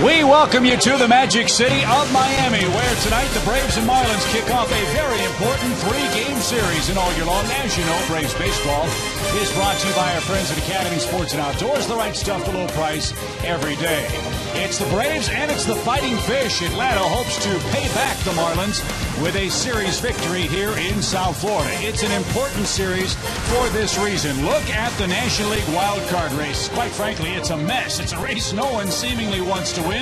We welcome you to the Magic City of Miami, where tonight the Braves and Marlins kick off a very important three-game series. And all year long, as you know, Braves baseball is brought to you by our friends at Academy Sports and Outdoors. The right stuff, the low price, every day. It's the Braves and it's the Fighting Fish. Atlanta hopes to pay back the Marlins with a series victory here in South Florida. It's an important series for this reason. Look at the National League wild card race. Quite frankly, it's a mess. It's a race no one seemingly wants to win.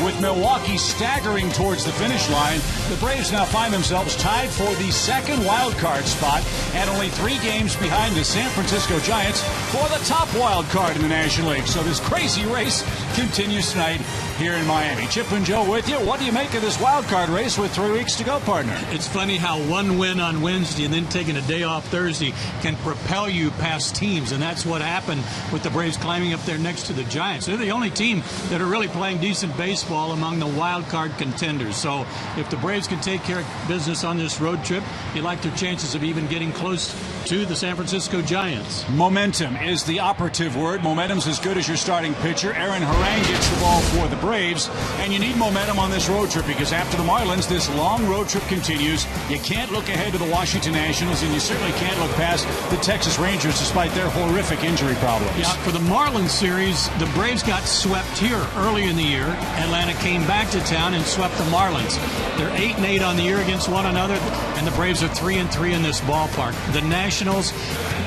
With Milwaukee staggering towards the finish line, the Braves now find themselves tied for the second wild card spot and only 3 games behind the San Francisco Giants for the top wild card in the National League. So this crazy race continues tonight here in Miami. Chip and Joe with you. What do you make of this wild card race with 3 weeks to go, partner? It's funny how one win on Wednesday and then taking a day off Thursday can propel you past teams, and that's what happened with the Braves climbing up there next to the Giants. They're the only team that are really playing decent baseball among the wild card contenders. So if the Braves can take care of business on this road trip, you like their chances of even getting close to the San Francisco Giants. Momentum is the operative word. Momentum's as good as your starting pitcher. Aaron Harang gets the ball for the Braves, and you need momentum on this road trip because after the Marlins, this long road trip continues. You can't look ahead to the Washington Nationals, and you certainly can't look past the Texas Rangers despite their horrific injury problems. Yeah, for the Marlins series, the Braves got swept here early in the year. Atlanta came back to town and swept the Marlins. They're 8-8 on the year against one another, and the Braves are 3-3 in this ballpark. The Nationals,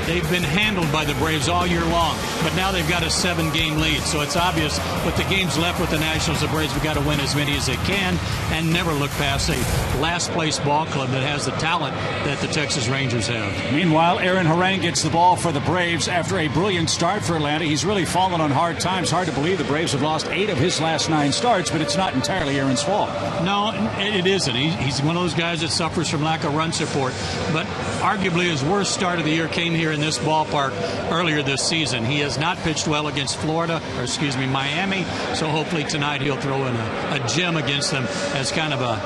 they've been handled by the Braves all year long, but now they've got a 7-game lead, so it's obvious with the games left with the Nationals, the Braves have got to win as many as they can and never look past a last-place ball club that has the talent that the Texas Rangers have. Meanwhile, Aaron Harang gets the ball for the Braves after a brilliant start for Atlanta. He's really fallen on hard times. Hard to believe the Braves have lost 8 of his last 9 starts, but it's not entirely Aaron's fault. No, it isn't. He's one of those guys that suffers from lack of run support, but arguably his worst start of the year came here in this ballpark earlier this season. He has not pitched well against Miami, so hopefully tonight he'll throw in a gem against them as kind of a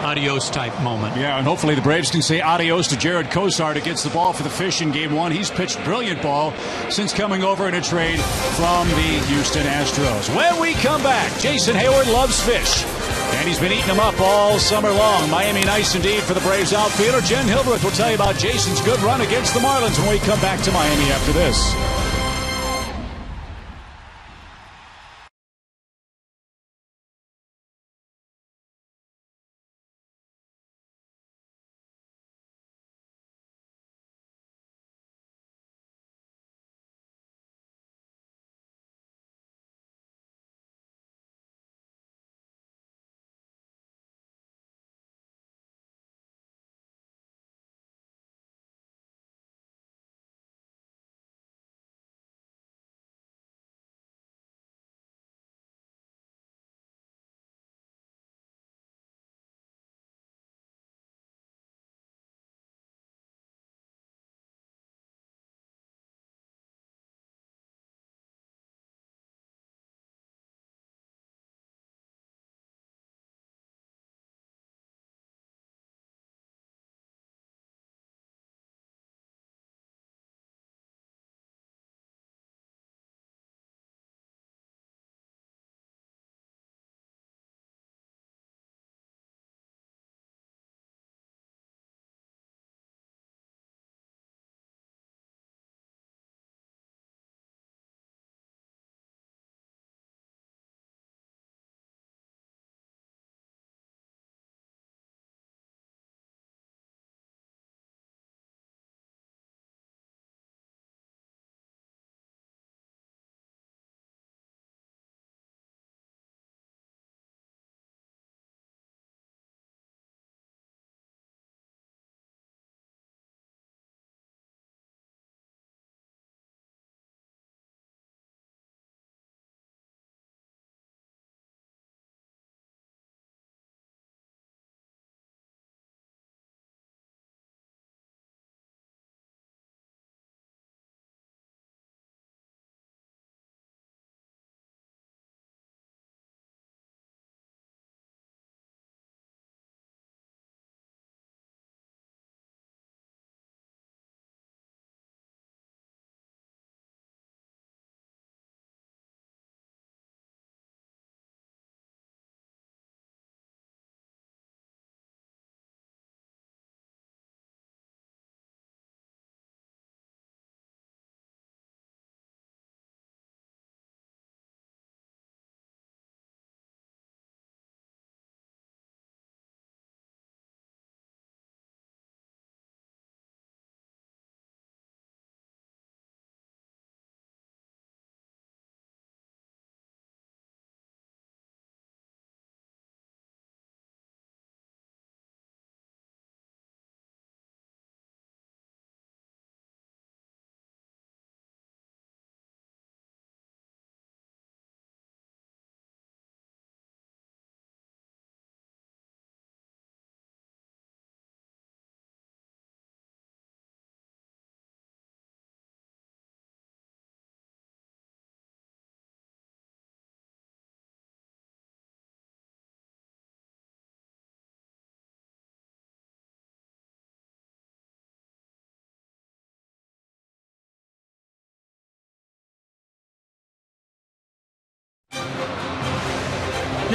adios type moment. Yeah, and hopefully the Braves can say adios to Jared Cosart, who gets the ball for the Fish in Game 1. He's pitched brilliant ball since coming over in a trade from the Houston Astros. When we come back, Jason Hayward loves fish, and he's been eating them up all summer long. Miami nice indeed for the Braves outfielder. Jen Hildreth will tell you about Jason's good run against the Marlins when we come back to Miami after this.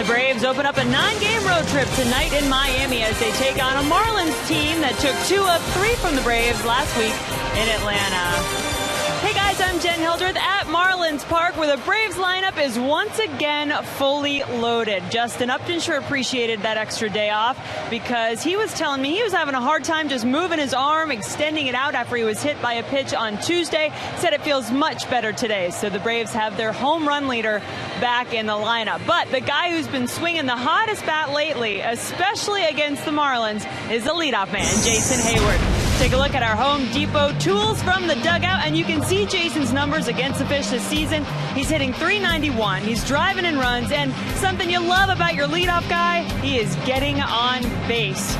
The Braves open up a 9-game road trip tonight in Miami as they take on a Marlins team that took 2 of 3 from the Braves last week in Atlanta. Hey guys, I'm Jen Hildreth at Marlins Park, where the Braves lineup is once again fully loaded. Justin Upton sure appreciated that extra day off because he was telling me he was having a hard time just moving his arm, extending it out after he was hit by a pitch on Tuesday. Said it feels much better today. So the Braves have their home run leader back in the lineup. But the guy who's been swinging the hottest bat lately, especially against the Marlins, is the leadoff man, Jason Hayward. Take a look at our Home Depot tools from the dugout, and you can see Jason's numbers against the Fish this season. He's hitting .391. He's driving in runs, and something you love about your leadoff guy, he is getting on base.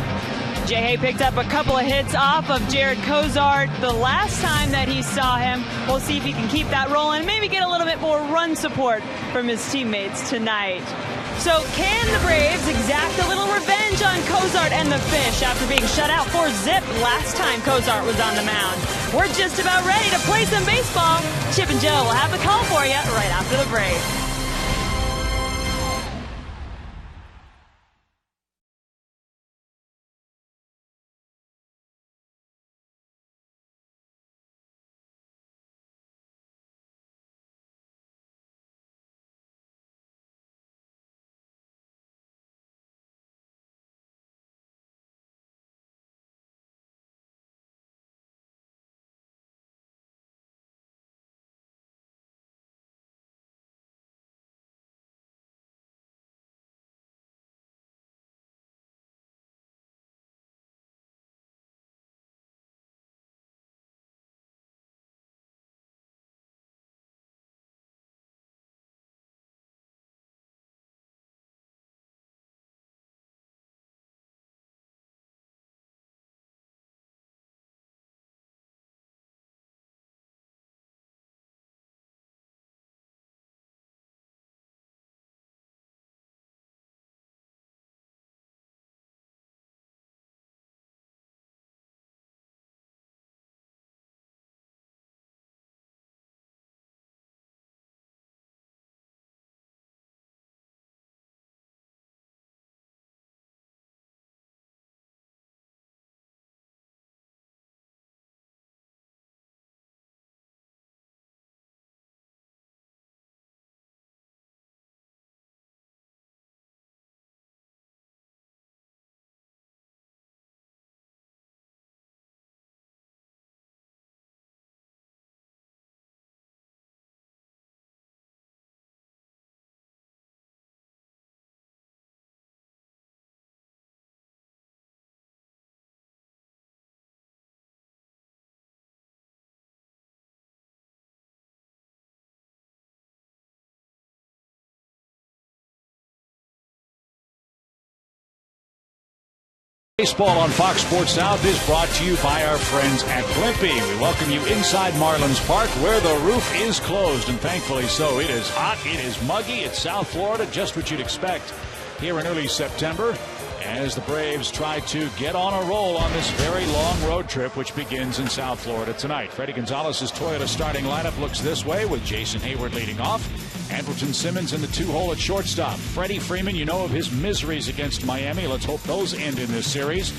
J.A. picked up a couple of hits off of Jared Cozart the last time that he saw him. We'll see if he can keep that rolling and maybe get a little bit more run support from his teammates tonight. So can the Braves exact a little revenge on Cozart and the Fish after being shut out 4-zip last time Cozart was on the mound? We're just about ready to play some baseball. Chip and Joe will have the call for you right after the break. Baseball on Fox Sports South is brought to you by our friends at Blimpie. We welcome you inside Marlins Park, where the roof is closed, and thankfully so. It is hot, it is muggy, it's South Florida, just what you'd expect here in early September, as the Braves try to get on a roll on this very long road trip, which begins in South Florida tonight. Freddie Gonzalez's Toyota starting lineup looks this way, with Jason Hayward leading off, Andrelton Simmons in the 2-hole at shortstop. Freddie Freeman, you know of his miseries against Miami. Let's hope those end in this series.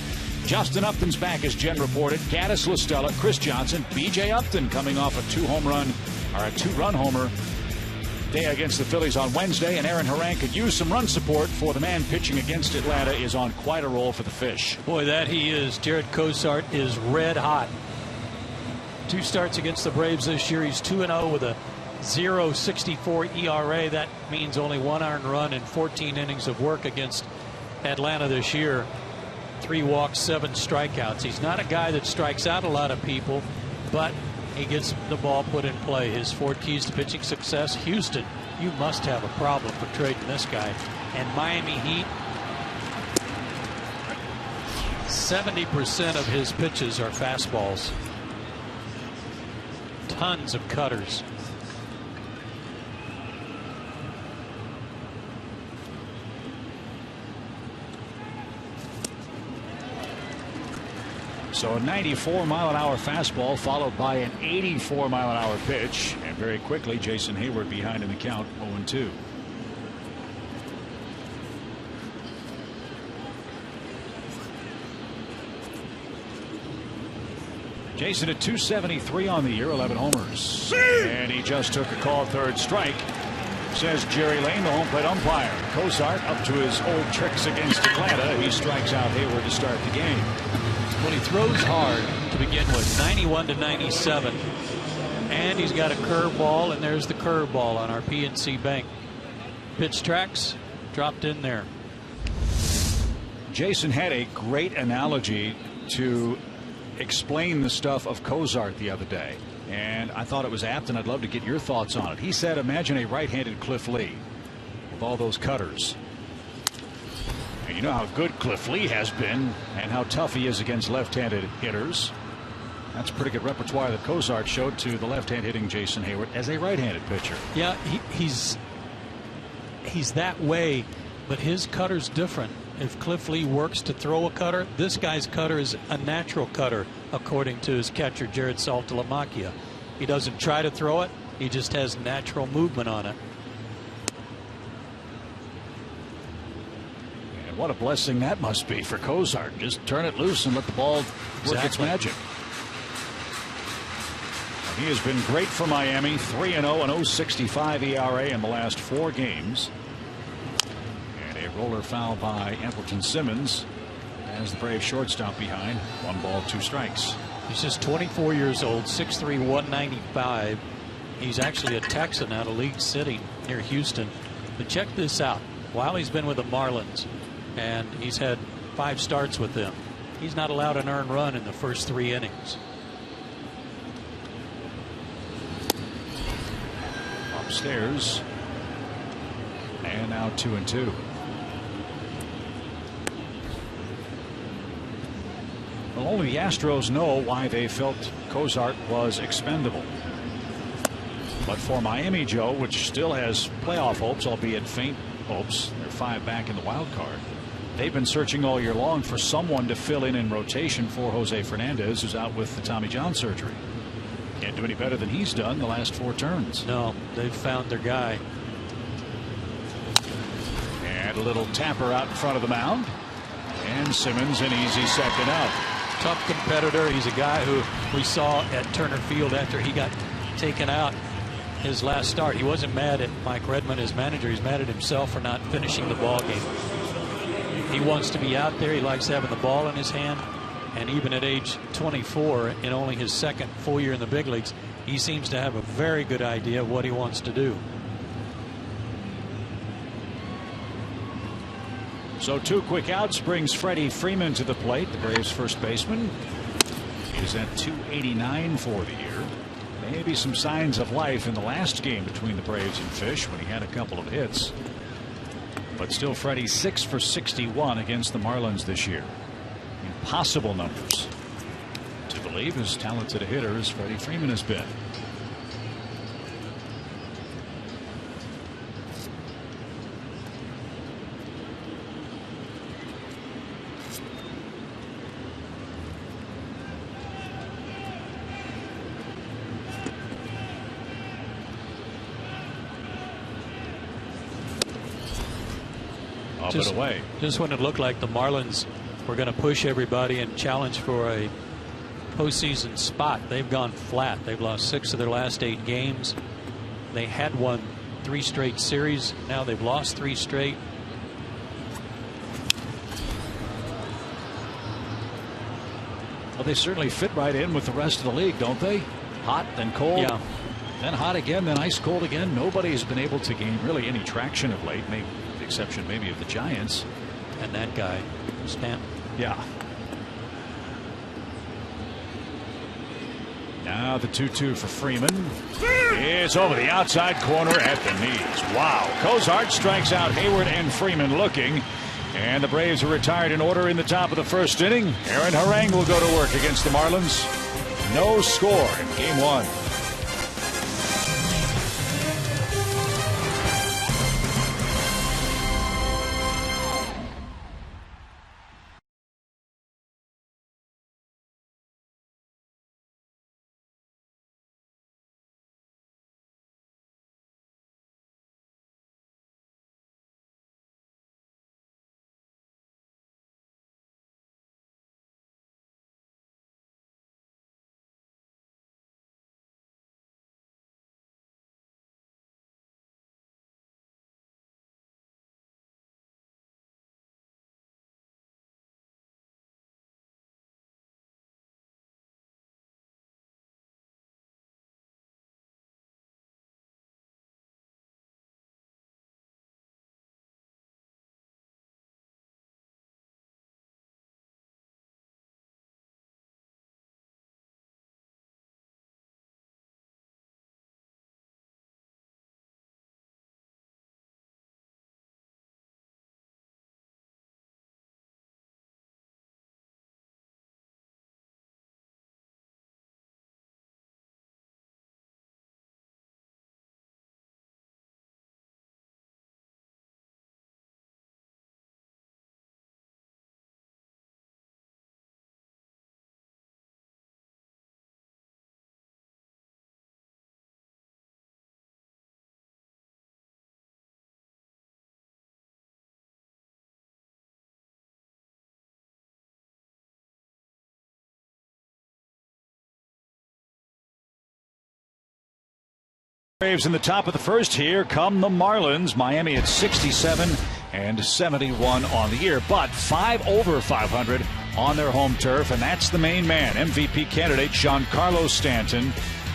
Justin Upton's back, as Jen reported. Gaddis, LaStella, Chris Johnson, B.J. Upton coming off a two-run homer day against the Phillies on Wednesday, and Aaron Harang could use some run support, for the man pitching against Atlanta is on quite a roll for the Fish. Boy, that he is. Jared Cozart is red hot. 2 starts against the Braves this year. He's 2-0 with a .064 ERA. That means only 1 earned run in 14 innings of work against Atlanta this year. 3 walks, 7 strikeouts. He's not a guy that strikes out a lot of people, but he gets the ball put in play. His 4 keys to pitching success. Houston, you must have a problem for trading this guy. And Miami Heat, 70% of his pitches are fastballs. Tons of cutters. So a 94-mile-an-hour fastball followed by an 84-mile-an-hour pitch, and very quickly Jason Hayward behind in the count, 0-2. Jason at 273 on the year, 11 homers. And he just took a call, third strike. Says Jerry Lane, the home plate umpire. Cozart up to his old tricks against Atlanta. He strikes out Hayward to start the game. Well, he throws hard to begin with, 91 to 97. And he's got a curveball, and there's the curveball on our PNC Bank. Pitch tracks dropped in there. Jason had a great analogy to explain the stuff of Cozart the other day, and I thought it was apt, and I'd love to get your thoughts on it. He said, imagine a right-handed Cliff Lee with all those cutters. And you know how good Cliff Lee has been and how tough he is against left-handed hitters. That's pretty good repertoire that Cozart showed to the left-hand hitting Jason Hayward as a right-handed pitcher. Yeah, he's that way, but his cutter's different. If Cliff Lee works to throw a cutter, this guy's cutter is a natural cutter, according to his catcher, Jared Saltalamacchia. He doesn't try to throw it. He just has natural movement on it. And what a blessing that must be for Cozart. Just turn it loose and let the ball work its magic. He has been great for Miami, 3-0 and 0.65 ERA in the last 4 games. And a roller foul by Appleton Simmons as the Braves shortstop behind. 1 ball, 2 strikes. He's just 24 years old, 6'3", 195. He's actually a Texan out of League City near Houston. But check this out. While he's been with the Marlins, and he's had 5 starts with them, he's not allowed an earned run in the first 3 innings. Upstairs, and now 2-2. Well, only the Astros know why they felt Cozart was expendable. But for Miami, Joe, which still has playoff hopes, albeit faint hopes, they're 5 back in the wild card. They've been searching all year long for someone to fill in rotation for Jose Fernandez, who's out with the Tommy John surgery. Can't do any better than he's done the last 4 turns. No, they've found their guy. And a little tapper out in front of the mound. And Simmons an easy second out. Tough competitor. He's a guy who we saw at Turner Field after he got taken out his last start. He wasn't mad at Mike Redmond, his manager. He's mad at himself for not finishing the ball game. He wants to be out there. He likes having the ball in his hand. And even at age 24, in only his second full year in the big leagues, he seems to have a very good idea of what he wants to do. So 2 quick outs brings Freddie Freeman to the plate. The Braves first baseman is at 289 for the year. Maybe some signs of life in the last game between the Braves and Fish when he had a couple of hits. But still, Freddie 6 for 61 against the Marlins this year. Impossible numbers to believe as talented a hitter as Freddie Freeman has been. Up and away. Just when it looked like the Marlins were going to push everybody and challenge for a postseason spot, they've gone flat. They've lost 6 of their last 8 games. They had won 3 straight series. Now they've lost 3 straight. Well, they certainly fit right in with the rest of the league, don't they? Hot, then cold. Yeah. Then hot again, then ice cold again. Nobody's been able to gain really any traction of late, maybe with the exception maybe of the Giants. And that guy, Stanton. Yeah. Now the 2-2 for Freeman. It's over the outside corner at the knees. Wow. Cozart strikes out Hayward and Freeman looking. And the Braves are retired in order in the top of the first inning. Aaron Harang will go to work against the Marlins. No score in game 1. Braves in the top of the first. Here come the Marlins. Miami at 67 and 71 on the year, but 5 over 500 on their home turf, and that's the main man, MVP candidate Giancarlo Stanton.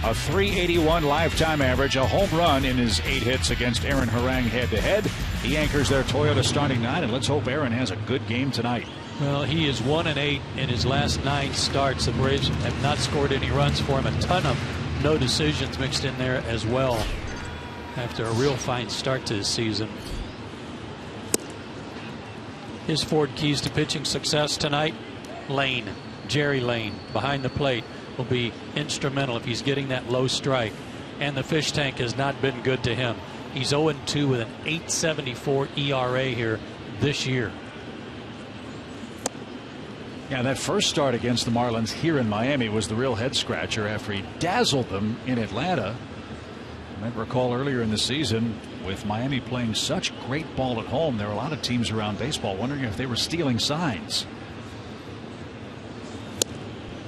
A .381 lifetime average, a home run in his 8 hits against Aaron Harang head-to-head. He anchors their Toyota starting 9, and let's hope Aaron has a good game tonight. Well, he is 1-8 in his last 9 starts. The Braves have not scored any runs for him. A ton of no decisions mixed in there as well after a real fine start to his season. His 4 keys to pitching success tonight: Lane, Jerry Lane behind the plate will be instrumental if he's getting that low strike, and the fish tank has not been good to him. He's 0-2 with an .874 ERA here this year. Yeah, that first start against the Marlins here in Miami was the real head scratcher after he dazzled them in Atlanta. You might recall earlier in the season, with Miami playing such great ball at home, there were a lot of teams around baseball wondering if they were stealing signs.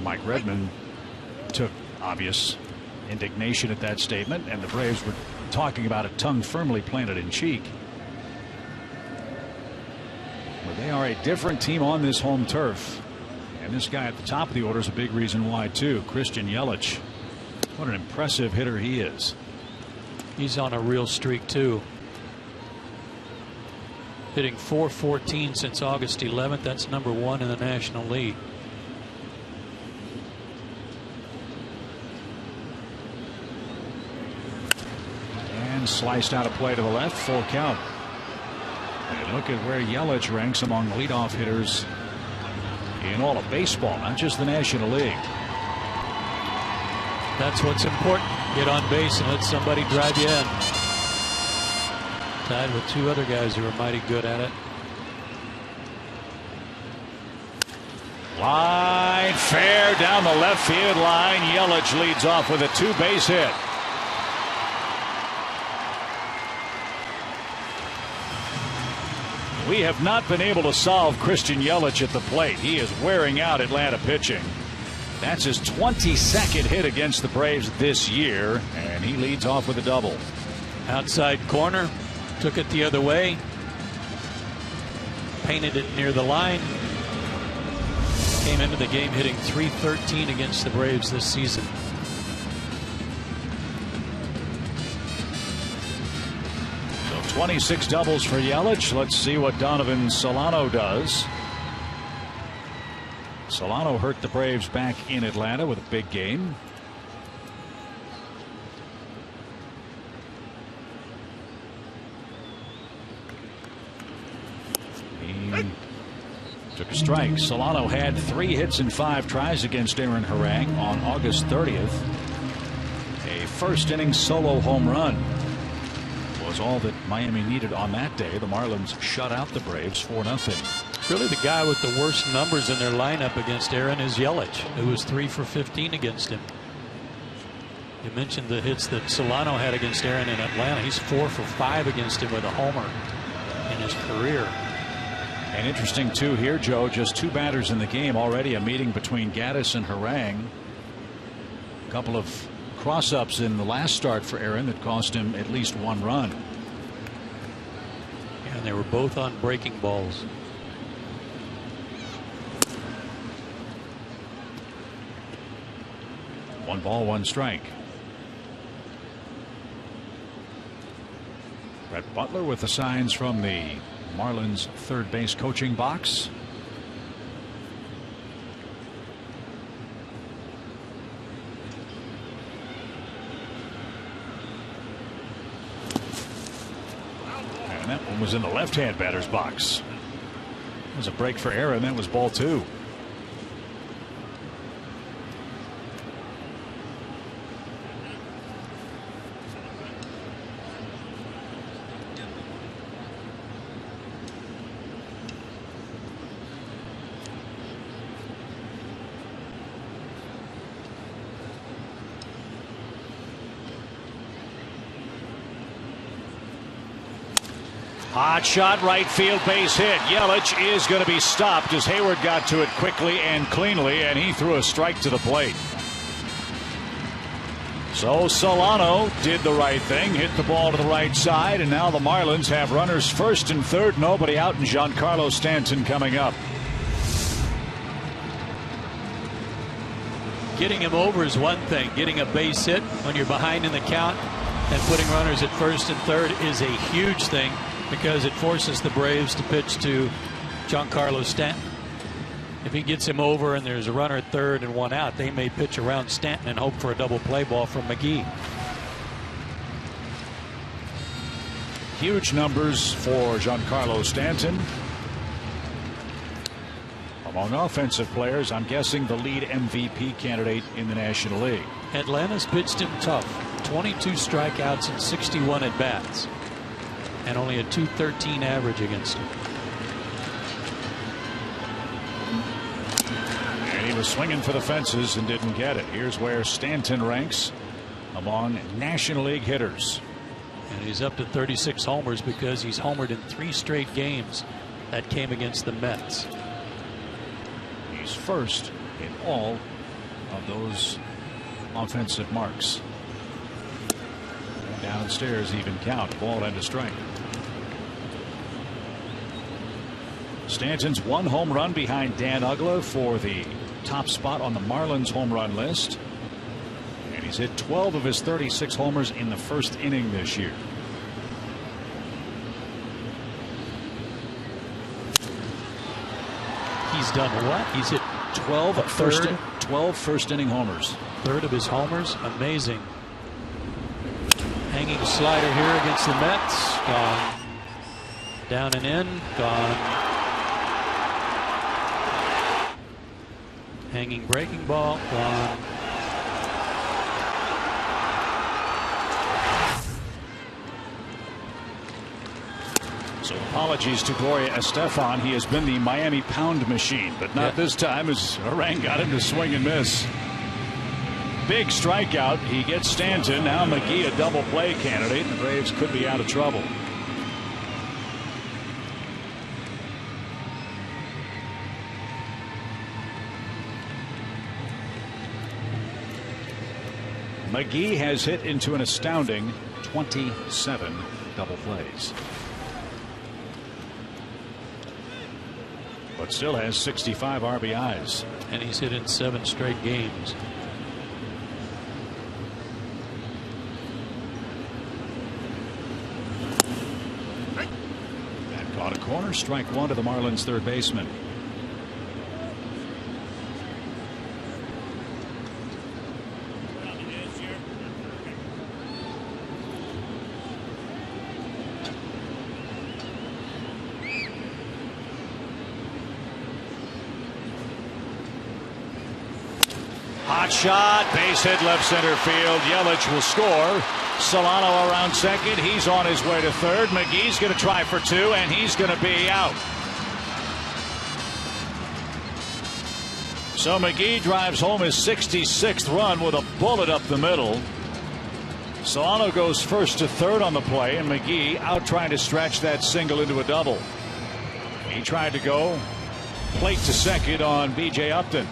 Mike Redmond took obvious indignation at that statement, and the Braves were talking about it, tongue firmly planted in cheek. But they are a different team on this home turf, and this guy at the top of the order is a big reason why too. Christian Yelich, what an impressive hitter he is. He's on a real streak too, hitting .414 since August 11th. That's #1 in the National League. Sliced out a play to the left, full count. And look at where Yelich ranks among leadoff hitters in all of baseball, not just the National League. That's what's important. Get on base and let somebody drive you in. Tied with 2 other guys who are mighty good at it. Line fair down the left field line. Yelich leads off with a 2-base hit. We have not been able to solve Christian Yelich at the plate. He is wearing out Atlanta pitching. That's his 22nd hit against the Braves this year, and he leads off with a double. Outside corner, took it the other way, painted it near the line. Came into the game hitting .313 against the Braves this season. So 26 doubles for Yelich. Let's see what Donovan Solano does. Solano hurt the Braves back in Atlanta with a big game. He took a strike. Solano had 3 hits in 5 tries against Aaron Harang on August 30th. A first inning solo home run was all that Miami needed on that day. The Marlins shut out the Braves 4-0. Really, the guy with the worst numbers in their lineup against Aaron is Yelich, who was 3 for 15 against him. You mentioned the hits that Solano had against Aaron in Atlanta. He's 4 for 5 against him with a homer in his career. And interesting too here, Joe, just 2 batters in the game, already a meeting between Gaddis and Harang. A couple of cross-ups in the last start for Aaron that cost him at least 1 run. And they were both on breaking balls. One ball, 1 strike. Brett Butler with the signs from the Marlins third base coaching box. And that one was in the left-hand batter's box. It was a break for Aaron. That was ball 2. Hot shot, right field, base hit. Yelich is going to be stopped as Hayward got to it quickly and cleanly, and he threw a strike to the plate. So Solano did the right thing, hit the ball to the right side, and now the Marlins have runners first and third, nobody out, and Giancarlo Stanton coming up. Getting him over is one thing. Getting a base hit when you're behind in the count and putting runners at first and third is a huge thing, because it forces the Braves to pitch to Giancarlo Stanton. If he gets him over and there's a runner at third and one out, they may pitch around Stanton and hope for a double play ball from McGee. Huge numbers for Giancarlo Stanton. Among offensive players, I'm guessing the lead MVP candidate in the National League. Atlanta's pitched him tough. 22 strikeouts and 61 at bats, and only a .213 average against him. And he was swinging for the fences and didn't get it. Here's where Stanton ranks among National League hitters. And he's up to 36 homers because he's homered in 3 straight games that came against the Mets. He's first in all of those offensive marks. Downstairs, even count, ball and a strike. Stanton's 1 home run behind Dan Uggla for the top spot on the Marlins home run list. And he's hit 12 of his 36 homers in the first inning this year. He's done what? He's hit 12 first inning homers. Third of his homers. Amazing. Hanging slider here against the Mets. Gone. Down and in. Gone. Hanging breaking ball. Gone. So apologies to Gloria Estefan. He has been the Miami pound machine, but not this time, as Harang got him to swing and miss. Big strikeout. He gets Stanton. Now McGee a double play candidate. The Braves could be out of trouble. McGee has hit into an astounding 27 double plays. But still has 65 RBIs. And he's hit in 7 straight games. That caught a corner. Strike 1 to the Marlins third baseman. Hot shot, base hit left center field. Yelich will score. Solano around second. He's on his way to third. McGee's going to try for 2, and he's going to be out. So McGee drives home his 66th run with a bullet up the middle. Solano goes first to third on the play, and McGee out trying to stretch that single into a double. He tried to go plate to second on B.J. Upton.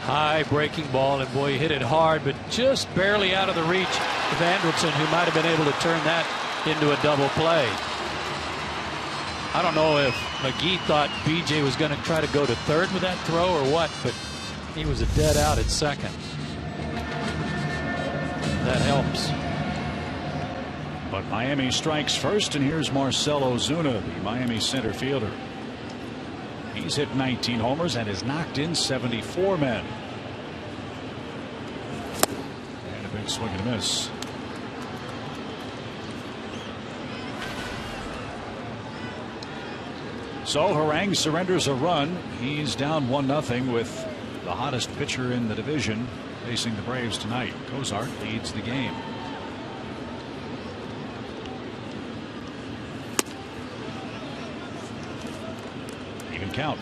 High breaking ball, and boy, he hit it hard, but just barely out of the reach of Andrelton, who might have been able to turn that into a double play. I don't know if McGee thought BJ was going to try to go to third with that throw or what, but he was a dead out at second. That helps. But Miami strikes first, and here's Marcell Ozuna, the Miami center fielder. He's hit 19 homers and has knocked in 74 men. And a big swing and a miss. So Harang surrenders a run. He's down 1-0 with the hottest pitcher in the division facing the Braves tonight. Cozart leads the game. Even count.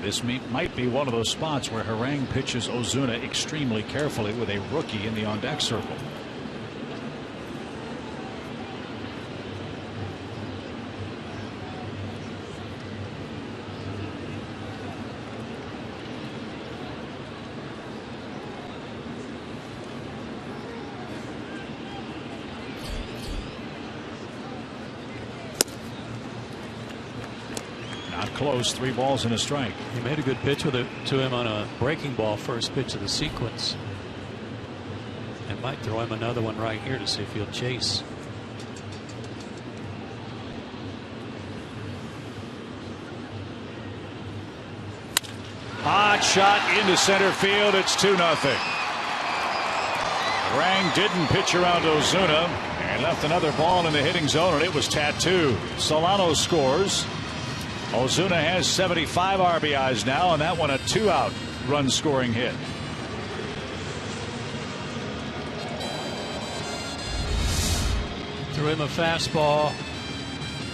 This might be one of those spots where Harang pitches Ozuna extremely carefully with a rookie in the on-deck circle. Close, 3 balls and a strike. He made a good pitch with it to him on a breaking ball, first pitch of the sequence, and might throw him another one right here to see if he'll chase. Hot shot into center field. It's 2-0. Rang didn't pitch around Ozuna and left another ball in the hitting zone, and it was tattooed. Solano scores. Ozuna has 75 RBIs now, and that one a 2-out run scoring hit. Threw him a fastball,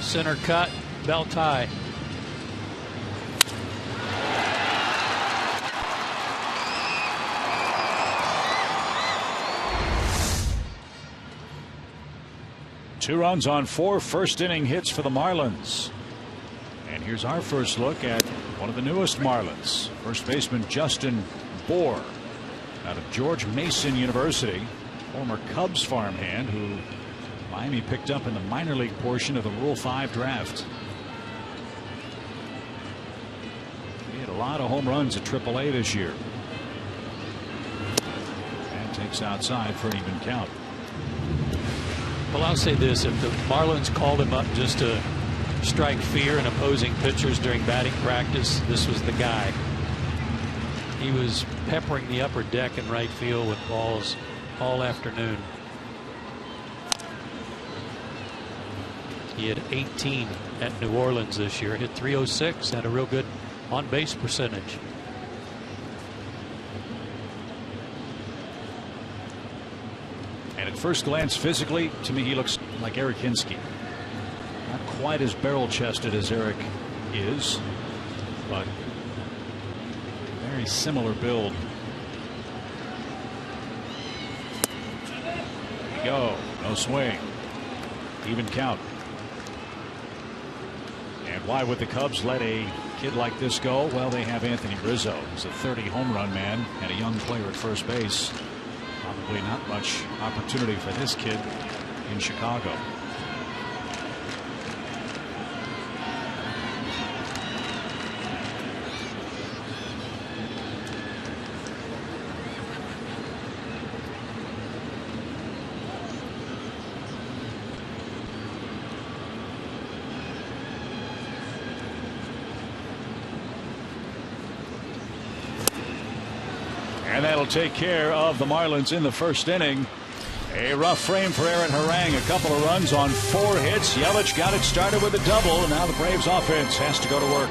center cut, belt high. Two runs on 4 first inning hits for the Marlins. And here's our first look at one of the newest Marlins, first baseman Justin Bour, out of George Mason University, former Cubs farmhand who Miami picked up in the minor league portion of the Rule 5 draft. He had a lot of home runs at AAA this year. And takes outside for an even count. Well, I'll say this: if the Marlins called him up just to strike fear in opposing pitchers during batting practice, this was the guy. He was peppering the upper deck in right field with balls all afternoon. He had 18 at New Orleans this year, hit .306, had a real good on base percentage. And at first glance, physically, to me, he looks like Eric Hinske. Not quite as barrel chested as Eric is, but very similar build. There you go. No swing. Even count. And why would the Cubs let a kid like this go? Well, they have Anthony Rizzo. He's a 30 home run man and a young player at first base. Probably not much opportunity for this kid in Chicago. And that'll take care of the Marlins in the first inning. A rough frame for Aaron Harang. A couple of runs on 4 hits. Yelich got it started with a double. Now the Braves offense has to go to work.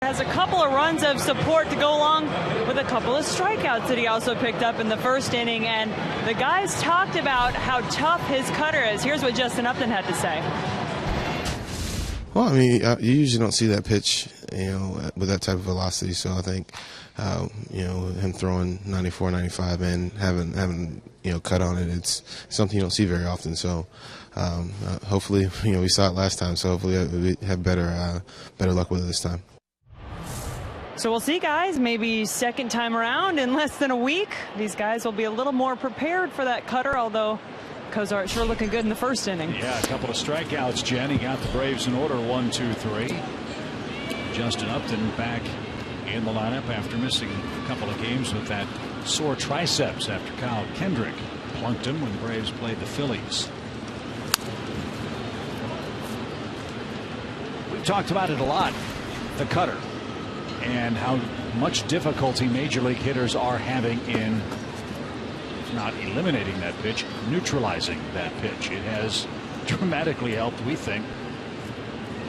Has a couple of runs of support to go along with a couple of strikeouts that he also picked up in the first inning. And the guys talked about how tough his cutter is. Here's what Justin Upton had to say. Well, I mean, you usually don't see that pitch, with that type of velocity. So I think, him throwing 94, 95 and having cut on it, it's something you don't see very often. So hopefully, we saw it last time. So hopefully we have better luck with it this time. So we'll see, guys. Maybe second time around in less than a week. These guys will be a little more prepared for that cutter, although Cozart sure looking good in the first inning. Yeah, a couple of strikeouts, Jen. He got the Braves in order, 1, 2, 3. Justin Upton back in the lineup after missing a couple of games with that sore triceps after Kyle Kendrick plunked him when the Braves played the Phillies. We've talked about it a lot, the cutter, and how much difficulty major league hitters are having in not eliminating that pitch, neutralizing that pitch. It has dramatically helped, we think,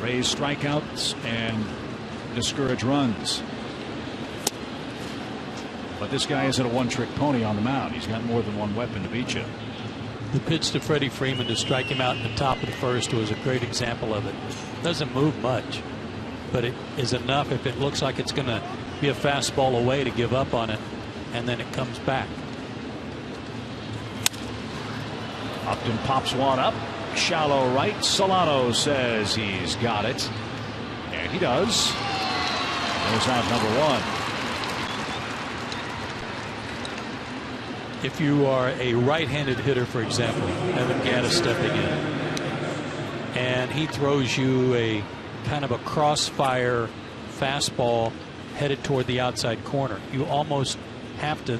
raise strikeouts and discourage runs. But this guy isn't a one-trick pony on the mound. He's got more than one weapon to beat you. The pitch to Freddie Freeman to strike him out in the top of the first was a great example of it. Doesn't move much, but it is enough if it looks like it's going to be a fastball away to give up on it, and then it comes back. Upton pops one up, shallow right. Solano says he's got it, and he does. There's out number one. If you are a right-handed hitter, for example, Evan Gattis stepping in, and he throws you a kind of a crossfire fastball headed toward the outside corner, you almost have to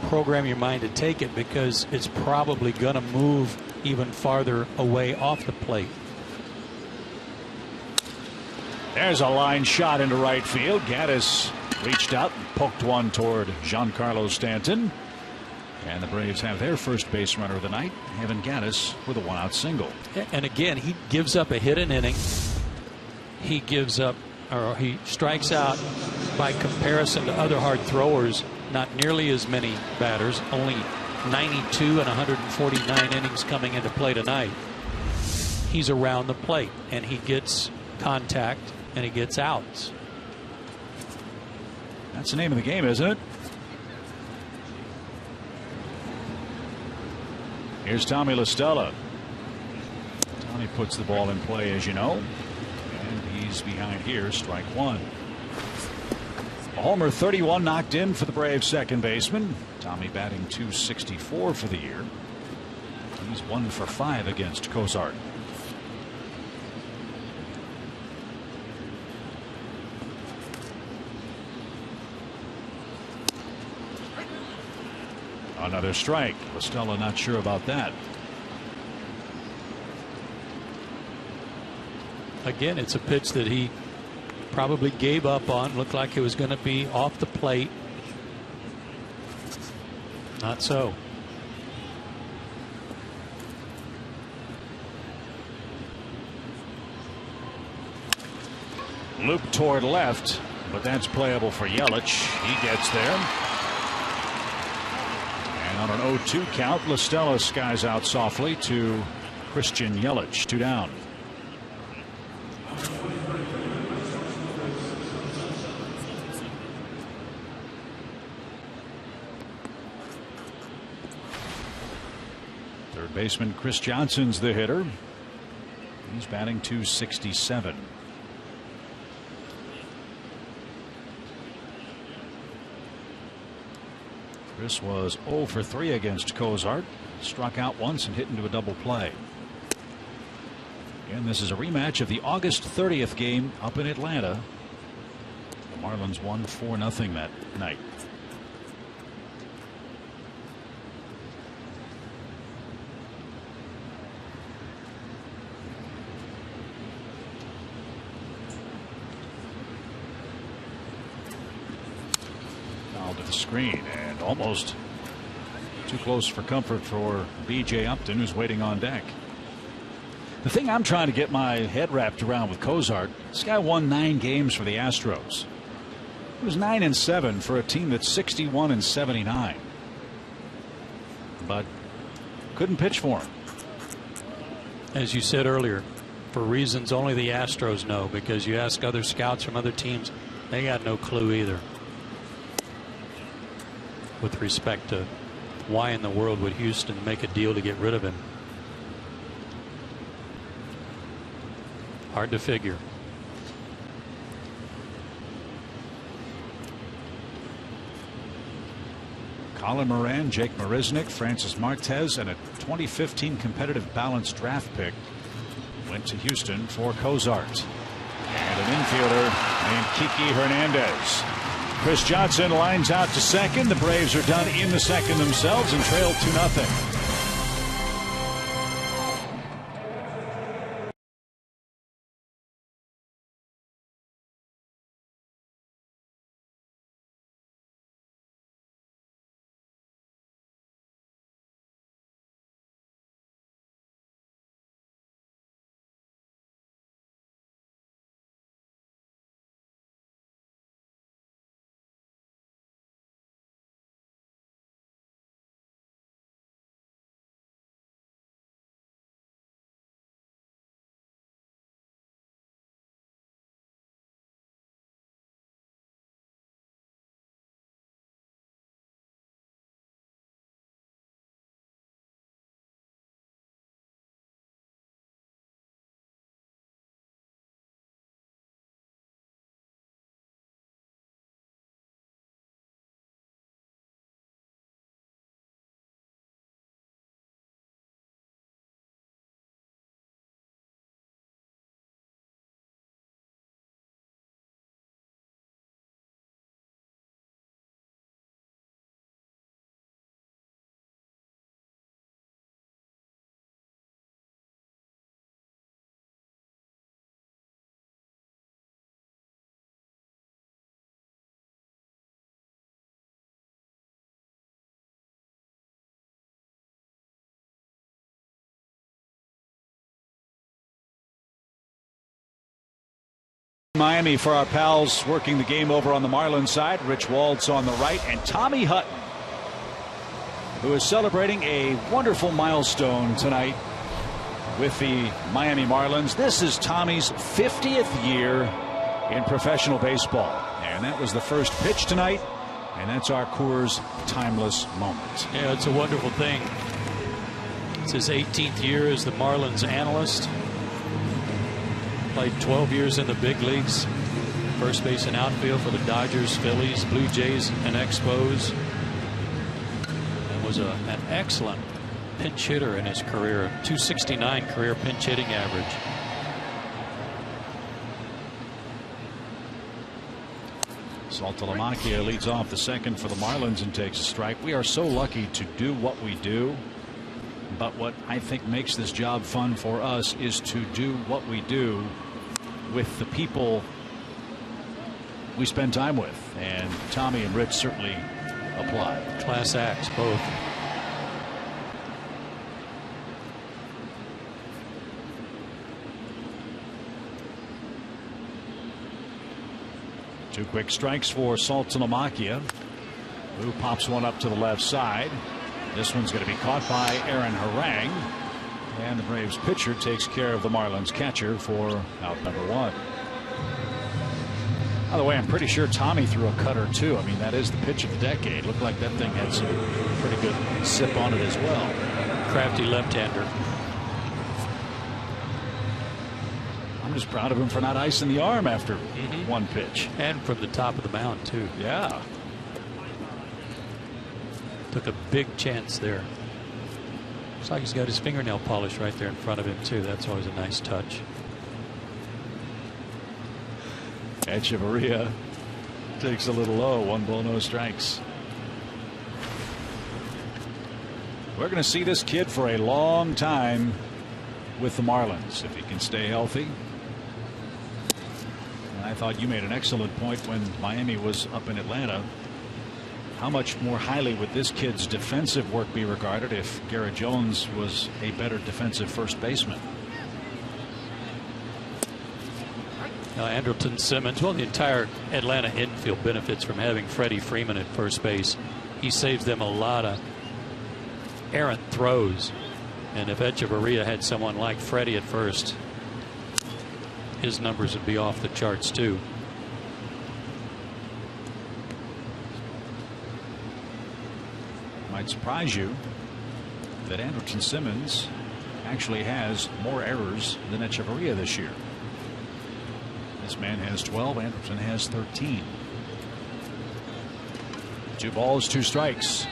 program your mind to take it because it's probably going to move even farther away off the plate. There's a line shot into right field. Gattis reached out and poked one toward Giancarlo Stanton. And the Braves have their first base runner of the night, Evan Gattis, with a one-out single. And again, he gives up a hit an inning. He gives up, or he strikes out by comparison to other hard throwers, not nearly as many batters, only 92 and 149 innings coming into play tonight. He's around the plate and he gets contact and he gets outs. That's the name of the game, isn't it? Here's Tommy La Stella. Tommy puts the ball in play, as you know, and he's behind here, strike one. A homer, 31 knocked in for the Braves second baseman. Tommy batting .264 for the year. He's 1 for 5 against Cozart. Another strike. La Stella not sure about that. Again, it's a pitch that he probably gave up on. Looked like it was going to be off the plate. Not so. Loop toward left, but that's playable for Yelich. He gets there. And on an 0-2 count, La Stella skies out softly to Christian Yelich, 2 down. Third baseman Chris Johnson's the hitter. He's batting .267. Chris was 0 for 3 against Cozart. Struck out once and hit into a double play. And this is a rematch of the August 30th game up in Atlanta. The Marlins won 4-0 that night. To the screen and almost too close for comfort for B.J. Upton, who's waiting on deck. The thing I'm trying to get my head wrapped around with Cozart, this guy won 9 games for the Astros. He was 9-7 for a team that's 61-79. But couldn't pitch for him. As you said earlier, for reasons only the Astros know, because you ask other scouts from other teams, they got no clue either with respect to why in the world would Houston make a deal to get rid of him. Hard to figure. Colin Moran, Jake Marisnick, Francis Martez, and a 2015 competitive balanced draft pick went to Houston for Cozart. And an infielder named Kiki Hernandez. Chris Johnson lines out to second. The Braves are done in the second themselves and trail 2-0. Miami for our pals working the game over on the Marlins side. Rich Waltz on the right, and Tommy Hutton, who is celebrating a wonderful milestone tonight with the Miami Marlins. This is Tommy's 50th year in professional baseball, and that was the first pitch tonight, and that's our Coors timeless moment. Yeah, it's a wonderful thing. It's his 18th year as the Marlins analyst. Played 12 years in the big leagues, first base and outfield for the Dodgers, Phillies, Blue Jays, and Expos. And was an excellent pinch hitter in his career. .269 career pinch hitting average. Saltalamacchia leads off the second for the Marlins and takes a strike. We are so lucky to do what we do. But what I think makes this job fun for us is to do what we do with the people we spend time with. And Tommy and Rich certainly apply. Class acts, both. Two quick strikes for Saltalamacchia, who pops one up to the left side. This one's going to be caught by Aaron Harang, and the Braves pitcher takes care of the Marlins catcher for out number 1. By the way, I'm pretty sure Tommy threw a cutter too. I mean, that is the pitch of the decade. Looked like that thing had some pretty good zip on it as well. Crafty left-hander. I'm just proud of him for not icing the arm after one pitch. And from the top of the mound too. Yeah. Took a big chance there. Looks like he's got his fingernail polish right there in front of him too. That's always a nice touch. Echeverria takes a little low. 1 ball, no strikes. We're going to see this kid for a long time with the Marlins if he can stay healthy. And I thought you made an excellent point when Miami was up in Atlanta. How much more highly would this kid's defensive work be regarded if Garrett Jones was a better defensive first baseman? Andrelton Simmons, well, the entire Atlanta infield benefits from having Freddie Freeman at first base. He saves them a lot of errant throws. And if Echeverria had someone like Freddie at first, his numbers would be off the charts too. Might surprise you that Andrelton Simmons actually has more errors than Echeverria this year. This man has 12. Andrelton has 13. 2 balls, 2 strikes.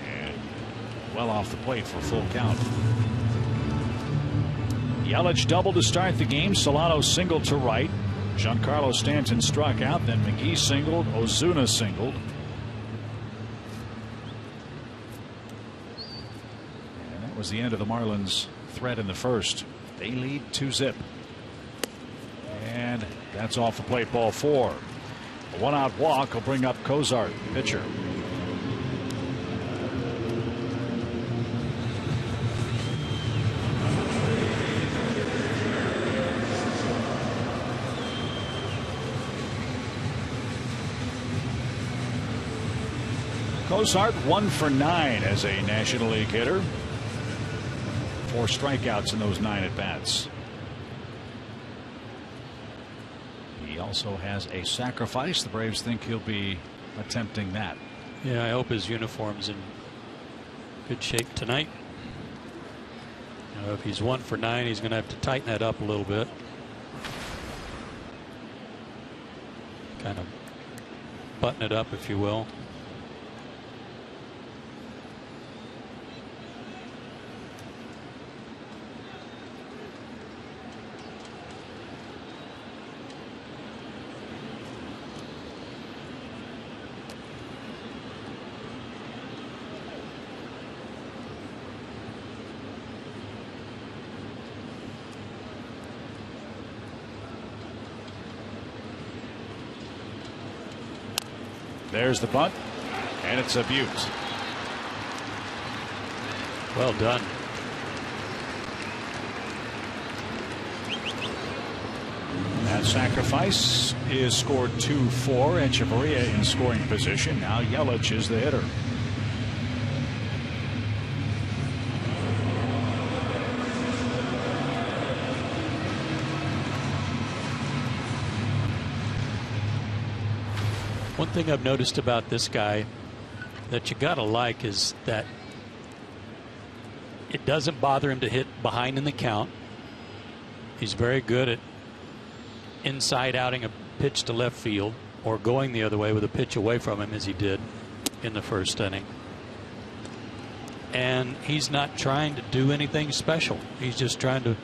And well off the plate for a full count. Yelich doubled to start the game. Solano singled to right. Giancarlo Stanton struck out. Then McGee singled. Ozuna singled. And that was the end of the Marlins' threat in the first. They lead 2-0. And that's off the plate, ball 4. A 1-out walk will bring up Cozart, pitcher. Cozart 1 for 9 as a National League hitter. 4 strikeouts in those 9 at-bats. He also has a sacrifice. The Braves think he'll be attempting that. Yeah, I hope his uniform's in good shape tonight. If he's 1 for 9, he's going to have to tighten that up a little bit. Kind of button it up, if you will. There's the bunt, and it's a beaut. Well done. That sacrifice is scored 2 for Echeverria in scoring position. Now Yelich is the hitter. One thing I've noticed about this guy that you gotta like is that it doesn't bother him to hit behind in the count. He's very good at inside outing a pitch to left field or going the other way with a pitch away from him, as he did in the first inning. And he's not trying to do anything special. He's just trying to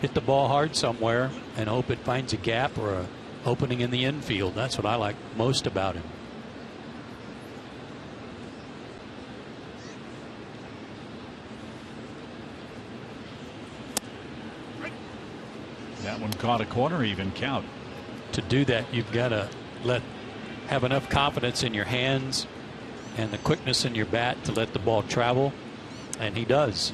hit the ball hard somewhere and hope it finds a gap or a opening in the infield. That's what I like most about him. That one caught a corner, even count. To do that, you've got to have enough confidence in your hands and the quickness in your bat to let the ball travel, and he does.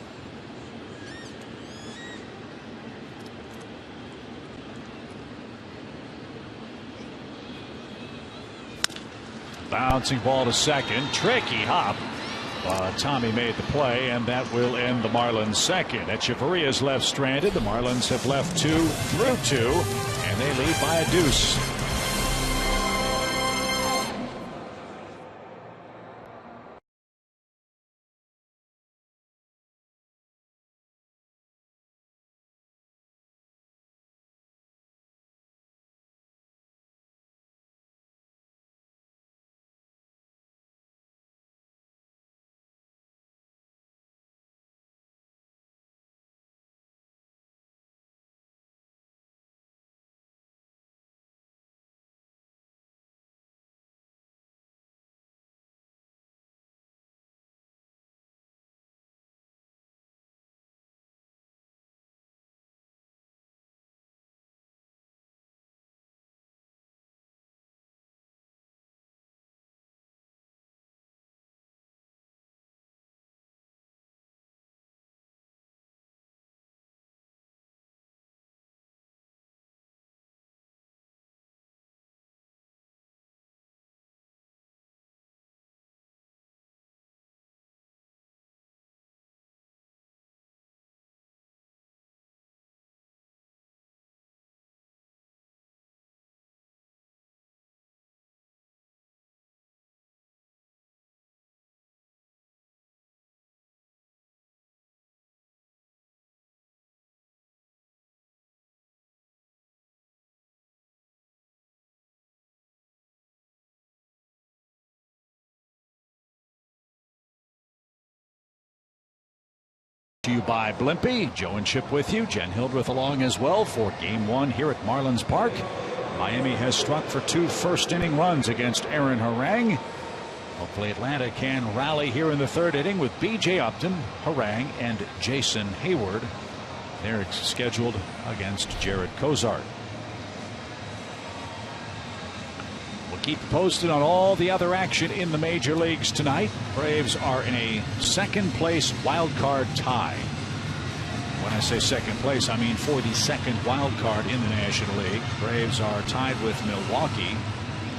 Bouncing ball to second. Tricky hop. Tommy made the play, and that will end the Marlins' second. Echeverria's left stranded. The Marlins have left 2 through 2, and they lead by a deuce. to you by Blimpie. Joe and Chip with you. Jen Hildreth along as well for Game 1 here at Marlins Park. Miami has struck for 2 first-inning runs against Aaron Harang. Hopefully Atlanta can rally here in the 3rd inning with B.J. Upton, Harang, and Jason Hayward. They're scheduled against Jared Cozart. We'll keep you posted on all the other action in the major leagues tonight. Braves are in a 2nd place wild card tie. When I say 2nd place, I mean for the 2nd wild card in the National League. Braves are tied with Milwaukee.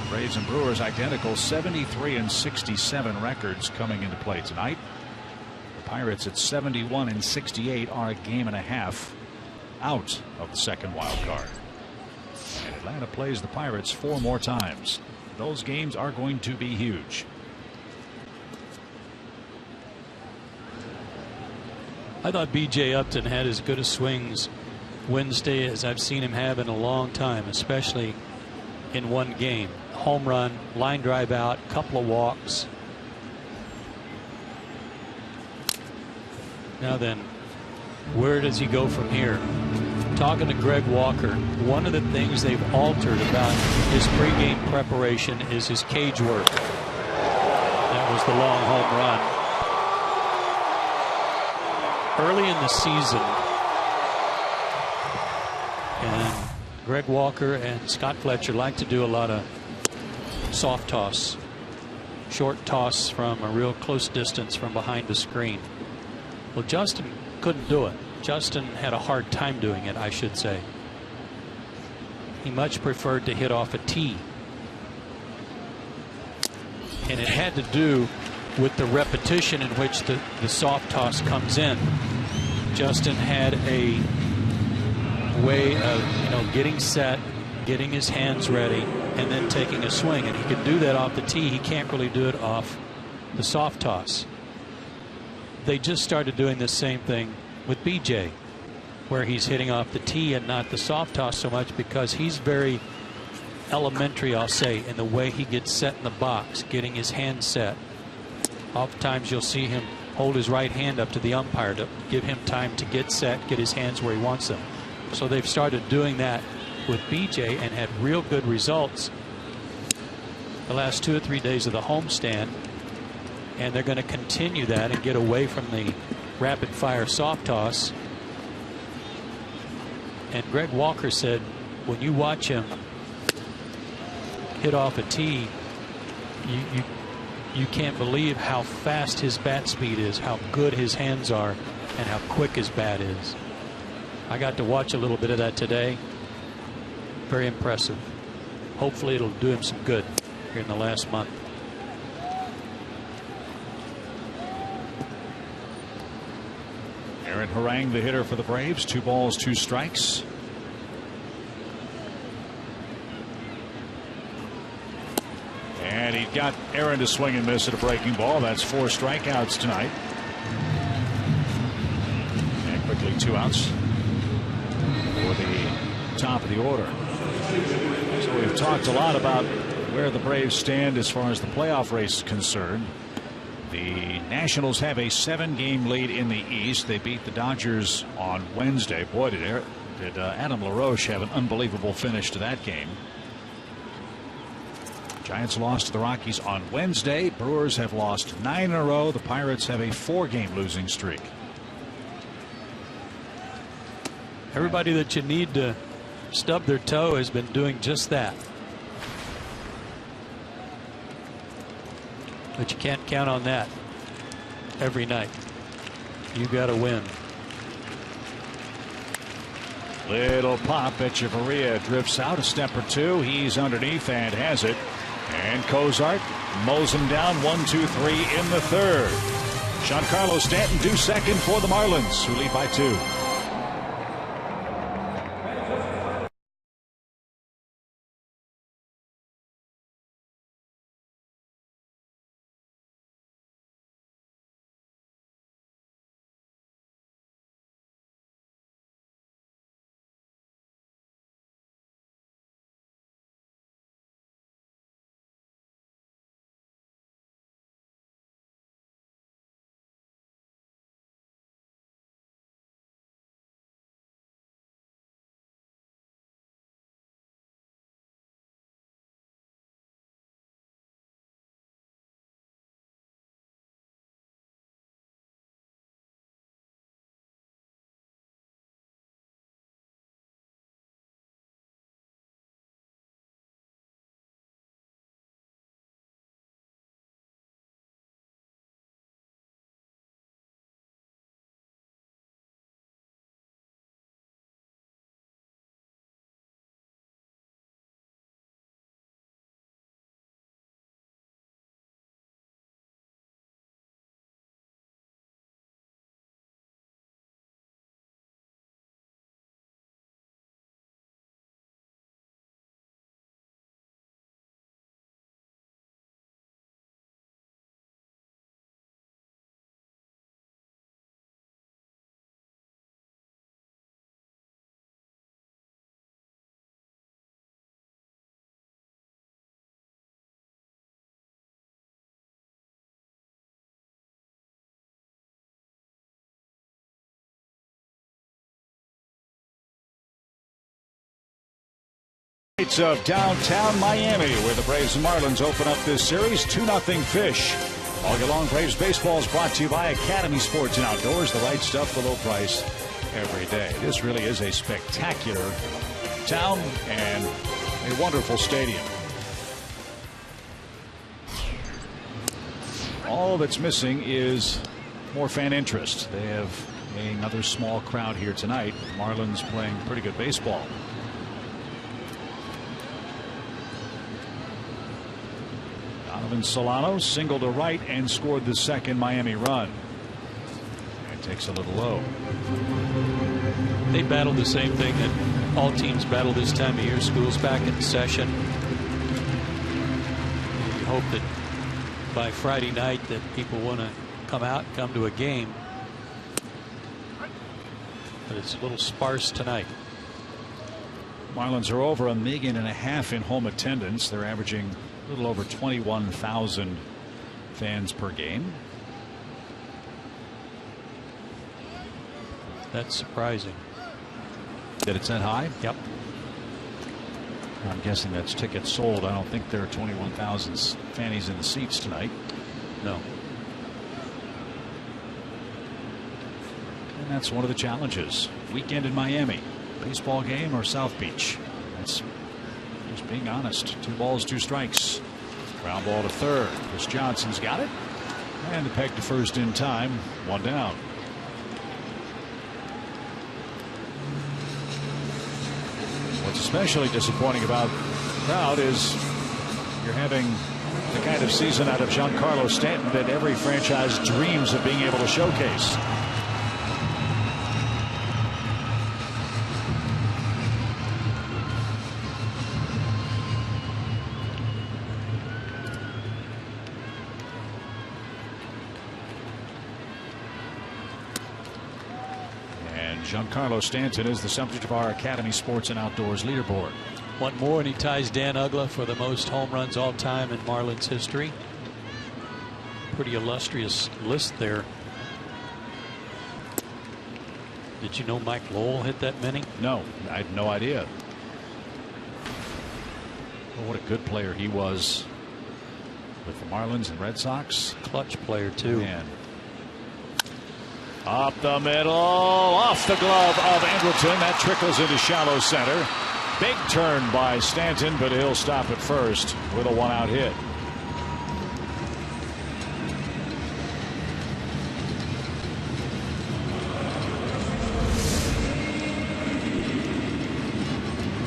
Braves and Brewers identical, 73 and 67 records coming into play tonight. The Pirates at 71 and 68 are a game and a half out of the 2nd wild card. And Atlanta plays the Pirates 4 more times. Those games are going to be huge. I thought B.J. Upton had as good a swings Wednesday as I've seen him have in a long time, especially in one game. Home run, line drive out, couple of walks. Now then, where does he go from here? Talking to Greg Walker, one of the things they've altered about his pregame preparation is his cage work. That was the long home run early in the season, and Greg Walker and Scott Fletcher like to do a lot of soft toss, short toss from a real close distance from behind the screen. Well, Justin couldn't do it. Justin had a hard time doing it, I should say. He much preferred to hit off a tee. And it had to do with the repetition in which the soft toss comes in. Justin had a way of, getting set, getting his hands ready, and then taking a swing. And he could do that off the tee. He can't really do it off the soft toss. They just started doing the same thing with BJ, where he's hitting off the tee and not the soft toss so much, because he's very elementary, I'll say, in the way he gets set in the box, getting his hand set. Oftentimes you'll see him hold his right hand up to the umpire to give him time to get set, get his hands where he wants them. So they've started doing that with BJ and had real good results the last 2 or 3 days of the homestand. And they're going to continue that and get away from the rapid fire soft toss. And Greg Walker said when you watch him hit off a tee, you can't believe how fast his bat speed is, how good his hands are, and how quick his bat is. I got to watch a little bit of that today. Very impressive. Hopefully it'll do him some good here in the last month. Aaron Harang, the hitter for the Braves. 2 balls, 2 strikes. And he got Aaron to swing and miss at a breaking ball. That's 4 strikeouts tonight. And quickly 2 outs for the top of the order. So we've talked a lot about where the Braves stand as far as the playoff race is concerned. The Nationals have a 7-game lead in the East. They beat the Dodgers on Wednesday. Boy, did Adam LaRoche have an unbelievable finish to that game. Giants lost to the Rockies on Wednesday. Brewers have lost 9 in a row. The Pirates have a 4-game losing streak. Everybody that you need to stub their toe has been doing just that. But you can't count on that every night. You got to win. Little pop. Echeverria drifts out a step or 2. He's underneath and has it. And Cozart mows him down 1, 2, 3 in the 3rd. Giancarlo Stanton due second for the Marlins, who lead by 2. It's of downtown Miami, where the Braves and Marlins open up this series 2-0 Fish. All year long, Braves baseball is brought to you by Academy Sports and Outdoors, the right stuff for low price every day. This really is a spectacular town and a wonderful stadium. All that's missing is more fan interest. They have another small crowd here tonight. Marlins playing pretty good baseball. Solano singled to right and scored the second Miami run. It takes a little low. They battled the same thing that all teams battle this time of year. School's back in session. You hope that by Friday night that people want to come out and come to a game. But it's a little sparse tonight. Marlins are over 1.5 million in home attendance. They're averaging a little over 21,000 fans per game. That's surprising. That it's that high? Yep. I'm guessing that's tickets sold. I don't think there are 21,000 fannies in the seats tonight. No. And that's one of the challenges. Weekend in Miami. Baseball game or South Beach? That's just being honest. 2 balls, 2 strikes. Ground ball to third. Chris Johnson's got it. And the peg to first in time. 1 down. What's especially disappointing about the crowd is you're having the kind of season out of Giancarlo Stanton that every franchise dreams of being able to showcase. Giancarlo Stanton is the subject of our Academy Sports and Outdoors leaderboard. One more and he ties Dan Uggla for the most home runs all time in Marlins history. Pretty illustrious list there. Did you know Mike Lowell hit that many? No, I had no idea. Well, what a good player he was with the Marlins and Red Sox. Clutch player too. Man. Up the middle, off the glove of Andrelton. That trickles into shallow center. Big turn by Stanton, but he'll stop at first with a 1-out hit.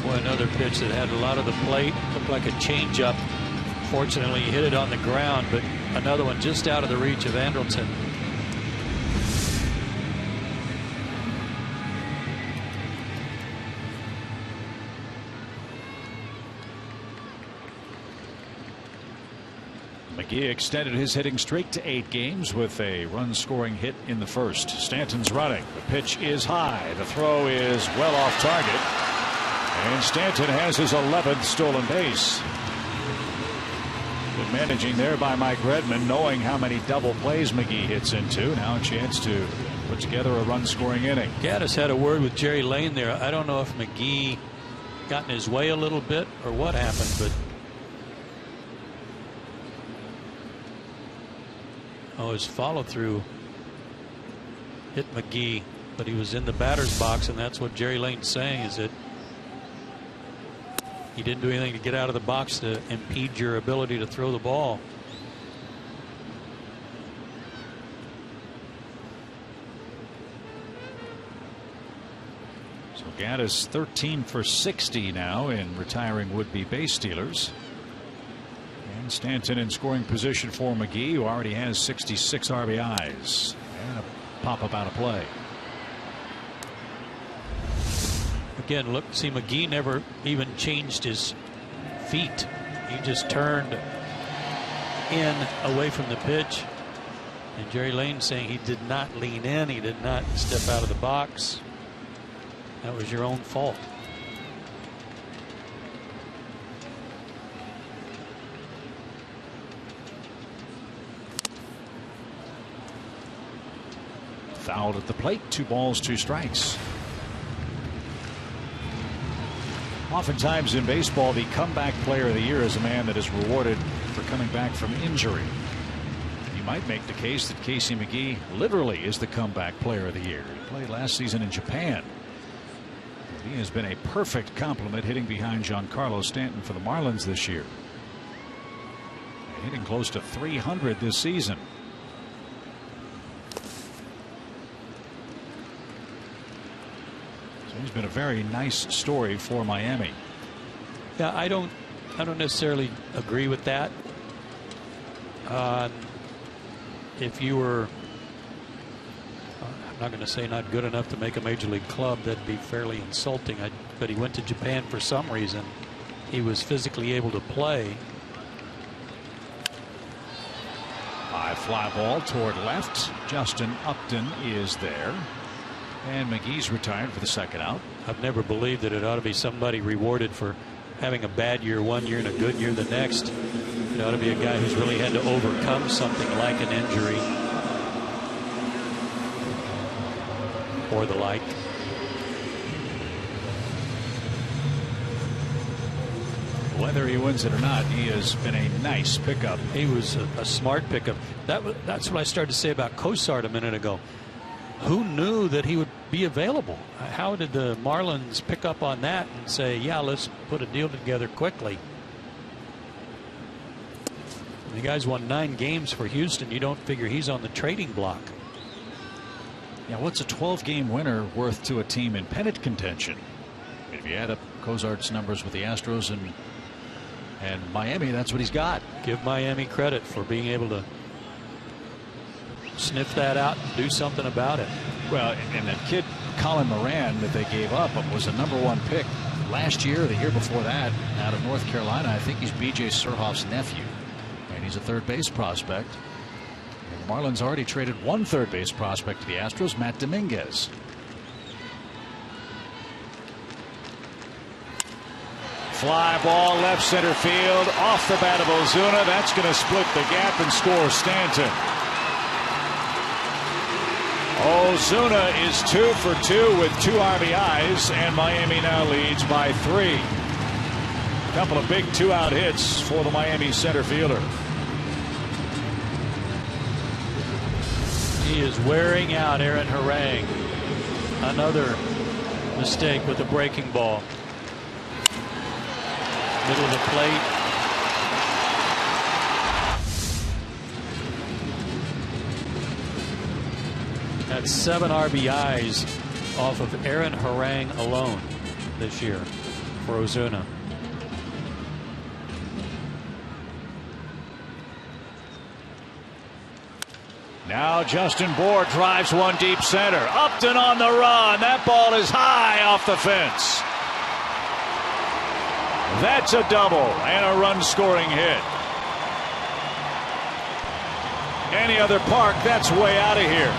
Boy, another pitch that had a lot of the plate. Looked like a changeup. Fortunately, he hit it on the ground, but another one just out of the reach of Andrelton. McGee extended his hitting streak to 8 games with a run-scoring hit in the first. Stanton's running. The pitch is high. The throw is well off target. And Stanton has his 11th stolen base. Good managing there by Mike Redmond, knowing how many double plays McGee hits into. Now a chance to put together a run-scoring inning. Gaddis had a word with Jerry Lane there. I don't know if McGee got in his way a little bit or what happened, but his follow-through hit McGee, but he was in the batter's box, and that's what Jerry Lane's saying, is that he didn't do anything to get out of the box to impede your ability to throw the ball. So Gaddis 13 for 60 now in retiring would-be base stealers. And Stanton in scoring position for McGee, who already has 66 RBIs. And a pop-up out of play. Again, look, see, McGee never even changed his feet. He just turned in away from the pitch. And Jerry Lane saying he did not lean in. He did not step out of the box. That was your own fault. Fouled at the plate. 2 balls, 2 strikes. Oftentimes in baseball, the comeback player of the year is a man that is rewarded for coming back from injury. You might make the case that Casey McGee literally is the comeback player of the year. He played last season in Japan. He has been a perfect complement, hitting behind Giancarlo Stanton for the Marlins this year. Hitting close to 300 this season. So he's been a very nice story for Miami. Yeah, I don't necessarily agree with that. If you were, I'm not going to say not good enough to make a major league club, that'd be fairly insulting. But he went to Japan for some reason. He was physically able to play. High fly ball toward left. Justin Upton is there. And McGee's retired for the second out. I've never believed that it ought to be somebody rewarded for having a bad year one year and a good year the next. It ought to be a guy who's really had to overcome something like an injury or the like. Whether he wins it or not, he has been a nice pickup. He was a smart pickup. That's what I started to say about Cosart a minute ago. Who knew that he would be available? How did the Marlins pick up on that and say, yeah, let's put a deal together quickly? The guy's won 9 games for Houston. You don't figure he's on the trading block. Yeah, what's a 12-game winner worth to a team in pennant contention? If you add up Cosart's numbers with the Astros and Miami, that's what he's got. Give Miami credit for being able to sniff that out and do something about it. Well, and that kid Colin Moran that they gave up was a #1 pick last year, the year before that, out of North Carolina. I think he's B.J. Surhoff's nephew, and he's a third base prospect. And the Marlins already traded one third base prospect to the Astros, Matt Dominguez. Fly ball left center field off the bat of Ozuna. That's going to split the gap and score Stanton. Ozuna is 2 for 2 with 2 RBIs, and Miami now leads by 3. A couple of big 2-out hits for the Miami center fielder. He is wearing out Aaron Harang. Another mistake with the breaking ball. Middle of the plate. That's 7 RBIs off of Aaron Harang alone this year for Ozuna. Now Justin Bour drives one deep center. Upton on the run. That ball is high off the fence. That's a double and a run-scoring hit. Any other park, that's way out of here.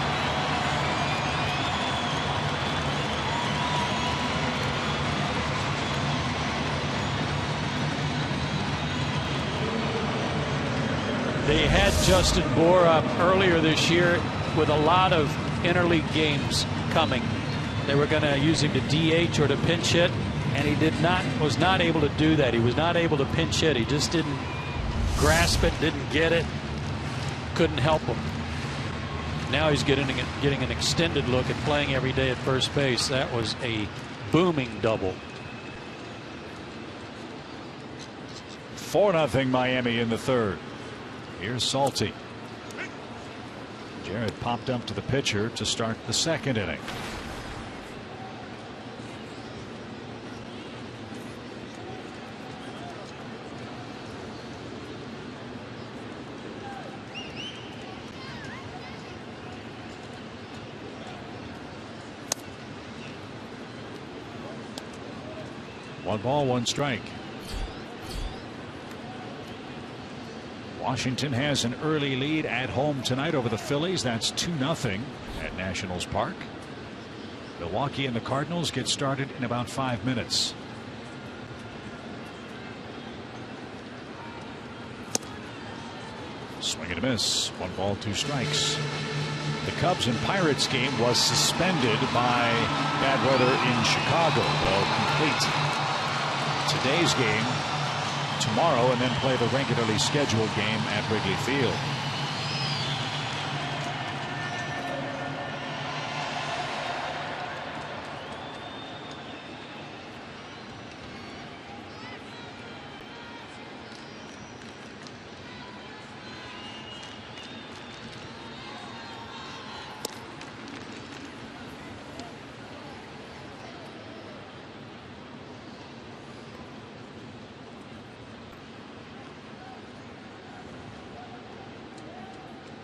They had Justin Bour up earlier this year with a lot of interleague games coming. They were going to use him to DH or to pinch hit, and he was not able to do that. He was not able to pinch hit. He just didn't grasp it, didn't get it, couldn't help him. Now he's getting an extended look at playing every day at first base. That was a booming double. 4-0 Miami in the third. Here's Salty. Jarrett popped up to the pitcher to start the second inning. One ball, one strike. Washington has an early lead at home tonight over the Phillies. That's 2-0 at Nationals Park. Milwaukee and the Cardinals get started in about 5 minutes. Swing and a miss. 1 ball, 2 strikes. The Cubs and Pirates game was suspended by bad weather in Chicago. Well, complete. today's game tomorrow and then play the regularly scheduled game at Wrigley Field.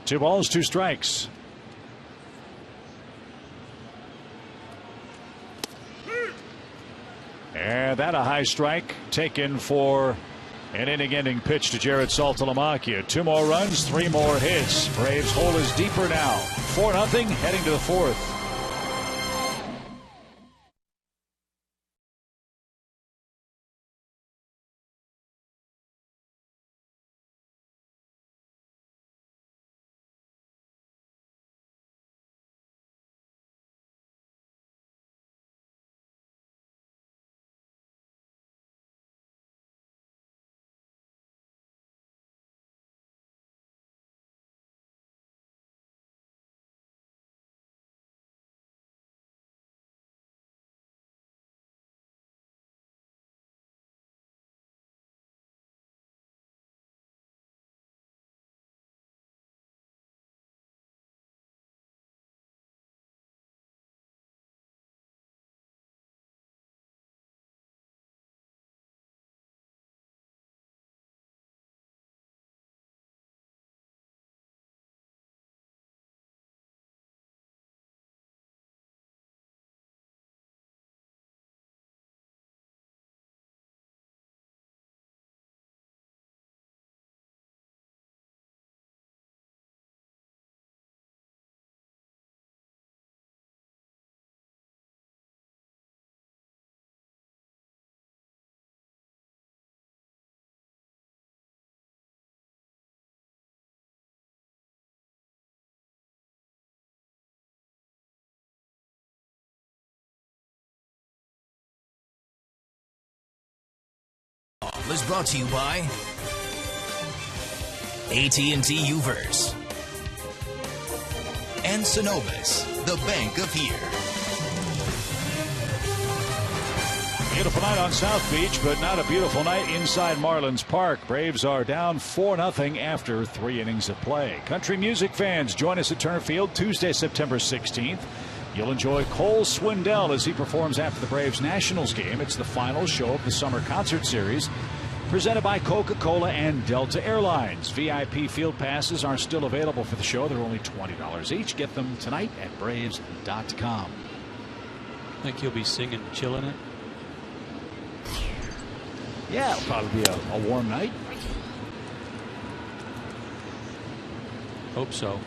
Two balls, two strikes. And that a high strike taken for an inning-ending pitch to Jared Saltalamacchia. 2 more runs, 3 more hits. Braves hole is deeper now. 4-0 heading to the 4th. Is brought to you by AT&T Uverse and Synovus, the bank of here. Beautiful night on South Beach, but not a beautiful night inside Marlins Park. Braves are down 4-0 after 3 innings of play. Country music fans, join us at Turner Field Tuesday, September 16th. You'll enjoy Cole Swindell as he performs after the Braves Nationals game. It's the final show of the summer concert series presented by Coca-Cola and Delta Airlines. VIP field passes are still available for the show. They're only $20 each. Get them tonight at Braves.com. Think he'll be singing Chillin' It? Yeah, it'll probably be a warm night. Hope so.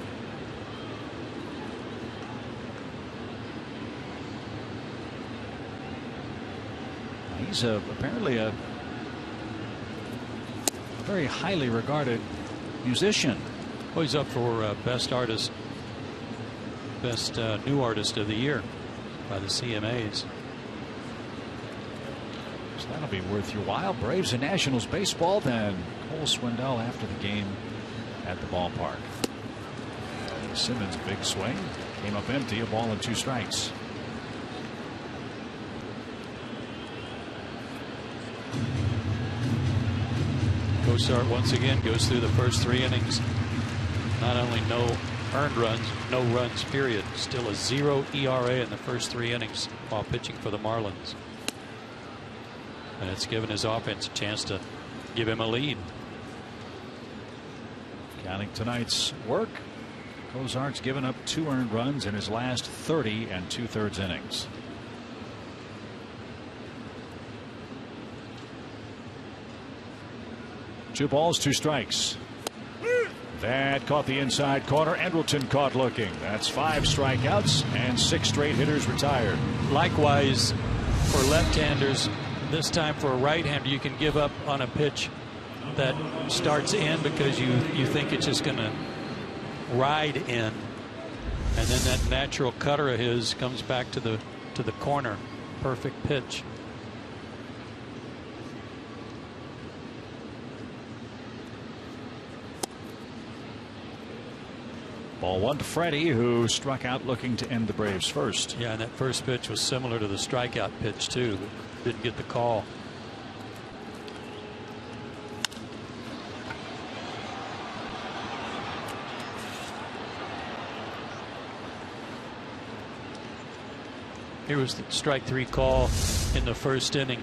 He's apparently a very highly regarded musician. Well, he's up for best artist, best new artist of the year by the CMAs. So that'll be worth your while. Braves and Nationals baseball. Then Cole Swindell after the game at the ballpark. Simmons big swing came up empty. A ball and 2 strikes. Cosart once again goes through the first 3 innings. Not only no earned runs, no runs period, still a 0 ERA in the first 3 innings while pitching for the Marlins. And it's given his offense a chance to give him a lead. Counting tonight's work, Cosart's given up 2 earned runs in his last 30 2/3 innings. Two balls, 2 strikes. That caught the inside corner. Endrelton caught looking. That's 5 strikeouts and 6 straight hitters retired. Likewise for left-handers, this time for a right-hander, you can give up on a pitch that starts in because you think it's just going to ride in, and then that natural cutter of his comes back to the corner. Perfect pitch. Ball one to Freddie, who struck out looking to end the Braves first. Yeah, and that first pitch was similar to the strikeout pitch too, but didn't get the call. Here was the strike 3 call in the first inning.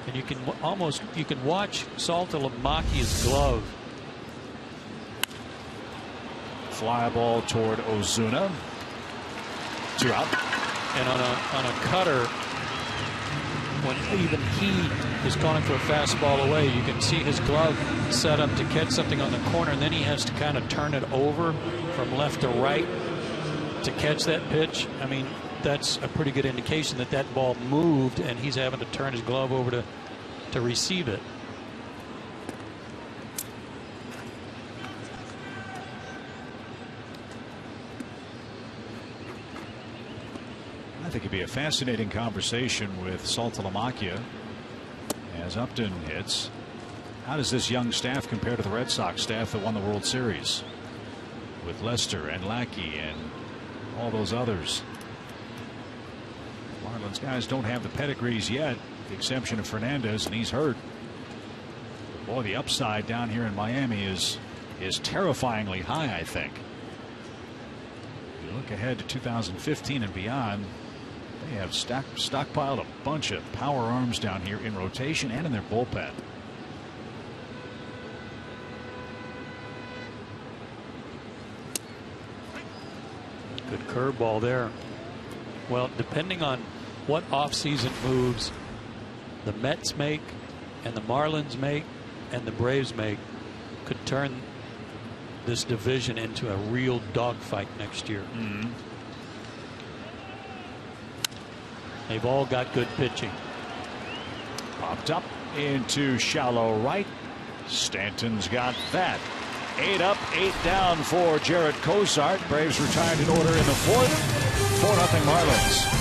And you can watch Saltalamacchia's glove. Fly ball toward Ozuna. 2 out. And on a cutter, when even he is calling for a fastball away, you can see his glove set up to catch something on the corner, and then he has to kind of turn it over from left to right to catch that pitch. I mean, that's a pretty good indication that that ball moved, and he's having to turn his glove over to receive it. I think it'd be a fascinating conversation with Saltalamacchia as Upton hits. How does this young staff compare to the Red Sox staff that won the World Series with Lester and Lackey and all those others? Marlins guys don't have the pedigrees yet, with the exception of Fernandez, and he's hurt. Boy, the upside down here in Miami is terrifyingly high, I think. If you look ahead to 2015 and beyond, they have stockpiled a bunch of power arms down here in rotation and in their bullpen. Good curveball there. Well, depending on what offseason moves the Mets make and the Marlins make and the Braves make, could turn this division into a real dogfight next year. They've all got good pitching. Popped up into shallow right. Stanton's got that. 8 up, 8 down for Jared Cozart. Braves retired in order in the 4th. 4-0 Marlins.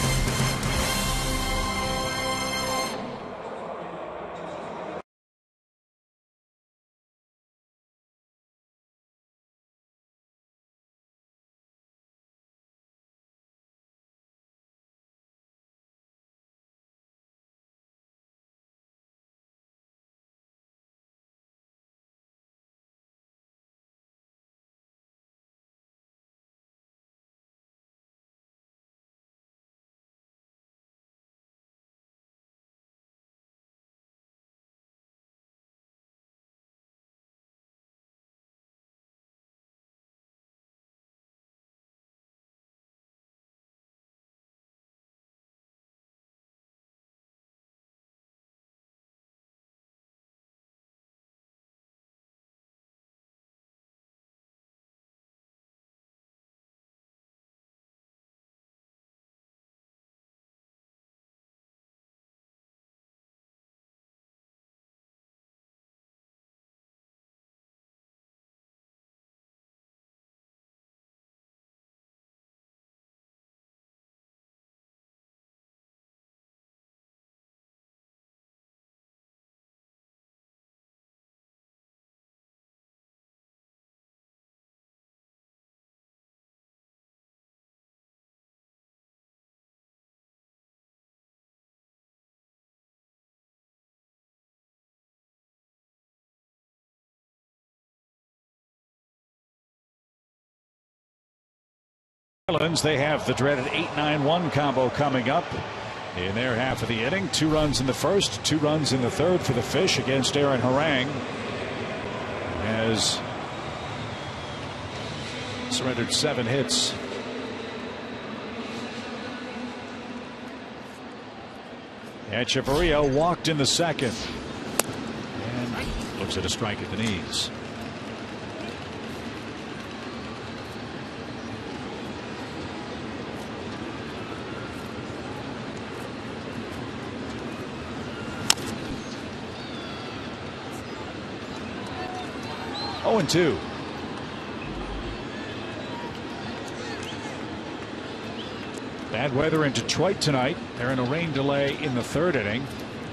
Marlins, they have the dreaded 8-9-1 combo coming up in their half of the inning. 2 runs in the first, 2 runs in the third for the Fish against Aaron Harang. Has surrendered 7 hits. Echeverria walked in the second and looks at a strike at the knees. Oh, 0-2. Bad weather in Detroit tonight. They're in a rain delay in the 3rd inning.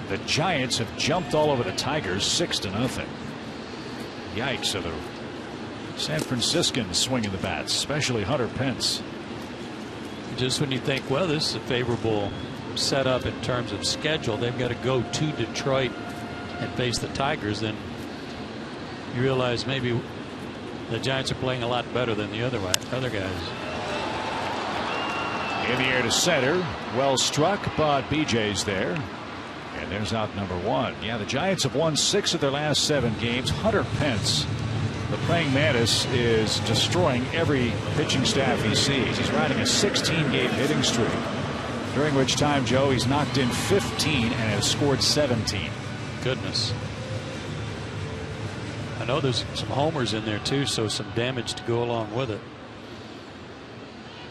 The Giants have jumped all over the Tigers 6-0. Yikes. So the San Franciscans swinging the bats, especially Hunter Pence. Just when you think, well, this is a favorable setup in terms of schedule, they've got to go to Detroit and face the Tigers, then you realize maybe the Giants are playing a lot better than the other guys. In the air to center, well struck, but BJ's there. And there's out number one. Yeah, the Giants have won 6 of their last 7 games. Hunter Pence, the praying mantis, is destroying every pitching staff he sees. He's riding a 16-game hitting streak, during which time, Joe, he's knocked in 15 and has scored 17. Goodness. I know there's some homers in there too, so some damage to go along with it.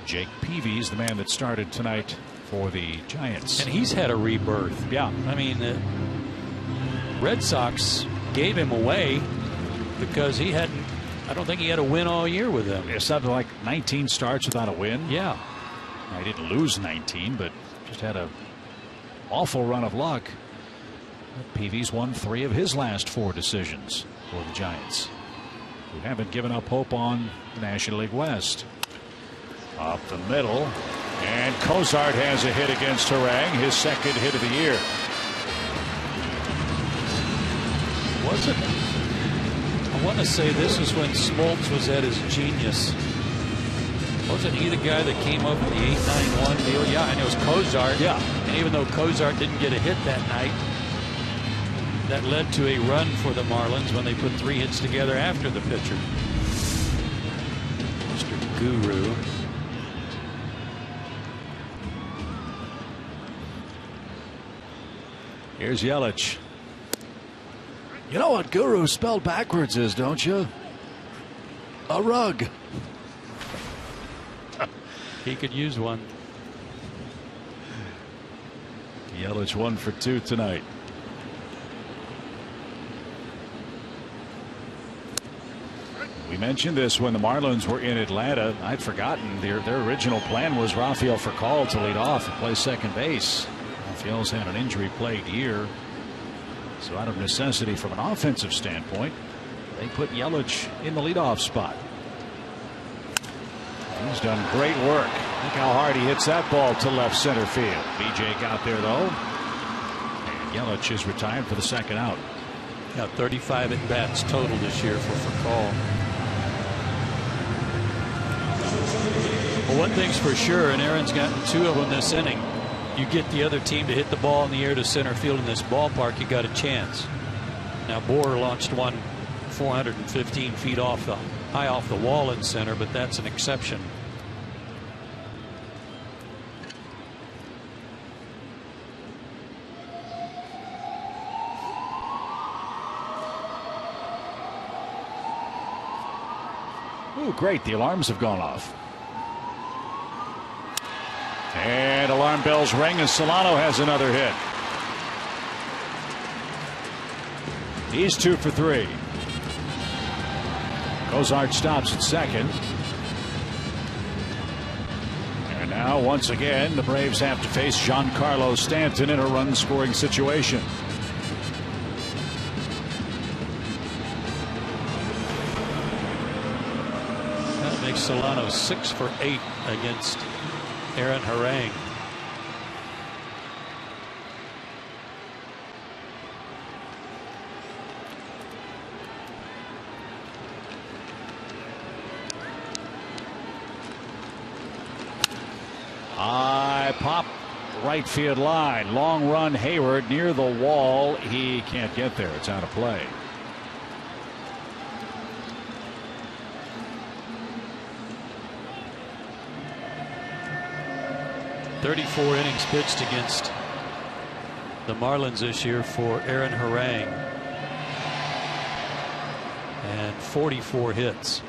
Jake Peavy's the man that started tonight for the Giants. And he's had a rebirth. Yeah. I mean, the Red Sox gave him away because I don't think he had a win all year with them. It's something like 19 starts without a win. Yeah. I didn't lose 19, but just had an awful run of luck. Peavy's won 3 of his last 4 decisions for the Giants, who haven't given up hope on the National League West. Up the middle, and Cozart has a hit against Harang, his 2nd hit of the year. I want to say this is when Smoltz was at his genius. Wasn't he the guy that came up with the 8-9-1 deal? Yeah, and it was Cozart. Yeah. And even though Cozart didn't get a hit that night, that led to a run for the Marlins when they put 3 hits together after the pitcher. Mr. Guru. Here's Yelich. You know what Guru spelled backwards is, don't you? A rug. He could use one. Yelich 1 for 2 tonight. We mentioned this when the Marlins were in Atlanta. I'd forgotten their original plan was Rafael Furcal to lead off and play second base. Rafael's had an injury-plagued year, so out of necessity from an offensive standpoint, they put Yelich in the leadoff spot. He's done great work. Look how hard he hits that ball to left center field. BJ got there though, and Yelich is retired for the 2nd out. Got 35 at bats total this year for Furcal. Well, one thing's for sure, and Aaron's gotten 2 of them this inning. You get the other team to hit the ball in the air to center field in this ballpark, you got a chance. Now Bohr launched one 415 feet high off the wall in center, but that's an exception. Ooh, great. The alarms have gone off. And alarm bells ring as Solano has another hit. He's 2 for 3. Cozart stops at second. And now once again the Braves have to face Giancarlo Stanton in a run scoring situation. That makes Solano 6 for 8 against Aaron Harang. High pop, right field line. Long run, Hayward near the wall. He can't get there. It's out of play. .34 innings pitched against the Marlins this year for Aaron Harang, and 44 hits.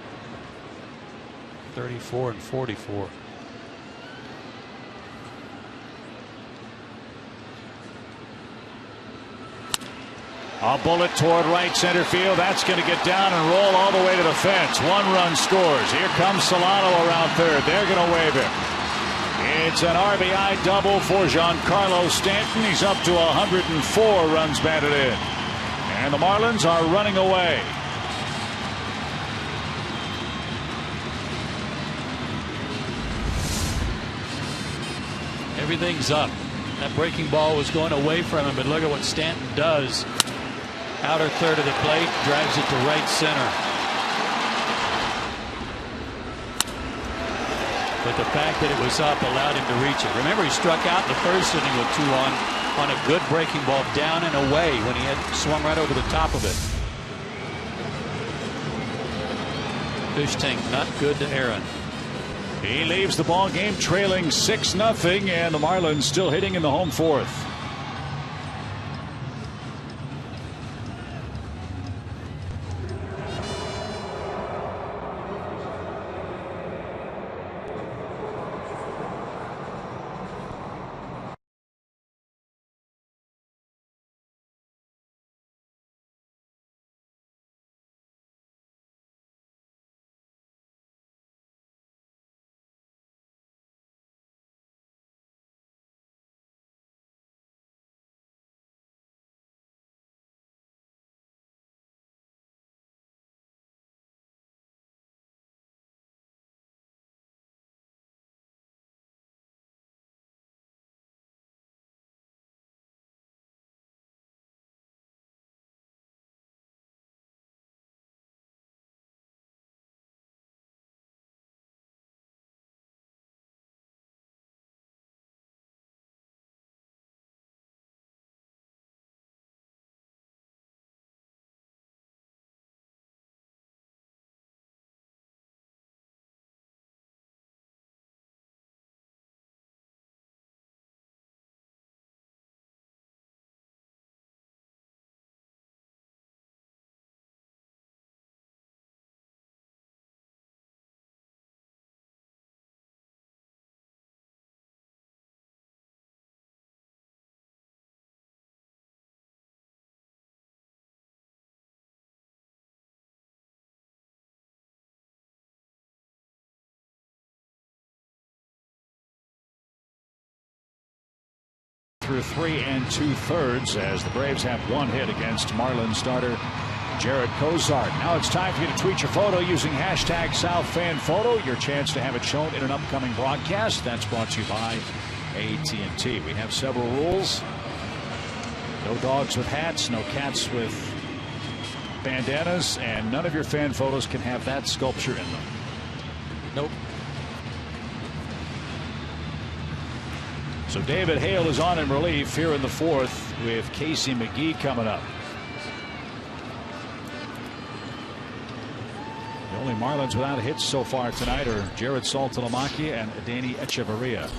34 and 44. A bullet toward right center field. That's going to get down and roll all the way to the fence. 1 run scores. Here comes Solano around third. They're going to wave him. It's an RBI double for Giancarlo Stanton. He's up to 104 runs batted in. And the Marlins are running away. Everything's up. That breaking ball was going away from him, but look at what Stanton does. Outer third of the plate, drives it to right center. But the fact that it was up allowed him to reach it. Remember, he struck out in the first inning with 2 on a good breaking ball down and away when he had swung right over the top of it. Fish tank not good to Aaron. He leaves the ball game trailing 6-0, and the Marlins still hitting in the home fourth. Through 3 2/3 as the Braves have 1 hit against Marlins starter Jared Cozart. Now it's time for you to tweet your photo using hashtag SouthFanPhoto. Your chance to have it shown in an upcoming broadcast. That's brought to you by AT&T. We have several rules. No dogs with hats, no cats with bandanas, and none of your fan photos can have that sculpture in them. Nope. So David Hale is on in relief here in the fourth with Casey McGee coming up. The only Marlins without hits so far tonight are Jared Saltalamacchia and Adeiny Echeverria.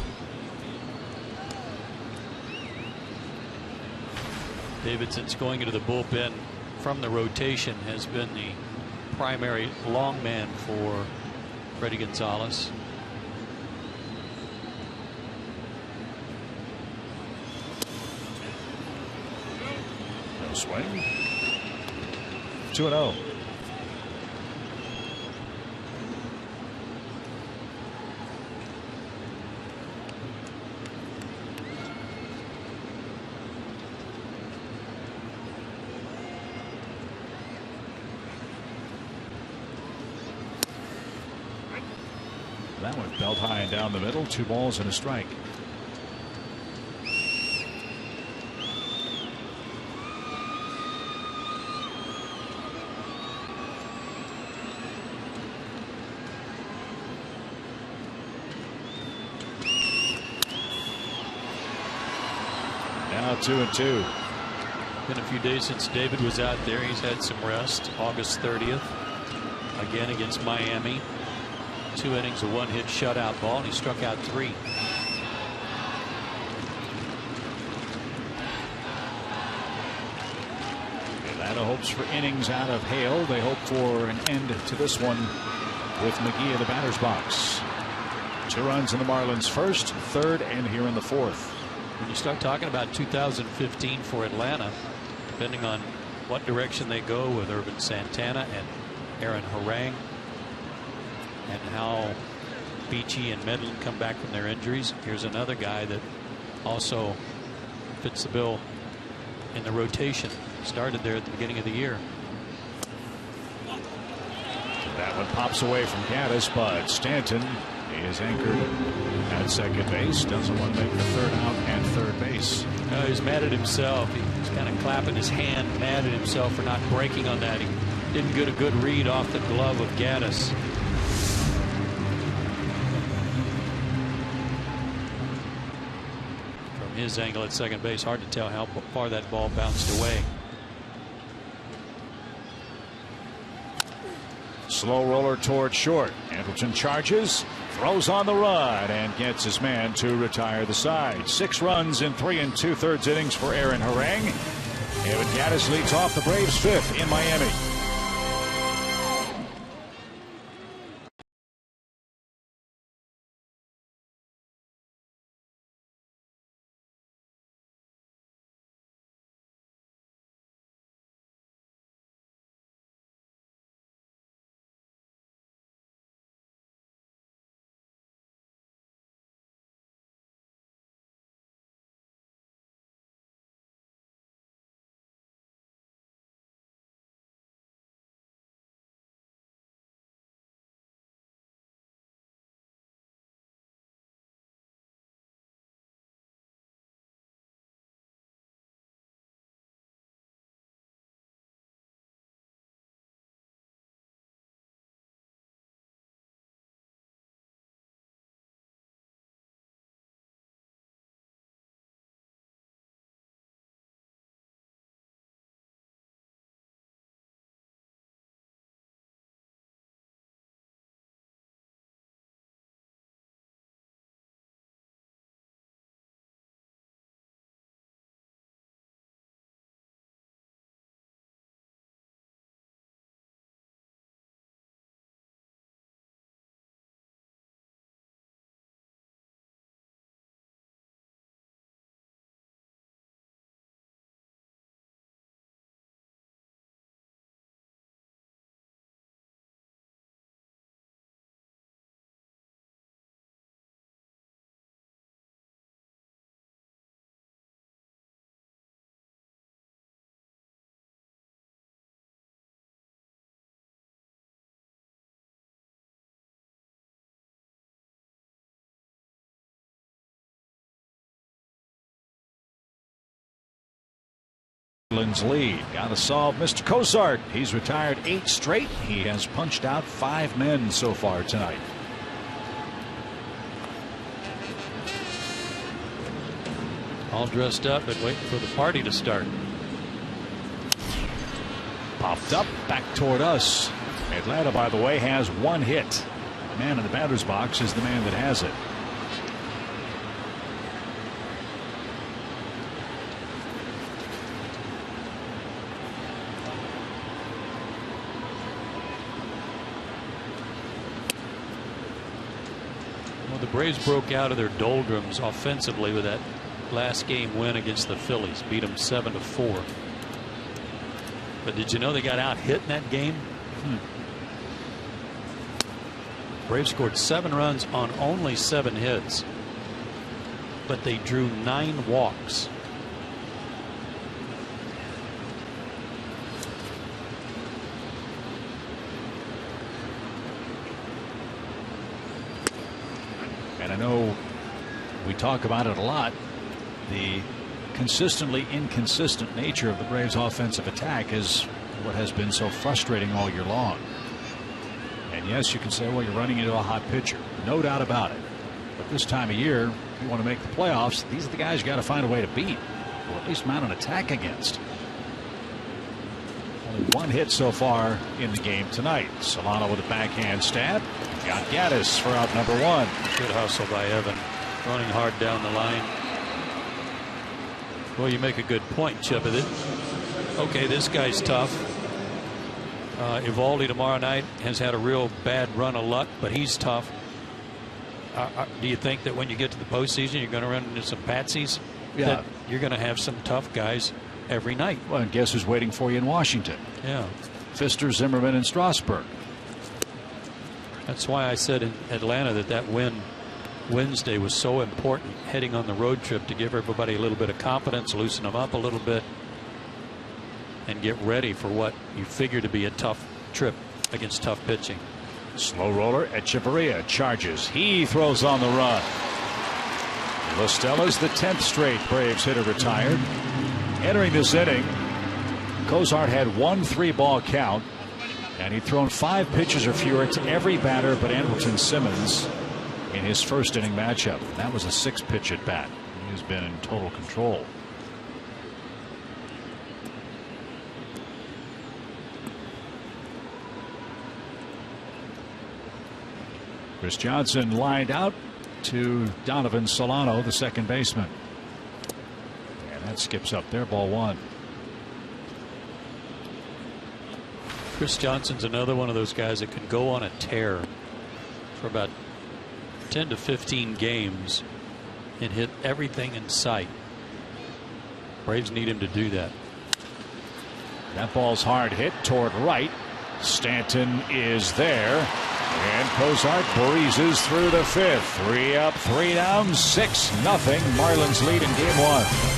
David, since going into the bullpen from the rotation, has been the primary long man for Freddie Gonzalez. Swing. 2-0. That one belt high and down the middle. 2 balls and a strike. Now 2-2. Been a few days since David was out there. He's had some rest. August 30th. Again against Miami. 2 innings, a 1-hit shutout ball, and he struck out 3. Atlanta hopes for innings out of Hale. They hope for an end to this one with McGee in the batter's box. 2 runs in the Marlins' first, third, and here in the fourth. When you start talking about 2015 for Atlanta, depending on what direction they go with Urban Santana and Aaron Harang, and how Beachy and Medlin come back from their injuries, here's another guy that also fits the bill in the rotation. Started there at the beginning of the year. That one pops away from Gaddis, but Stanton is anchored at second base. Doesn't want to make the third out and third base. No, he's mad at himself. He's kind of clapping his hand, mad at himself for not breaking on that. He didn't get a good read off the glove of Gaddis. From his angle at second base, hard to tell how far that ball bounced away. Slow roller toward short. Andrelton charges, throws on the run, and gets his man to retire the side. 6 runs in 3 2/3 innings for Aaron Harang. Evan Gaddis leads off the Braves' 5th in Miami. Marlins lead. Got to solve Mr. Cozart. He's retired 8 straight. He has punched out 5 men so far tonight. All dressed up and waiting for the party to start. Popped up back toward us. Atlanta, by the way, has 1 hit. The man in the batter's box is the man that has it. The Braves broke out of their doldrums offensively with that last game win against the Phillies. Beat them 7-4. But did you know they got out hit in that game? Braves scored 7 runs on only 7 hits, but they drew 9 walks. And I know we talk about it a lot. The consistently inconsistent nature of the Braves' offensive attack is what has been so frustrating all year long. And yes, you can say, well, you're running into a hot pitcher. No doubt about it. But this time of year, if you want to make the playoffs, these are the guys you got to find a way to beat, or at least mount an attack against. Only 1 hit so far in the game tonight. Solano with a backhand stab. Got Gaddis for out number 1. Good hustle by Evan, running hard down the line. Well, you make a good point, Chip. Okay, this guy's tough. Eovaldi tomorrow night has had a real bad run of luck, but he's tough. Do you think that when you get to the postseason, you're going to run into some patsies? Yeah. That you're going to have some tough guys every night. Well, and guess who's waiting for you in Washington? Yeah. Pfister, Zimmerman, and Strasburg. That's why I said in Atlanta that win Wednesday was so important heading on the road trip, to give everybody a little bit of confidence, loosen them up a little bit, and get ready for what you figure to be a tough trip against tough pitching. Slow roller. Echeverria charges. He throws on the run. Lostella's the 10th straight Braves hitter retired. Entering this inning, Cozart had 1 3-ball count, and he'd thrown 5 pitches or fewer to every batter but Andrelton Simmons in his first inning matchup. That was a 6-pitch at bat. He's been in total control. Chris Johnson lined out to Donovan Solano, the second baseman. And that skips up there, ball 1. Chris Johnson's another one of those guys that can go on a tear for about 10 to 15 games and hit everything in sight. Braves need him to do that. That ball's hard hit toward right. Stanton is there. And Cozart breezes through the 5th. 3 up, 3 down, 6-0. Marlins lead in game 1.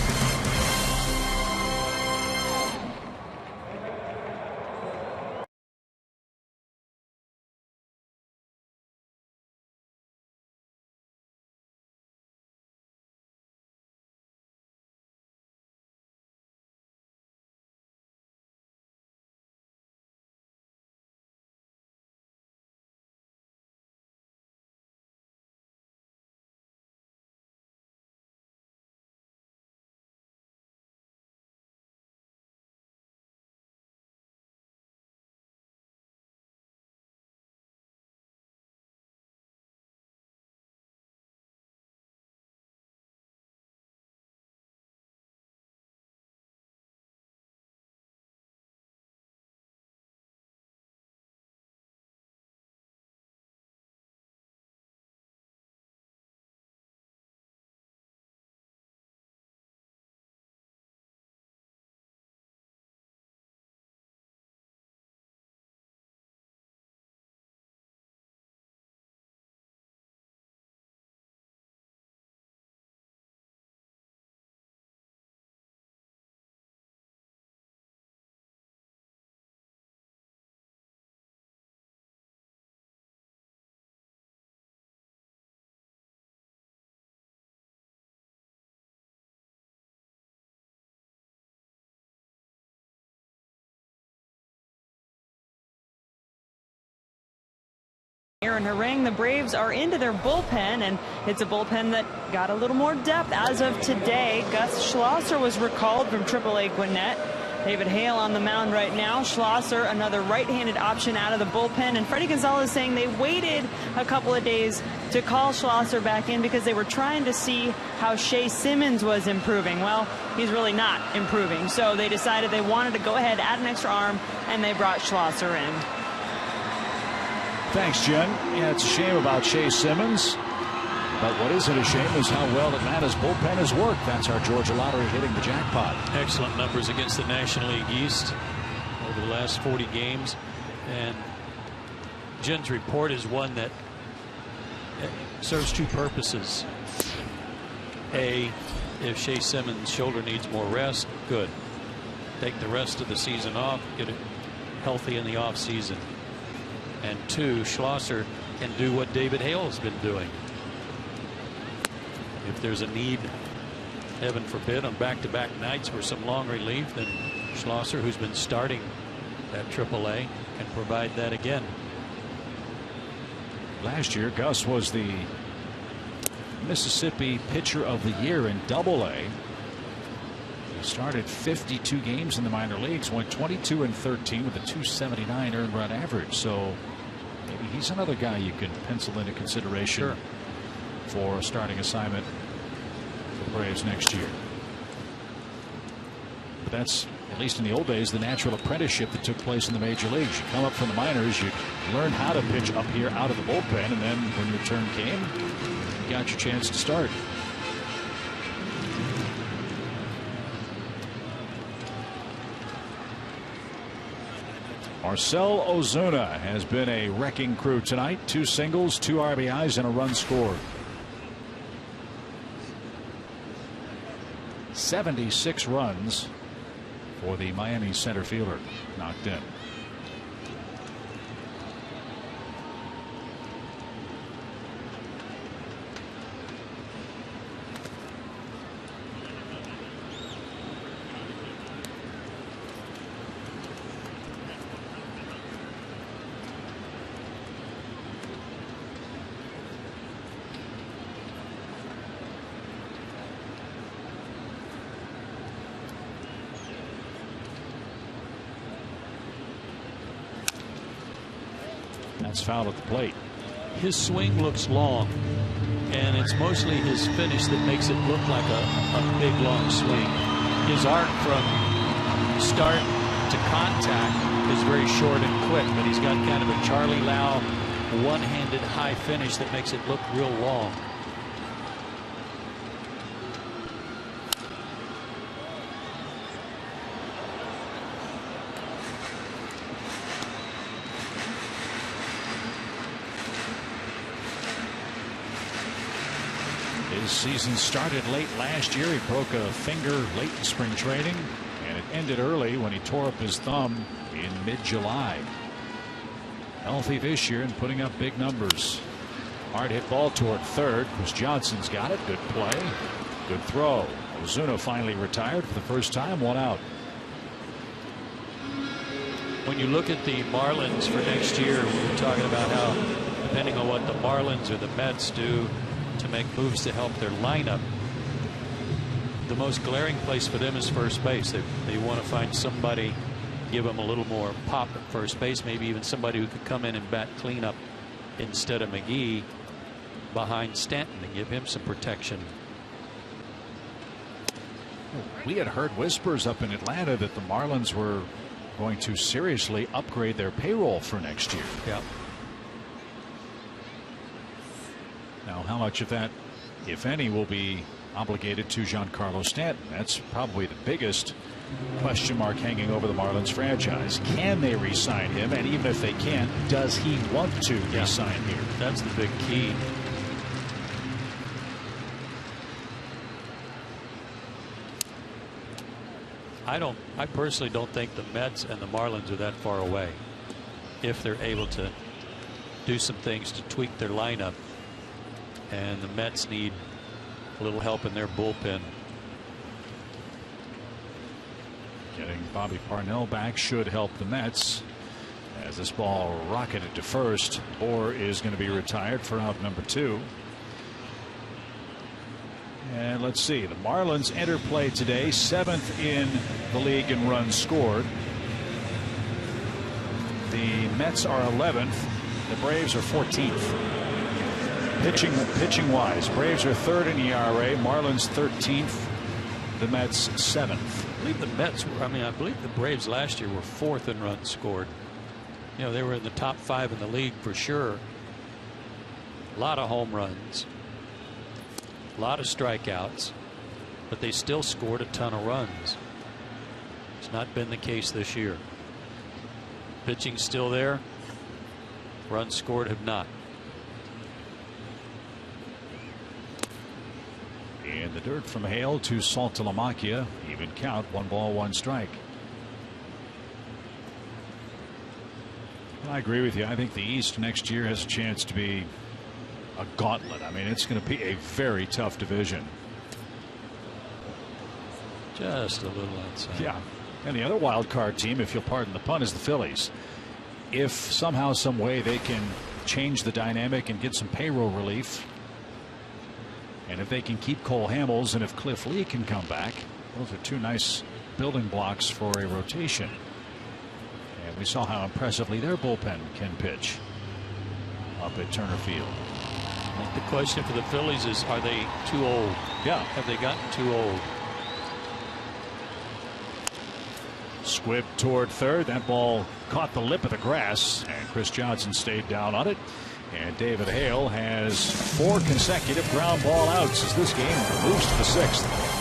Aaron Harang, the Braves are into their bullpen, and it's a bullpen that got a little more depth as of today. Gus Schlosser was recalled from AAA Gwinnett. David Hale on the mound right now. Schlosser, another right-handed option out of the bullpen. And Freddie Gonzalez saying they waited a couple of days to call Schlosser back in because they were trying to see how Shea Simmons was improving. Well, he's really not improving. So they decided they wanted to go ahead, add an extra arm, and they brought Schlosser in. Thanks, Jen. Yeah, it's a shame about Shea Simmons. But what isn't a shame is how well Atlanta's bullpen has worked. That's our Georgia Lottery hitting the jackpot. Excellent numbers against the National League East over the last 40 games. And Jen's report is one that serves 2 purposes. A, if Shea Simmons' shoulder needs more rest, good. Take the rest of the season off, get it healthy in the off season. And 2, Schlosser can do what David Hale has been doing. If there's a need, heaven forbid, on back-to-back nights for some long relief, then Schlosser, who's been starting at AAA, can provide that again. Last year, Gus was the Mississippi Pitcher of the Year in AA. He started 52 games in the minor leagues, went 22-13 with a .279 earned run average. So maybe he's another guy you can pencil into consideration. Sure. For a starting assignment for the Braves next year. But that's, at least in the old days, the natural apprenticeship that took place in the major leagues. You come up from the minors, you learn how to pitch up here out of the bullpen, and then when your turn came, you got your chance to start. Marcell Ozuna has been a wrecking crew tonight. 2 singles, 2 RBIs, and a run scored. 76 runs for the Miami center fielder, knocked in. That's foul at the plate. His swing looks long, and it's mostly his finish that makes it look like a big, long swing. His arc from start to contact is very short and quick, but he's got kind of a Charlie Lau one-handed high finish that makes it look real long. His season started late last year. He broke a finger late in spring training, and it ended early when he tore up his thumb in mid-July. Healthy this year and putting up big numbers. Hard hit ball toward third. Chris Johnson's got it. Good play. Good throw. Ozuna finally retired for the first time. 1 out. When you look at the Marlins for next year, we were talking about how, depending on what the Marlins or the Mets do to make moves to help their lineup, the most glaring place for them is first base. They want to find somebody, give them a little more pop at first base, maybe even somebody who could come in and bat cleanup instead of McGee behind Stanton and give him some protection. We had heard whispers up in Atlanta that the Marlins were going to seriously upgrade their payroll for next year. Yeah. Now, how much of that, if any, will be obligated to Giancarlo Stanton? That's probably the biggest question mark hanging over the Marlins franchise. Can they re-sign him? And even if they can't, does he want to re-sign here? That's the big key. I personally don't think the Mets and the Marlins are that far away if they're able to do some things to tweak their lineup. And the Mets need a little help in their bullpen. Getting Bobby Parnell back should help the Mets. As this ball rocketed to first, Orr is going to be retired for out number 2. And let's see, the Marlins enter play today, 7th in the league in runs scored. The Mets are 11th. The Braves are 14th. Pitching wise, Braves are 3rd in ERA, Marlins 13th, the Mets 7th. I believe the Mets were, I believe the Braves last year were 4th in runs scored. You know, they were in the top 5 in the league for sure. A lot of home runs, a lot of strikeouts, but they still scored a ton of runs. It's not been the case this year. Pitching's still there. Runs scored have not. In the dirt from Hale to Saltalamacchia, even count, 1 ball 1 strike. I agree with you. I think the East next year has a chance to be a gauntlet. It's going to be a very tough division. Just a little outside. Yeah. And the other wild card team, if you'll pardon the pun, is the Phillies. If somehow, some way they can change the dynamic and get some payroll relief, and if they can keep Cole Hamels, and if Cliff Lee can come back, those are 2 nice building blocks for a rotation. And we saw how impressively their bullpen can pitch up at Turner Field. I think the question for the Phillies is, are they too old? Yeah. Have they gotten too old? Squibb toward third. That ball caught the lip of the grass, and Chris Johnson stayed down on it. And David Hale has 4 consecutive ground ball outs as this game moves to the 6th.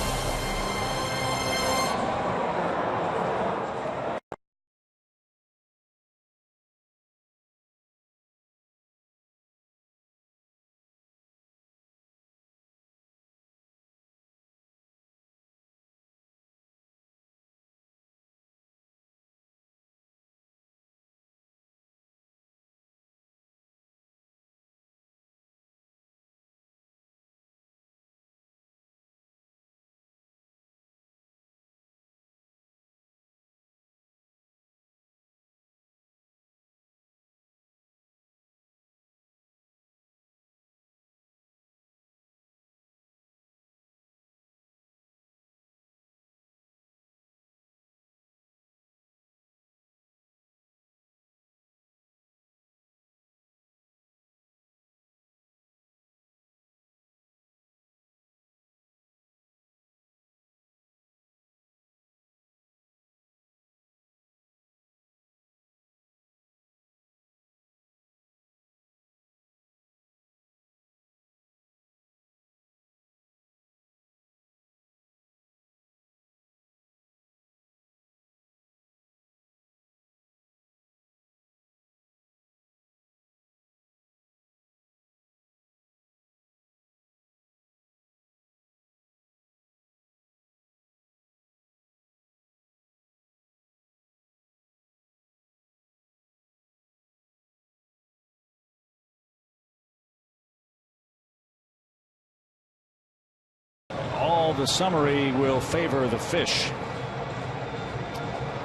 all the summary will favor the Fish.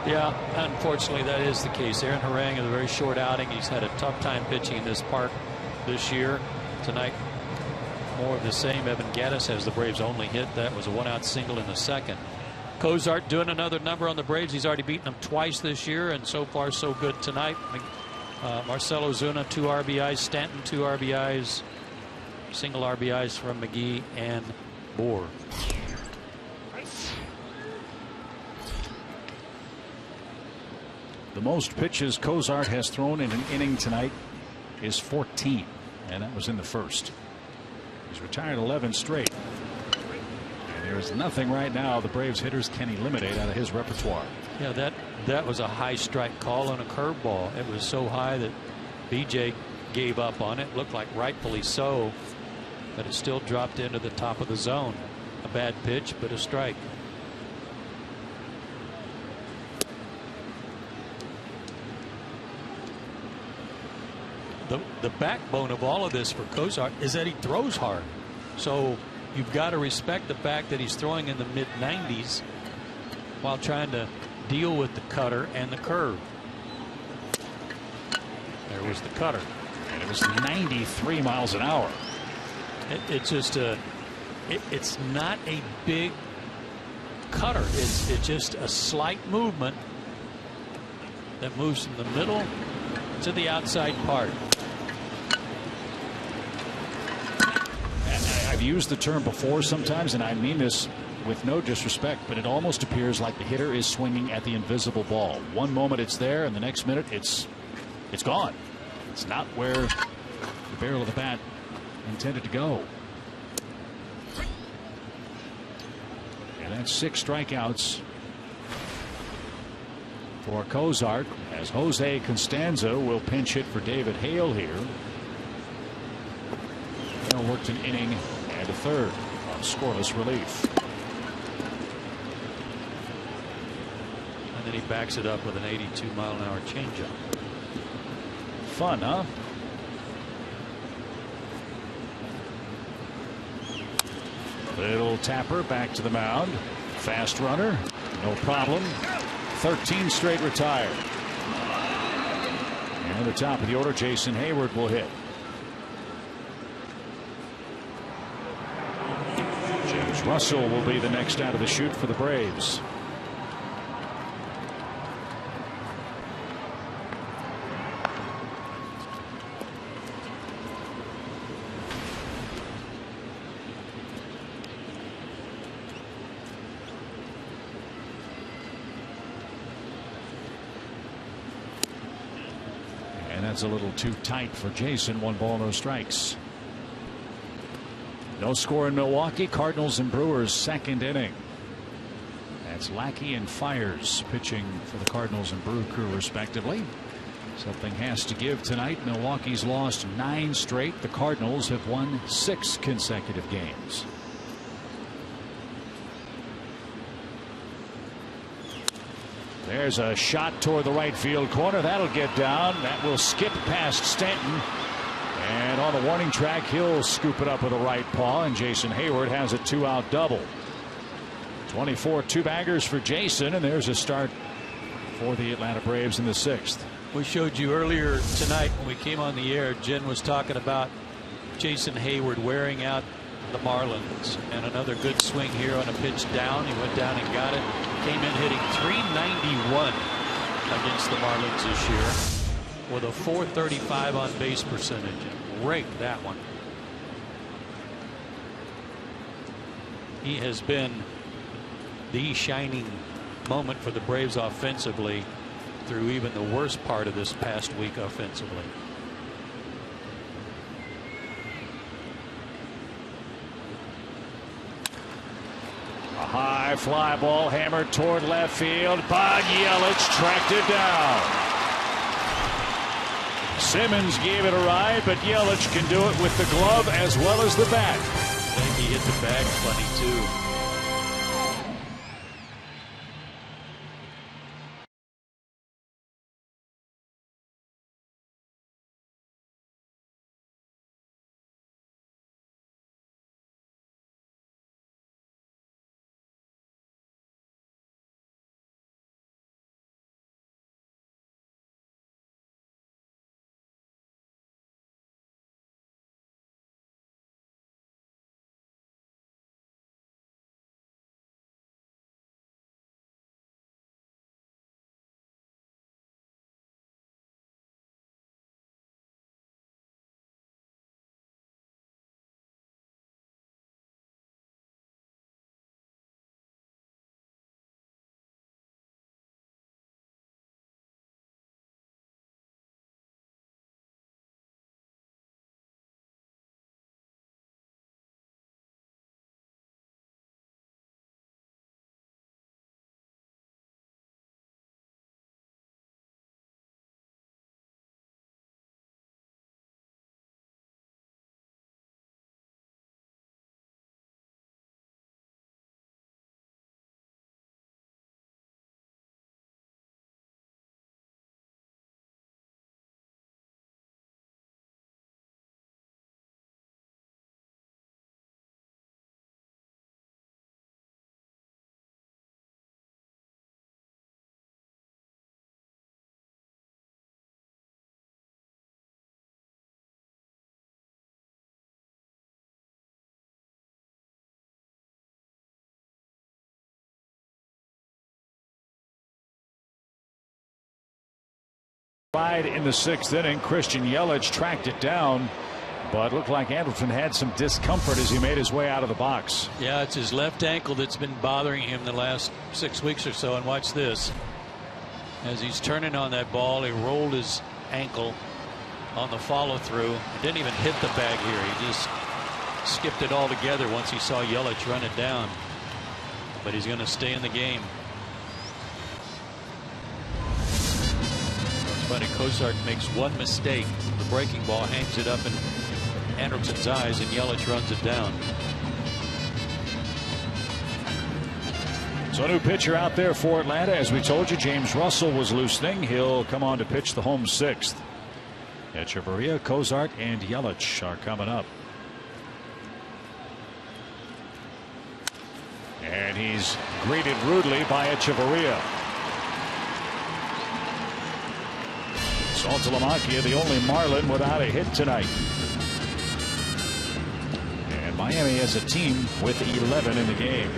Yeah, unfortunately, that is the case. Aaron Harang has a very short outing. He's had a tough time pitching in this park this year. Tonight, more of the same. Evan Gattis has the Braves' only hit. That was a one-out single in the second. Cozart doing another number on the Braves. He's already beaten them twice this year, and so far so good tonight. Marcell Ozuna, 2 RBIs. Stanton, 2 RBIs. Single RBIs from McGee and Bohr. The most pitches Cozart has thrown in an inning tonight is 14, and that was in the first. He's retired 11 straight. And there's nothing right now the Braves hitters can eliminate out of his repertoire. Yeah, that was a high strike call on a curveball. It was so high that BJ gave up on it. Looked like rightfully so, but it still dropped into the top of the zone. A bad pitch, but a strike. The backbone of all of this for Cozart is that he throws hard. So you've got to respect the fact that he's throwing in the mid-90s while trying to deal with the cutter and the curve. There was the cutter. And it was 93 miles an hour. It's just it's not a big cutter. It's just a slight movement that moves from the middle to the outside part. I've used the term before sometimes, and I mean this with no disrespect, but it almost appears like the hitter is swinging at the invisible ball. One moment it's there, and the next minute it's gone. It's not where the barrel of the bat intended to go. And that's 6 strikeouts for Cozart, as Jose Constanza will pinch hit for David Hale here. Hale worked an inning and a third on scoreless relief. And then he backs it up with an 82-mile-an-hour changeup. Fun, huh? Little tapper back to the mound. Fast runner. No problem. 13 straight retired. And at the top of the order, Jason Hayward will hit. James Russell will be the next out of the chute for the Braves. That's a little too tight for Jason. 1 ball, no strikes. No score in Milwaukee. Cardinals and Brewers, second inning. That's Lackey and Fires pitching for the Cardinals and Brew Crew respectively. Something has to give tonight. Milwaukee's lost 9 straight. The Cardinals have won 6 consecutive games. There's a shot toward the right field corner. That'll get down. That will skip past Stanton. And on the warning track, he'll scoop it up with a right paw. And Jason Hayward has a 2-out double. 24 two-baggers for Jason. And there's a start for the Atlanta Braves in the 6th. We showed you earlier tonight when we came on the air, Jen was talking about Jason Hayward wearing out the Marlins, and another good swing here on a pitch down. He went down and got it. Came in hitting .391 against the Marlins this year with a .435 on base percentage. Raked that one. He has been the shining moment for the Braves offensively through even the worst part of this past week offensively. A high fly ball hammered toward left field. Bob Yelich tracked it down. Simmons gave it a ride, but Yelich can do it with the glove as well as the bat. I think he hit the bag funny too. In the 6th inning, Christian Yelich tracked it down, but looked like Andrelton had some discomfort as he made his way out of the box. Yeah, it's his left ankle that's been bothering him the last 6 weeks or so. And watch this. As he's turning on that ball, he rolled his ankle on the follow through. Didn't even hit the bag here. He just skipped it all together once he saw Yelich run it down. But he's going to stay in the game. Funny, Cozart makes one mistake. The breaking ball hangs it up in Anderson's eyes, and Yelich runs it down. So a new pitcher out there for Atlanta. As we told you, James Russell was loosening. He'll come on to pitch the home 6th. Echeverria, Cozart, and Yelich are coming up. And he's greeted rudely by Echeverria. Saltalamacchia, the only Marlin without a hit tonight. And Miami as a team with 11 in the game.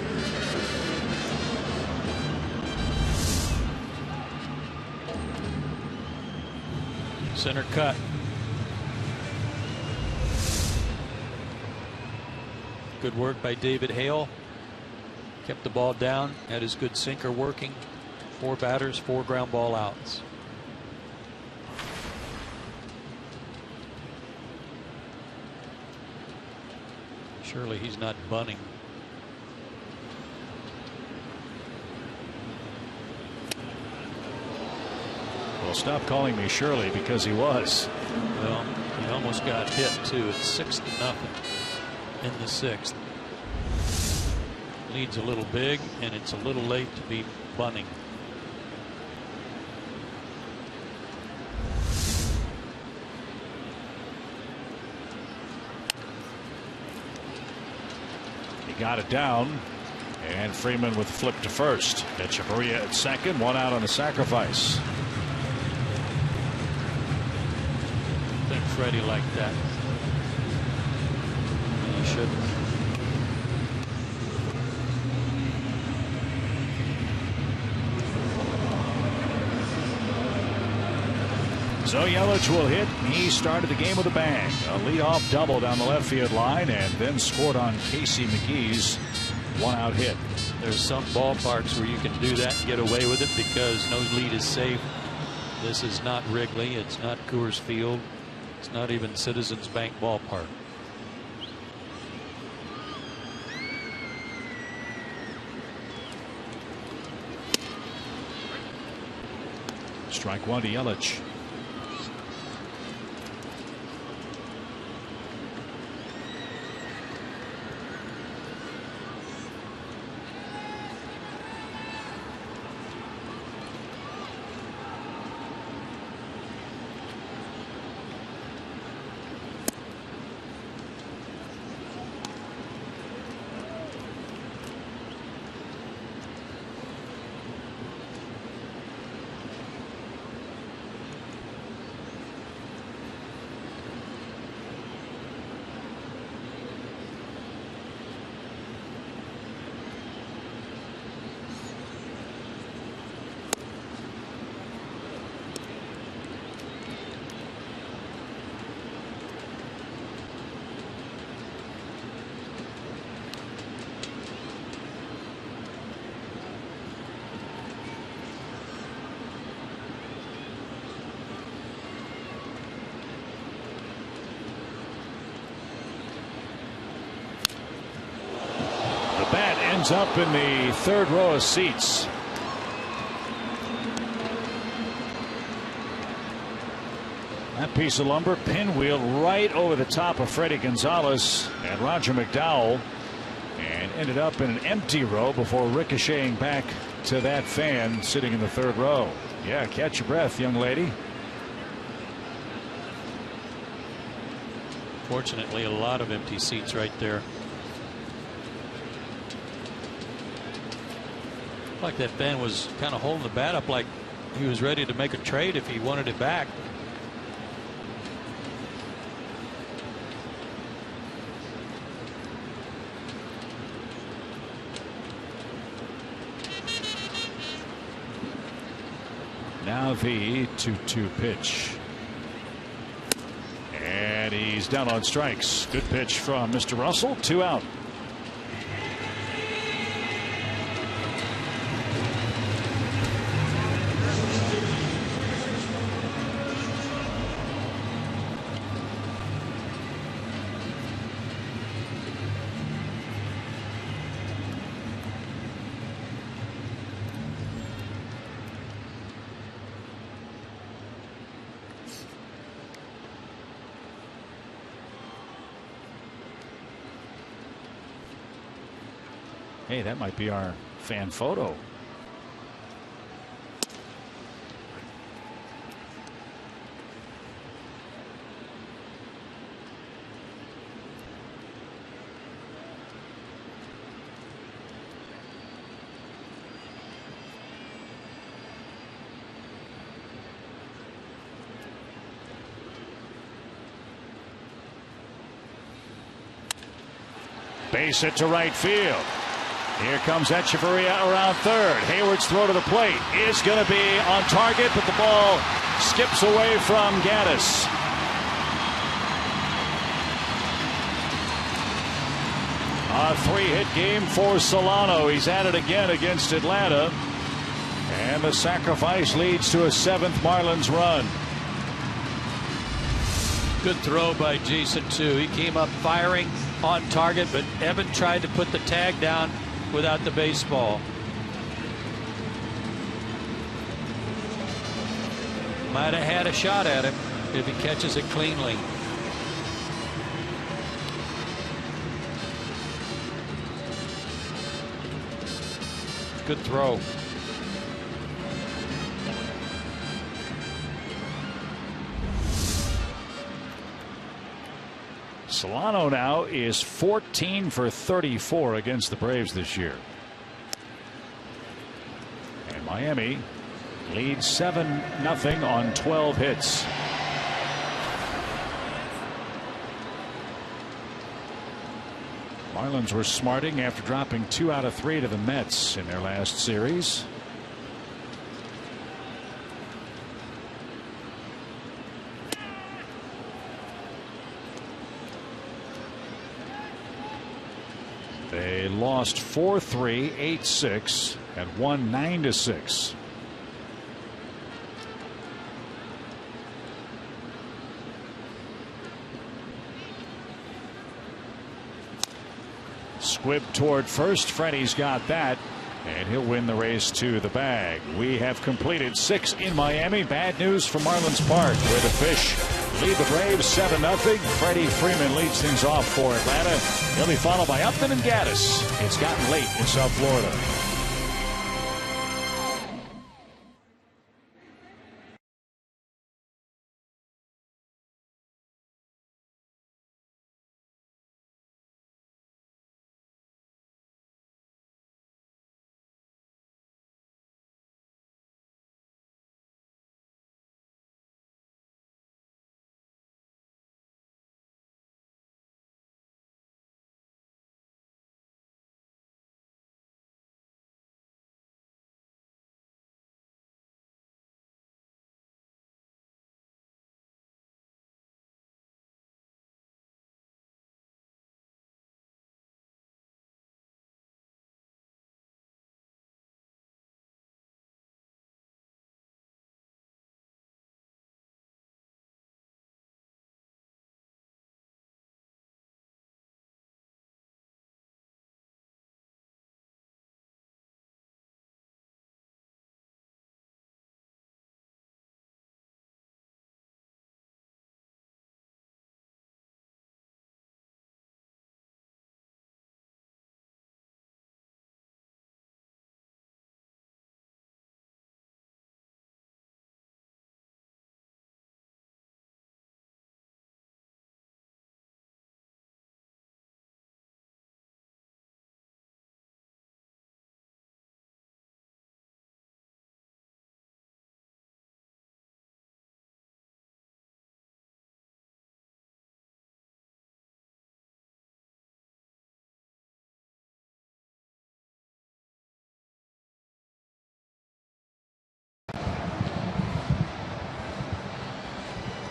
Center cut. Good work by David Hale. Kept the ball down, had his good sinker working. 4 batters, 4 ground ball outs. Surely he's not bunting. Well, stop calling me Shirley, because he was. Well, he almost got hit too. It's 6-0 in the 6th. Lead's a little big, and it's a little late to be bunting. Got it down, and Freeman with flip to first. Echeverria at second, 1 out on the sacrifice. I think Freddie liked that. He shouldn't. So Yelich will hit. He started the game with a bang. A leadoff double down the left field line, and then scored on Casey McGee's 1-out hit. There's some ballparks where you can do that and get away with it because no lead is safe. This is not Wrigley. It's not Coors Field. It's not even Citizens Bank Ballpark. Strike 1 to Yelich. Ends up in the 3rd row of seats. That piece of lumber pinwheeled right over the top of Freddie Gonzalez and Roger McDowell, and ended up in an empty row before ricocheting back to that fan sitting in the 3rd row. Yeah, catch your breath, young lady. Fortunately, a lot of empty seats right there. Like that fan was kind of holding the bat up like he was ready to make a trade if he wanted it back. Now the 2-2 pitch. And he's down on strikes. Good pitch from Mr. Russell. 2 out. Hey, that might be our fan photo. Base hit to right field. Here comes Echeverria around third. Hayward's throw to the plate is going to be on target, but the ball skips away from Gaddis. A 3-hit game for Solano. He's at it again against Atlanta. And the sacrifice leads to a 7th Marlins run. Good throw by Jason, too. He came up firing on target, but Evan tried to put the tag down without the baseball. Might have had a shot at him if he catches it cleanly. Good throw. Solano now is 14 for 34 against the Braves this year. And Miami leads 7-0 on 12 hits. Marlins were smarting after dropping 2 out of 3 to the Mets in their last series. They lost 4-3, 8-6, and won 9-6. Squibb toward first. Freddie's got that, and he'll win the race to the bag. We have completed 6 in Miami. Bad news from Marlins Park, where the Fish lead the Braves 7-0. Freddie Freeman leads things off for Atlanta. He'll be followed by Upton and Gaddis. It's gotten late in South Florida.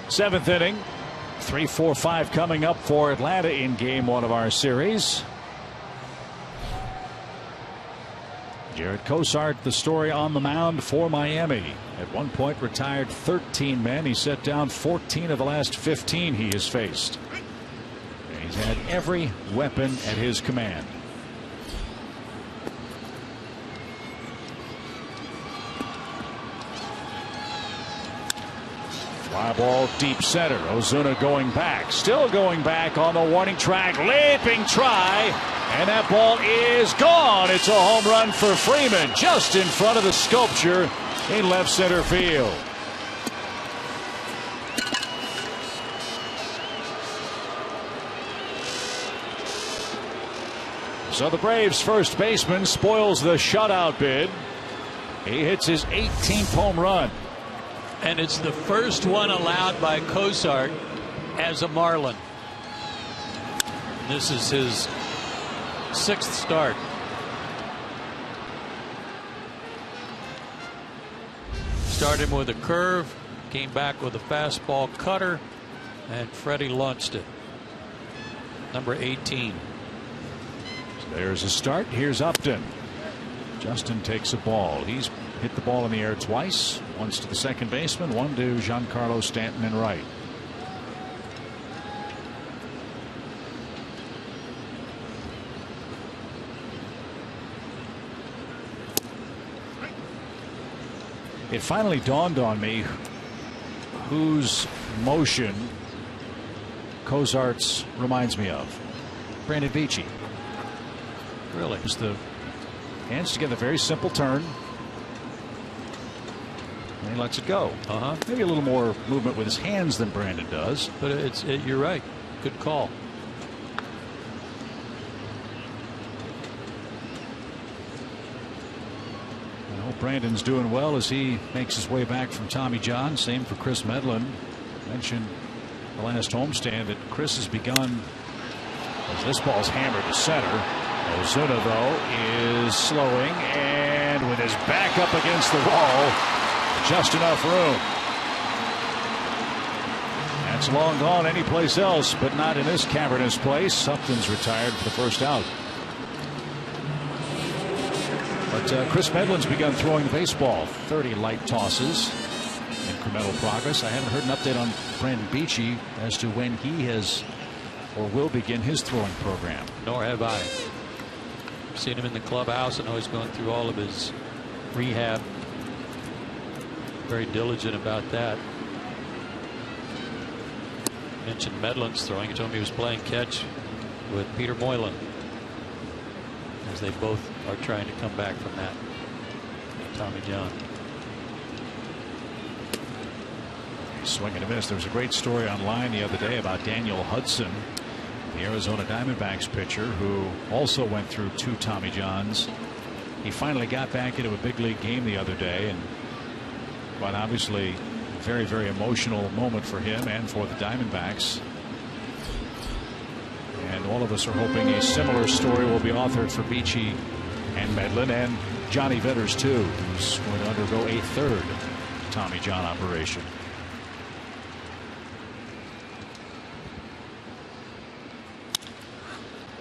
Seventh inning. 3-4-5 coming up for Atlanta in game one of our series. Jared Cosart, the story on the mound for Miami. At one point retired 13 men. He set down 14 of the last 15 he has faced. And he's had every weapon at his command. Fly ball deep center. Ozuna going back. Still going back on the warning track. Leaping try. And that ball is gone. It's a home run for Freeman, just in front of the sculpture in left center field. So the Braves' first baseman spoils the shutout bid. He hits his 18th home run. And it's the first one allowed by Cosart as a Marlin. This is his 6th start. Started with a curve, came back with a fastball cutter, and Freddie launched it. Number 18. So there's a start. Here's Upton. Justin takes a ball. He's hit the ball in the air twice. Once to the second baseman, one to Giancarlo Stanton in right. It finally dawned on me whose motion Cosart's reminds me of. Brandon Beachy. Really? Just the hands together, very simple turn. And he lets it go. Maybe a little more movement with his hands than Brandon does. But you're right. Good call. Brandon's doing well as he makes his way back from Tommy John. Same for Chris Medlin. Mentioned the last homestand that Chris has begun as this ball's hammered to center. Ozuna, though, is slowing, and with his back up against the wall, just enough room. That's long gone anyplace else, but not in this cavernous place. Upton's retired for the first out. But Chris Medlin's begun throwing the baseball. 30 light tosses. Incremental progress. I haven't heard an update on Brandon Beachy as to when he has or will begin his throwing program. Nor have I. Seen him in the clubhouse. I know he's going through all of his rehab. Very diligent about that. Mentioned Medlin's throwing. He told me he was playing catch with Peter Moylan, as they both are trying to come back from that. Tommy John. Swing and a miss. There was a great story online the other day about Daniel Hudson, the Arizona Diamondbacks pitcher, who also went through 2 Tommy Johns. He finally got back into a big league game the other day, and quite obviously very, very emotional moment for him and for the Diamondbacks. And all of us are hoping a similar story will be authored for Beachy and Medlin and Johnny Vetters too, who's going to undergo a 3rd Tommy John operation.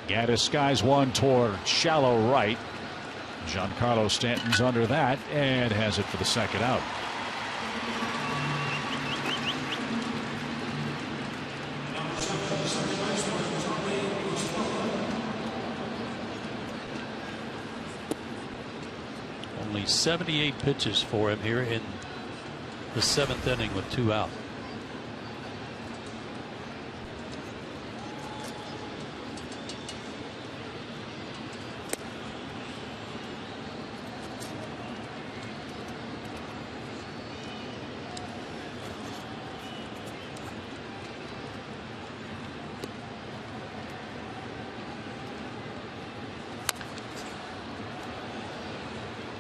Gaddis skies one toward shallow right. Giancarlo Stanton's under that and has it for the second out. Only 78 pitches for him here in the 7th inning with 2 out.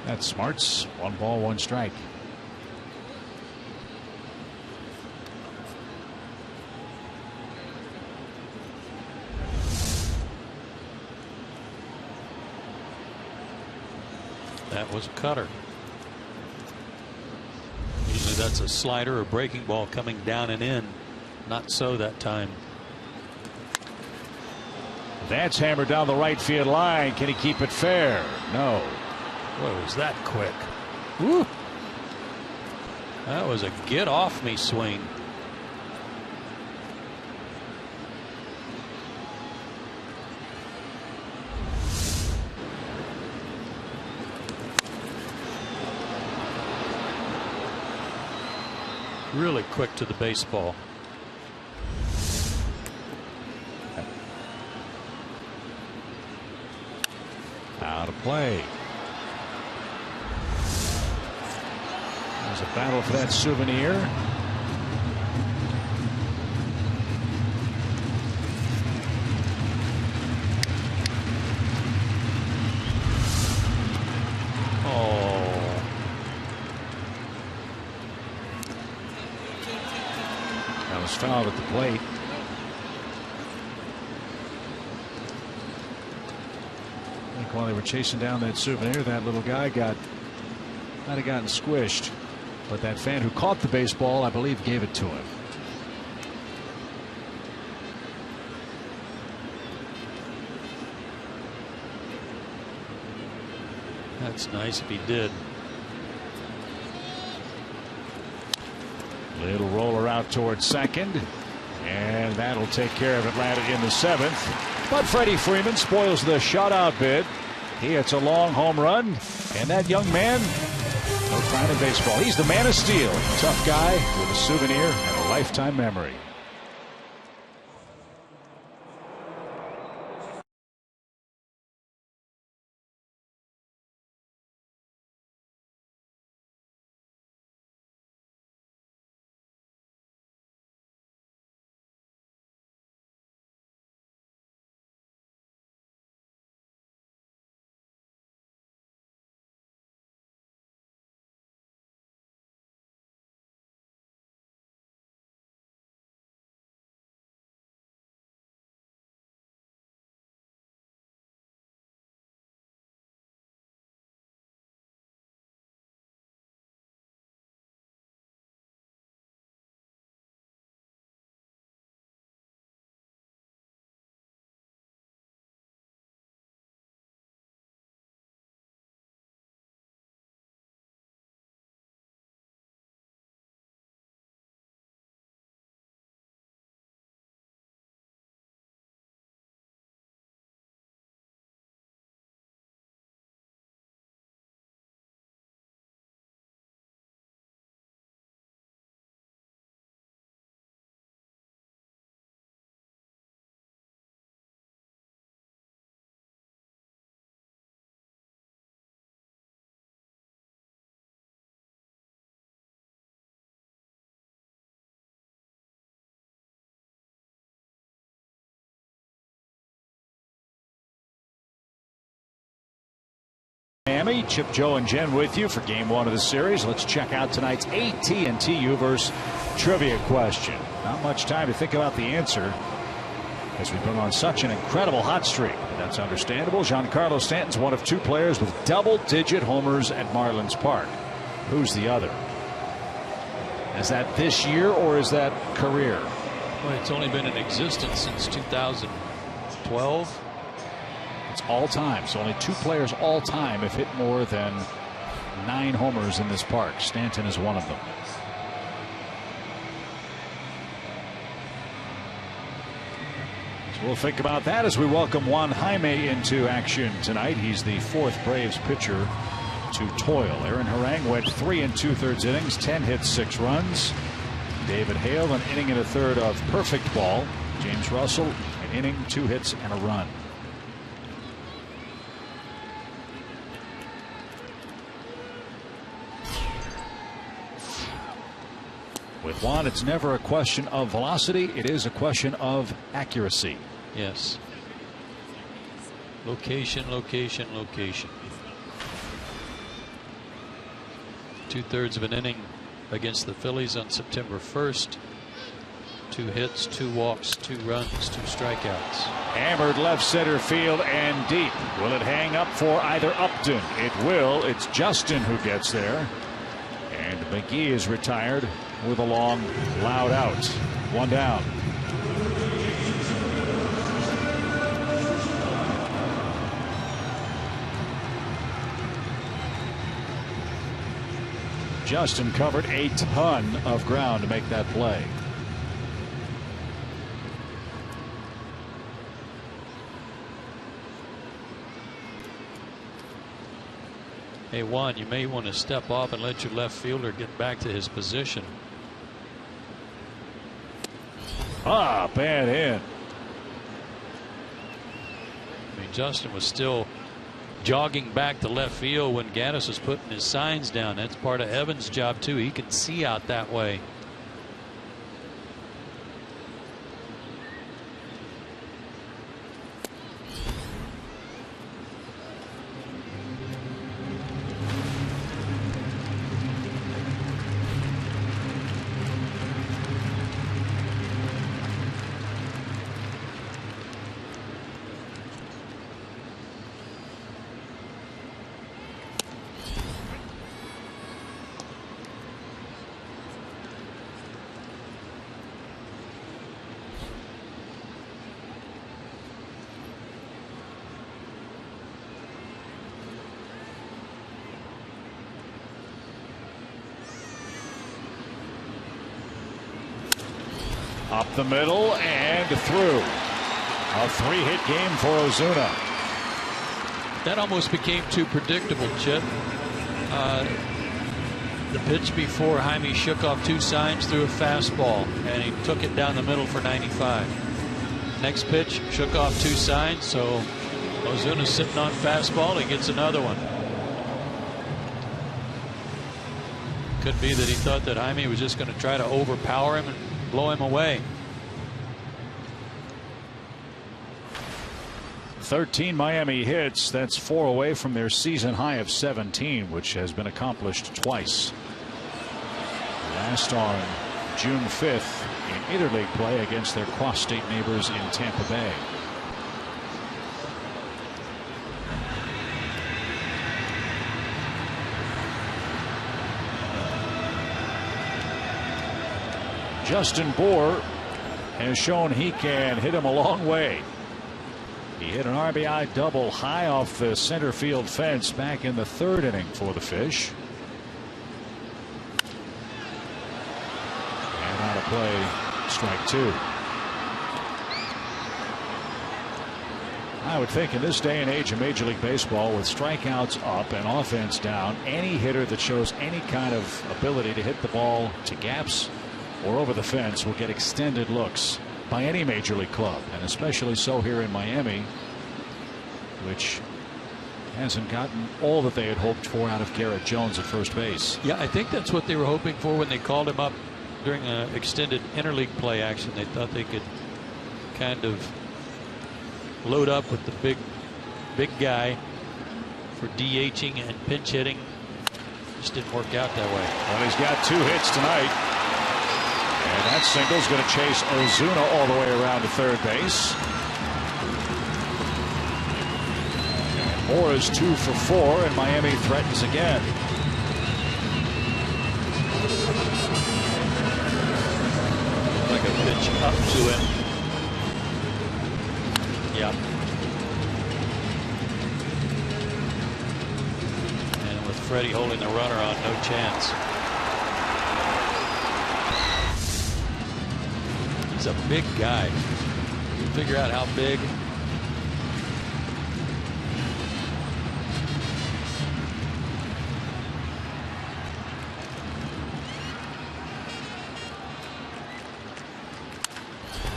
That's Smarts. 1 ball, 1 strike. That was a cutter. Usually that's a slider or breaking ball coming down and in. Not so that time. That's hammered down the right field line. Can he keep it fair? No. Boy, was that quick. Woo. That was a get off me swing. Really quick to the baseball. Out of play. There's a battle for that souvenir. Oh. That was fouled at the plate. While they were chasing down that souvenir, that little guy might have gotten squished, but that fan who caught the baseball, I believe, gave it to him. That's nice if he did. Little roller out towards second, and that'll take care of Atlanta in the 7th. But Freddie Freeman spoils the shutout bid. He hits a long home run, and that young man, no crime in baseball. He's the man of steel. Tough guy with a souvenir and a lifetime memory. Miami, Chip, Joe, and Jen with you for Game 1 of the series. Let's check out tonight's AT&T Universe trivia question. Not much time to think about the answer as we've been on such an incredible hot streak. But that's understandable. Giancarlo Stanton's one of 2 players with double-digit homers at Marlins Park. Who's the other? Is that this year or is that career? Well, it's only been in existence since 2012. It's all time. So only 2 players all time have hit more than 9 homers in this park. Stanton is one of them. So we'll think about that as we welcome Juan Jaime into action tonight. He's the 4th Braves pitcher to toil. Aaron Harang went 3 2/3 innings, 10 hits, 6 runs. David Hale, an inning and a third of perfect ball. James Russell, an inning, 2 hits, and a run. With Juan, it's never a question of velocity. It is a question of accuracy. Yes. Location, location, location. 2/3 of an inning against the Phillies on September 1st. 2 hits, 2 walks, 2 runs, 2 strikeouts. Hammered left center field and deep. Will it hang up for either Upton? It will. It's Justin who gets there. And McGee is retired with a long, loud out. One down. Justin covered a ton of ground to make that play. Hey, Juan, you may want to step off and let your left fielder get back to his position. Up and in. I mean, Justin was still jogging back to left field when Gaddis was putting his signs down. That's part of Evans' job too. He can see out that way. Up the middle and through. A 3-hit game for Ozuna. That almost became too predictable, Chip. The pitch before, Jaime shook off 2 signs, threw a fastball, and he took it down the middle for 95. Next pitch, shook off 2 signs, so Ozuna's sitting on fastball. He gets another one. Could be that he thought that Jaime was just going to try to overpower him and blow him away. 13 Miami hits. That's 4 away from their season high of 17, which has been accomplished twice. Last on June 5th in interleague play against their cross-state neighbors in Tampa Bay. Justin Bour has shown he can hit him a long way. He hit an RBI double high off the center field fence back in the 3rd inning for the Fish. And on a play, strike 2. I would think in this day and age of Major League Baseball, with strikeouts up and offense down, any hitter that shows any kind of ability to hit the ball to gaps or over the fence will get extended looks by any major league club, and especially so here in Miami, which hasn't gotten all that they had hoped for out of Garrett Jones at first base. Yeah, I think that's what they were hoping for when they called him up during an extended interleague play action. They thought they could kind of load up with the big guy for DHing and pinch hitting. Just didn't work out that way. Well, he's got 2 hits tonight. And that single's going to chase Ozuna all the way around to 3rd base. And Moore is 2 for 4, and Miami threatens again. Like a pitch up to him. Yeah. And with Freddie holding the runner on, no chance. He's a big guy. You figure out how big.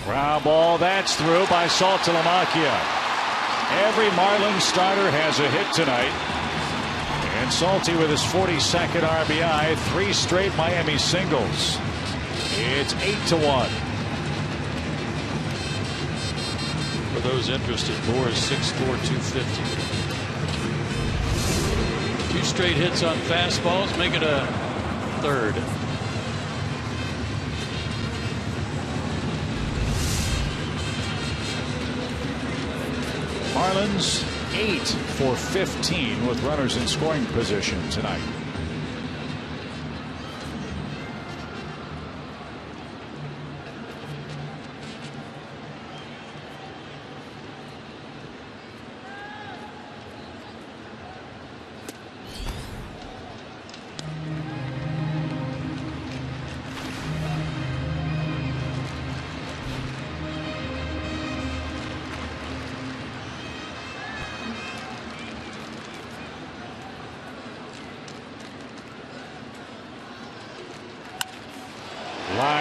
Ground ball, that's through by Saltalamacchia. Every Marlins starter has a hit tonight. And Salty with his 42nd RBI, 3 straight Miami singles. It's 8-1. For those interested, Bour is 6'4", 250. 2 straight hits on fastballs, make it a 3rd. Marlins 8 for 15 with runners in scoring position tonight.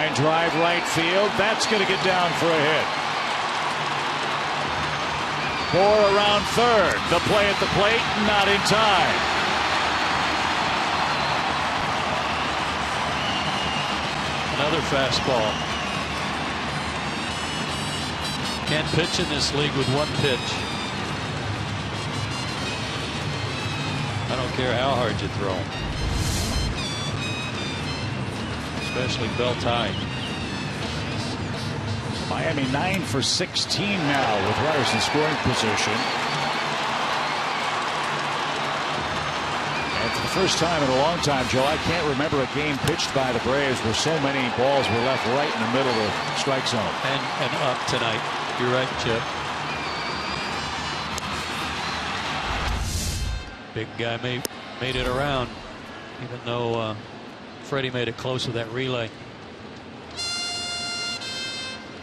line drive right field. That's going to get down for a hit. 4 around third. The play at the plate, not in time. Another fastball. Can't pitch in this league with one pitch. I don't care how hard you throw them. Especially belt high. Miami 9 for 16 now with runners in scoring position. And for the first time in a long time, Joe, I can't remember a game pitched by the Braves where so many balls were left right in the middle of the strike zone. And up tonight. You're right, Chip. Big guy made it around, even though Freddie made it close with that relay.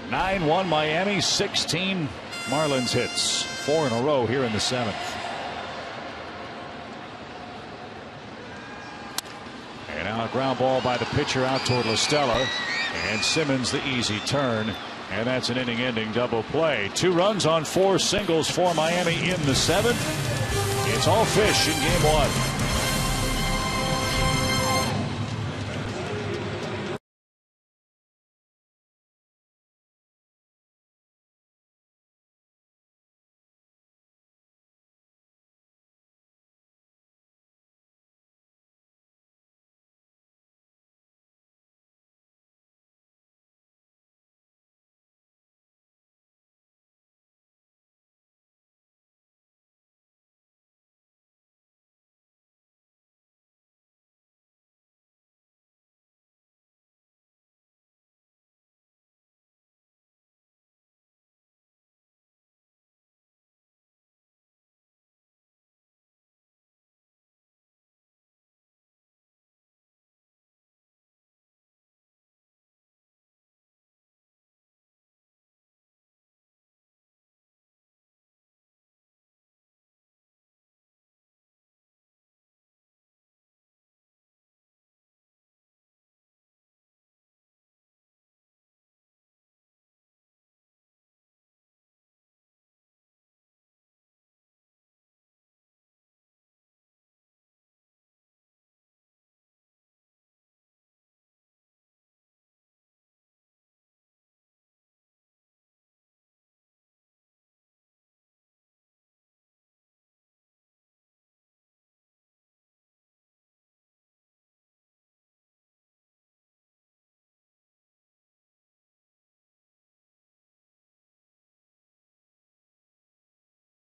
9-1 Miami, 16 Marlins hits. 4 in a row here in the 7th. And now a ground ball by the pitcher out toward LaStella. And Simmons the easy turn. And that's an inning-ending double play. 2 runs on 4 singles for Miami in the 7th. It's all fish in game 1.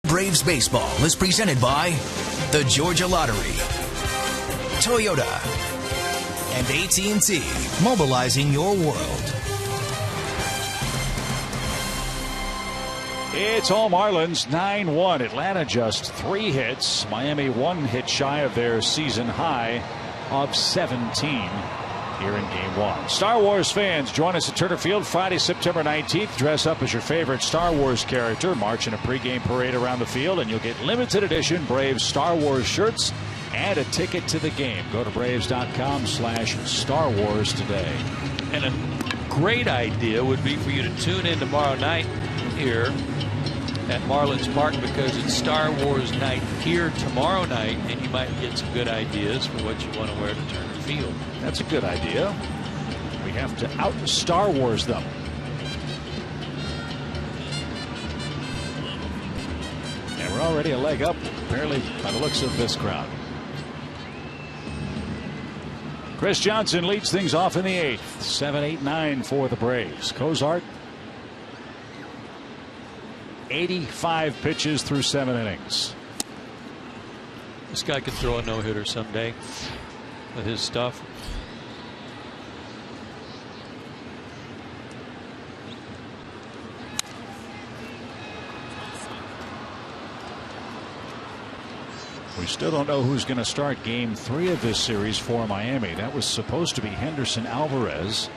Braves baseball is presented by the Georgia Lottery, Toyota, and AT&T, mobilizing your world. It's all Marlins, 9-1. Atlanta just 3 hits. Miami 1 hit shy of their season high of 17 here in game 1. Star Wars fans, join us at Turner Field Friday, September 19th. Dress up as your favorite Star Wars character. March in a pregame parade around the field, and you'll get limited edition Braves Star Wars shirts and a ticket to the game. Go to Braves.com/Star Wars today. And a great idea would be for you to tune in tomorrow night here at Marlins Park, because it's Star Wars night here tomorrow night, and you might get some good ideas for what you want to wear to Turner Field. That's a good idea. We have to out-Star Wars them. And we're already a leg up, apparently, by the looks of this crowd. Chris Johnson leads things off in the 8th. 7-8-9 for the Braves. Cozart, 85 pitches through 7 innings. This guy could throw a no-hitter someday with his stuff. We still don't know who's going to start game 3 of this series for Miami. That was supposed to be Henderson Alvarez,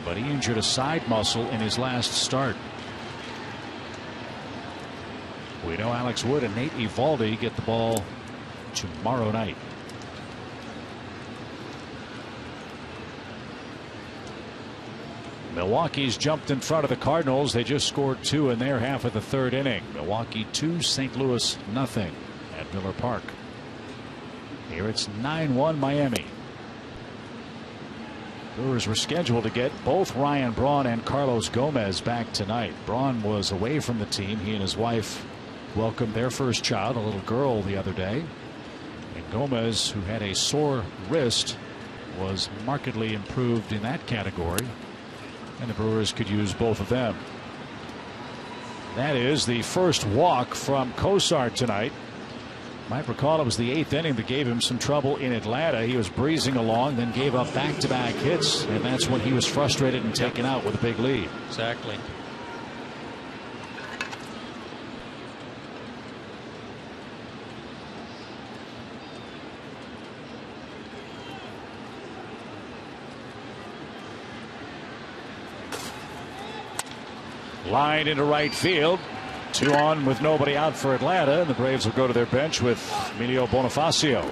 but he injured a side muscle in his last start. We know Alex Wood and Nate Eovaldi get the ball tomorrow night. Milwaukee's jumped in front of the Cardinals. They just scored 2 in their half of the 3rd inning. Milwaukee 2, St. Louis nothing at Miller Park. Here it's 9-1 Miami. Brewers were scheduled to get both Ryan Braun and Carlos Gomez back tonight. Braun was away from the team. He and his wife welcomed their first child, a little girl, the other day. And Gomez, who had a sore wrist, was markedly improved in that category. And the Brewers could use both of them. That is the first walk from Cosart tonight. Might recall it was the 8th inning that gave him some trouble in Atlanta. He was breezing along, then gave up back-to-back hits, and that's when he was frustrated and taken out with a big lead. Exactly. Line into right field. 2 on with nobody out for Atlanta, and the Braves will go to their bench with Emilio Bonifacio.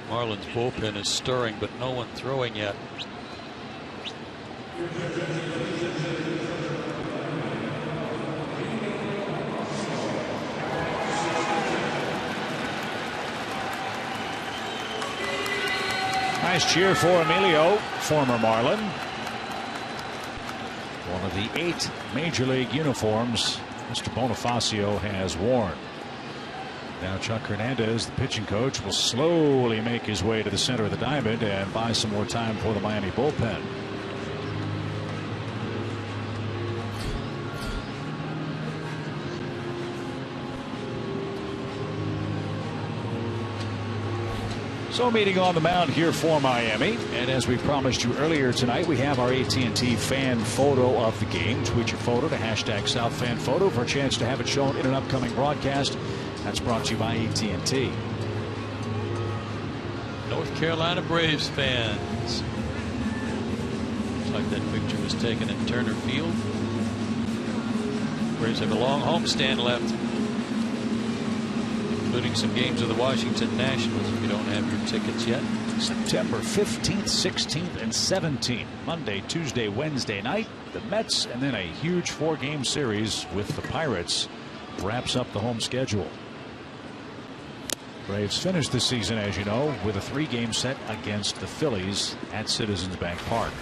Marlins bullpen is stirring, but no one throwing yet. Nice cheer for Emilio, former Marlin. One of the 8 major league uniforms Mr. Bonifacio has worn. Now Chuck Hernandez, the pitching coach, will slowly make his way to the center of the diamond and buy some more time for the Miami bullpen. So meeting on the mound here for Miami, and as we promised you earlier tonight, we have our AT&T fan photo of the game. Tweet your photo to #SouthFanPhoto for a chance to have it shown in an upcoming broadcast. That's brought to you by AT&T. North Carolina Braves fans. Looks like that picture was taken at Turner Field. Braves have a long homestand left, including some games of the Washington Nationals if you don't have your tickets yet. September 15th, 16th, and 17th. Monday, Tuesday, Wednesday night. The Mets, and then a huge 4-game series with the Pirates wraps up the home schedule. Braves finished the season, as you know, with a 3-game set against the Phillies at Citizens Bank Park.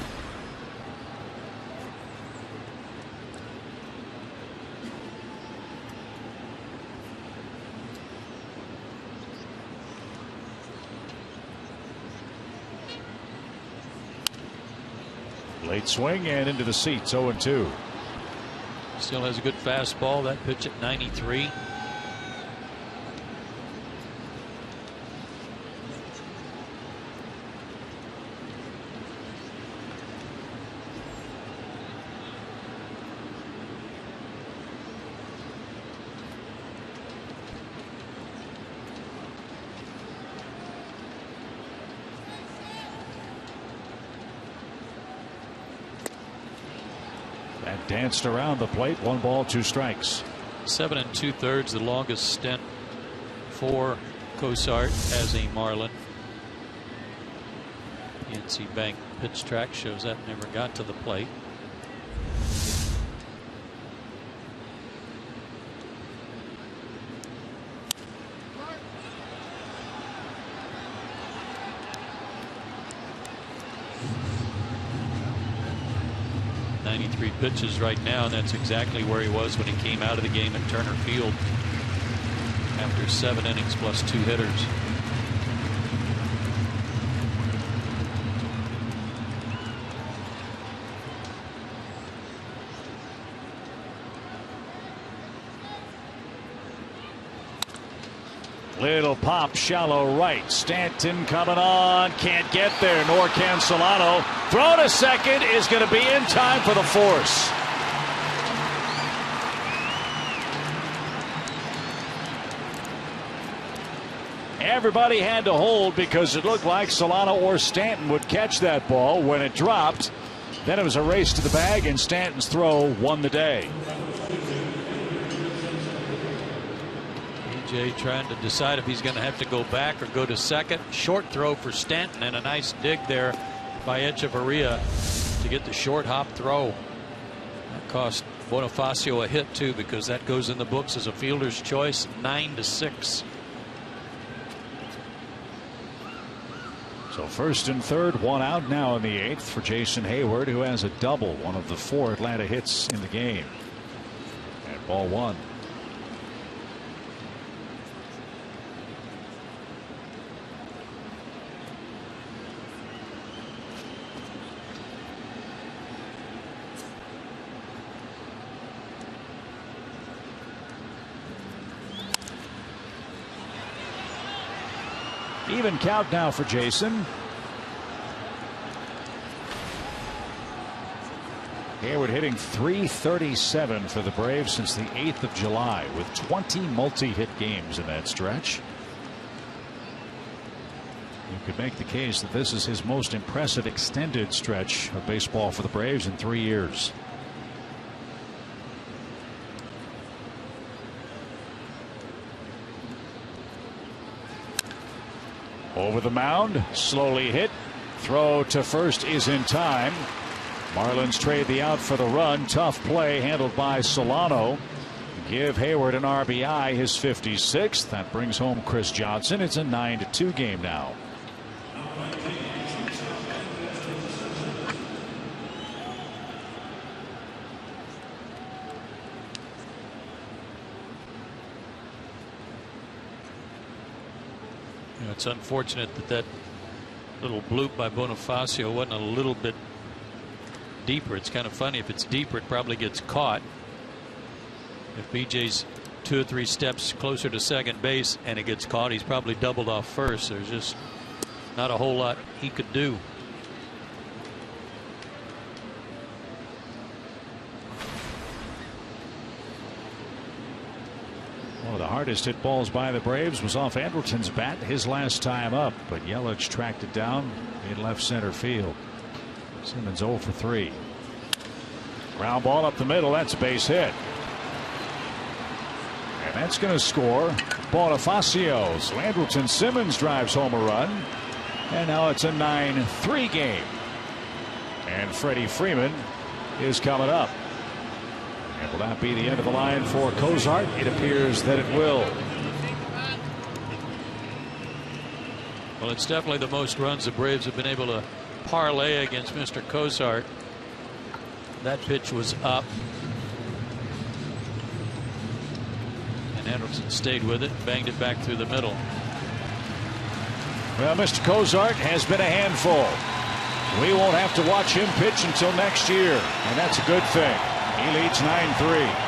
Late swing and into the seats, 0-2. Still has a good fastball. That pitch at 93. Danced around the plate. 1 ball, 2 strikes. 7 2/3, the longest stint for Cosart as a Marlin. PNC Bank pitch track shows that never got to the plate. Pitches right now, and that's exactly where he was when he came out of the game at Turner Field after 7 innings plus 2 hitters. Little pop, shallow right. Stanton coming on, can't get there, nor can Solano. Throw to second is going to be in time for the force. Everybody had to hold because it looked like Solano or Stanton would catch that ball. When it dropped, then it was a race to the bag, and Stanton's throw won the day. BJ trying to decide if he's going to have to go back or go to second. Short throw for Stanton, and a nice dig there by Echeverria to get the short hop throw. That cost Bonifacio a hit too, because that goes in the books as a fielder's choice. 9-6. So first and third, one out now in the eighth for Jason Hayward, who has a double, one of the 4 Atlanta hits in the game. And ball one. Even count now for Jason. Hayward hitting .337 for the Braves since the 8th of July with 20 multi-hit games in that stretch. You could make the case that this is his most impressive extended stretch of baseball for the Braves in 3 years. Over the mound, slowly hit. Throw to first is in time. Marlins trade the out for the run. Tough play handled by Solano. Give Hayward an RBI, his 56th. That brings home Chris Johnson. It's a 9-2 game now. It's unfortunate that little bloop by Bonifacio wasn't a little bit deeper. It's kind of funny. If it's deeper, it probably gets caught. If BJ's 2 or 3 steps closer to second base and it gets caught, he's probably doubled off first. There's just not a whole lot he could do. One of the hardest hit balls by the Braves was off Andrelton's bat his last time up, but Yelich tracked it down in left center field. Simmons 0 for 3. Ground ball up the middle. That's a base hit. And that's going to score Bonifacio. So Andrelton Simmons drives home a run. And now it's a 9-3 game. And Freddie Freeman is coming up. And will that be the end of the line for Cozart? It appears that it will. Well, it's definitely the most runs the Braves have been able to parlay against Mr. Cozart. That pitch was up. And Anderson stayed with it, banged it back through the middle. Well, Mr. Cozart has been a handful. We won't have to watch him pitch until next year, and that's a good thing. He leads 9-3.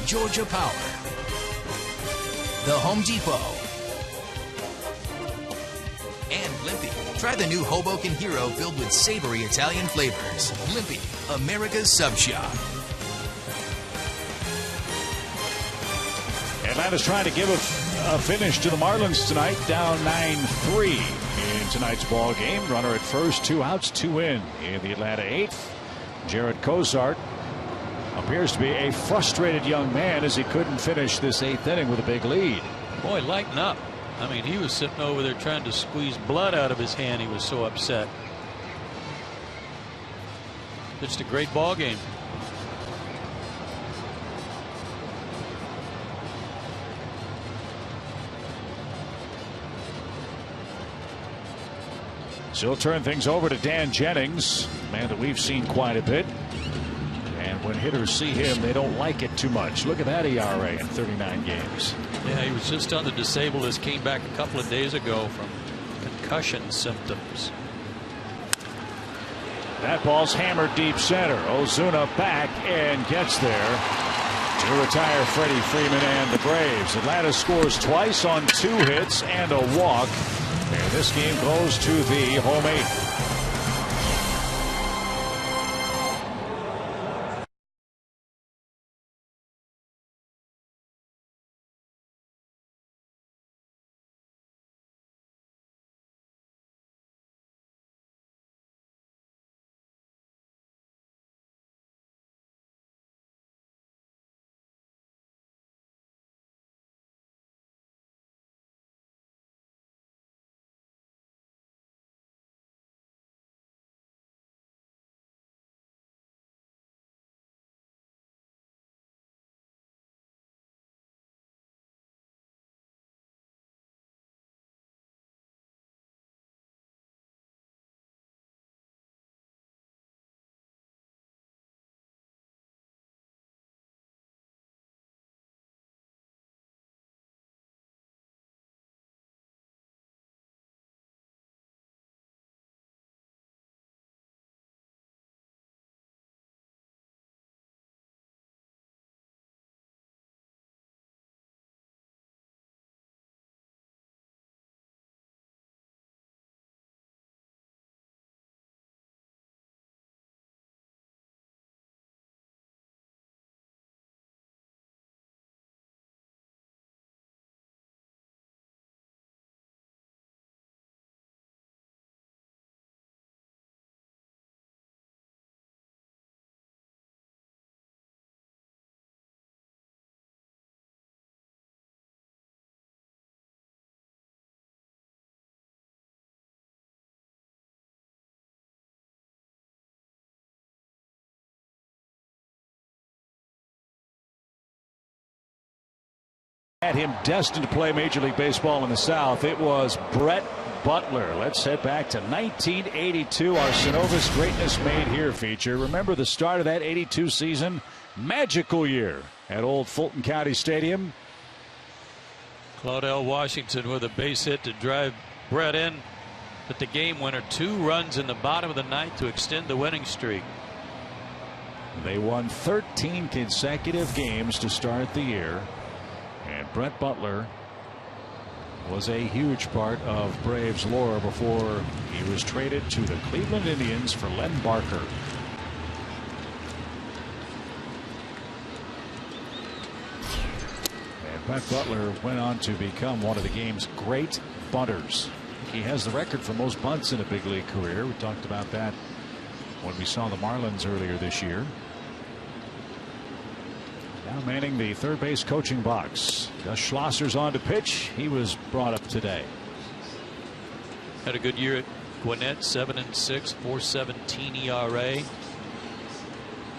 Georgia Power, The Home Depot, and Limpy. Try the new Hoboken Hero filled with savory Italian flavors. Limpy, America's Sub Shop. Atlanta's trying to give a finish to the Marlins tonight, down 9-3 in tonight's ball game. Runner at first, 2 outs, 2 in the Atlanta 8th. Jared Cozart appears to be a frustrated young man as he couldn't finish this 8th inning with a big lead. Boy, lighten up. I mean, he was sitting over there trying to squeeze blood out of his hand. He was so upset. Pitched a great ball game. So he'll turn things over to Dan Jennings, a man that we've seen quite a bit. And when hitters see him, they don't like it too much. Look at that ERA in 39 games. Yeah, he was just on the disabled list, came back a couple of days ago from concussion symptoms. That ball's hammered deep center. Ozuna back and gets there to retire Freddie Freeman and the Braves. Atlanta scores twice on 2 hits and a walk. And this game goes to the home 8th. Had him destined to play Major League Baseball in the South. It was Brett Butler. Let's head back to 1982, our Synovus Greatness Made Here feature. Remember the start of that 82 season? Magical year at old Fulton County Stadium. Claudell Washington with a base hit to drive Brett in. But the game winner, 2 runs in the bottom of the 9th to extend the winning streak. They won 13 consecutive games to start the year. And Brett Butler was a huge part of Braves lore before he was traded to the Cleveland Indians for Len Barker. And Brett Butler went on to become one of the game's great bunters. He has the record for most bunts in a big league career. We talked about that when we saw the Marlins earlier this year. Now manning the third base coaching box. Gus Schlosser's on to pitch. He was brought up today. Had a good year at Gwinnett, 7-6, 4.17 ERA.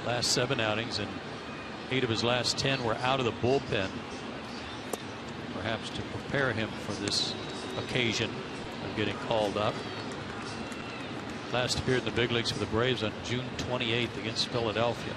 Last 7 outings, and 8 of his last 10 were out of the bullpen. Perhaps to prepare him for this occasion of getting called up. Last appeared in the big leagues for the Braves on June 28th against Philadelphia.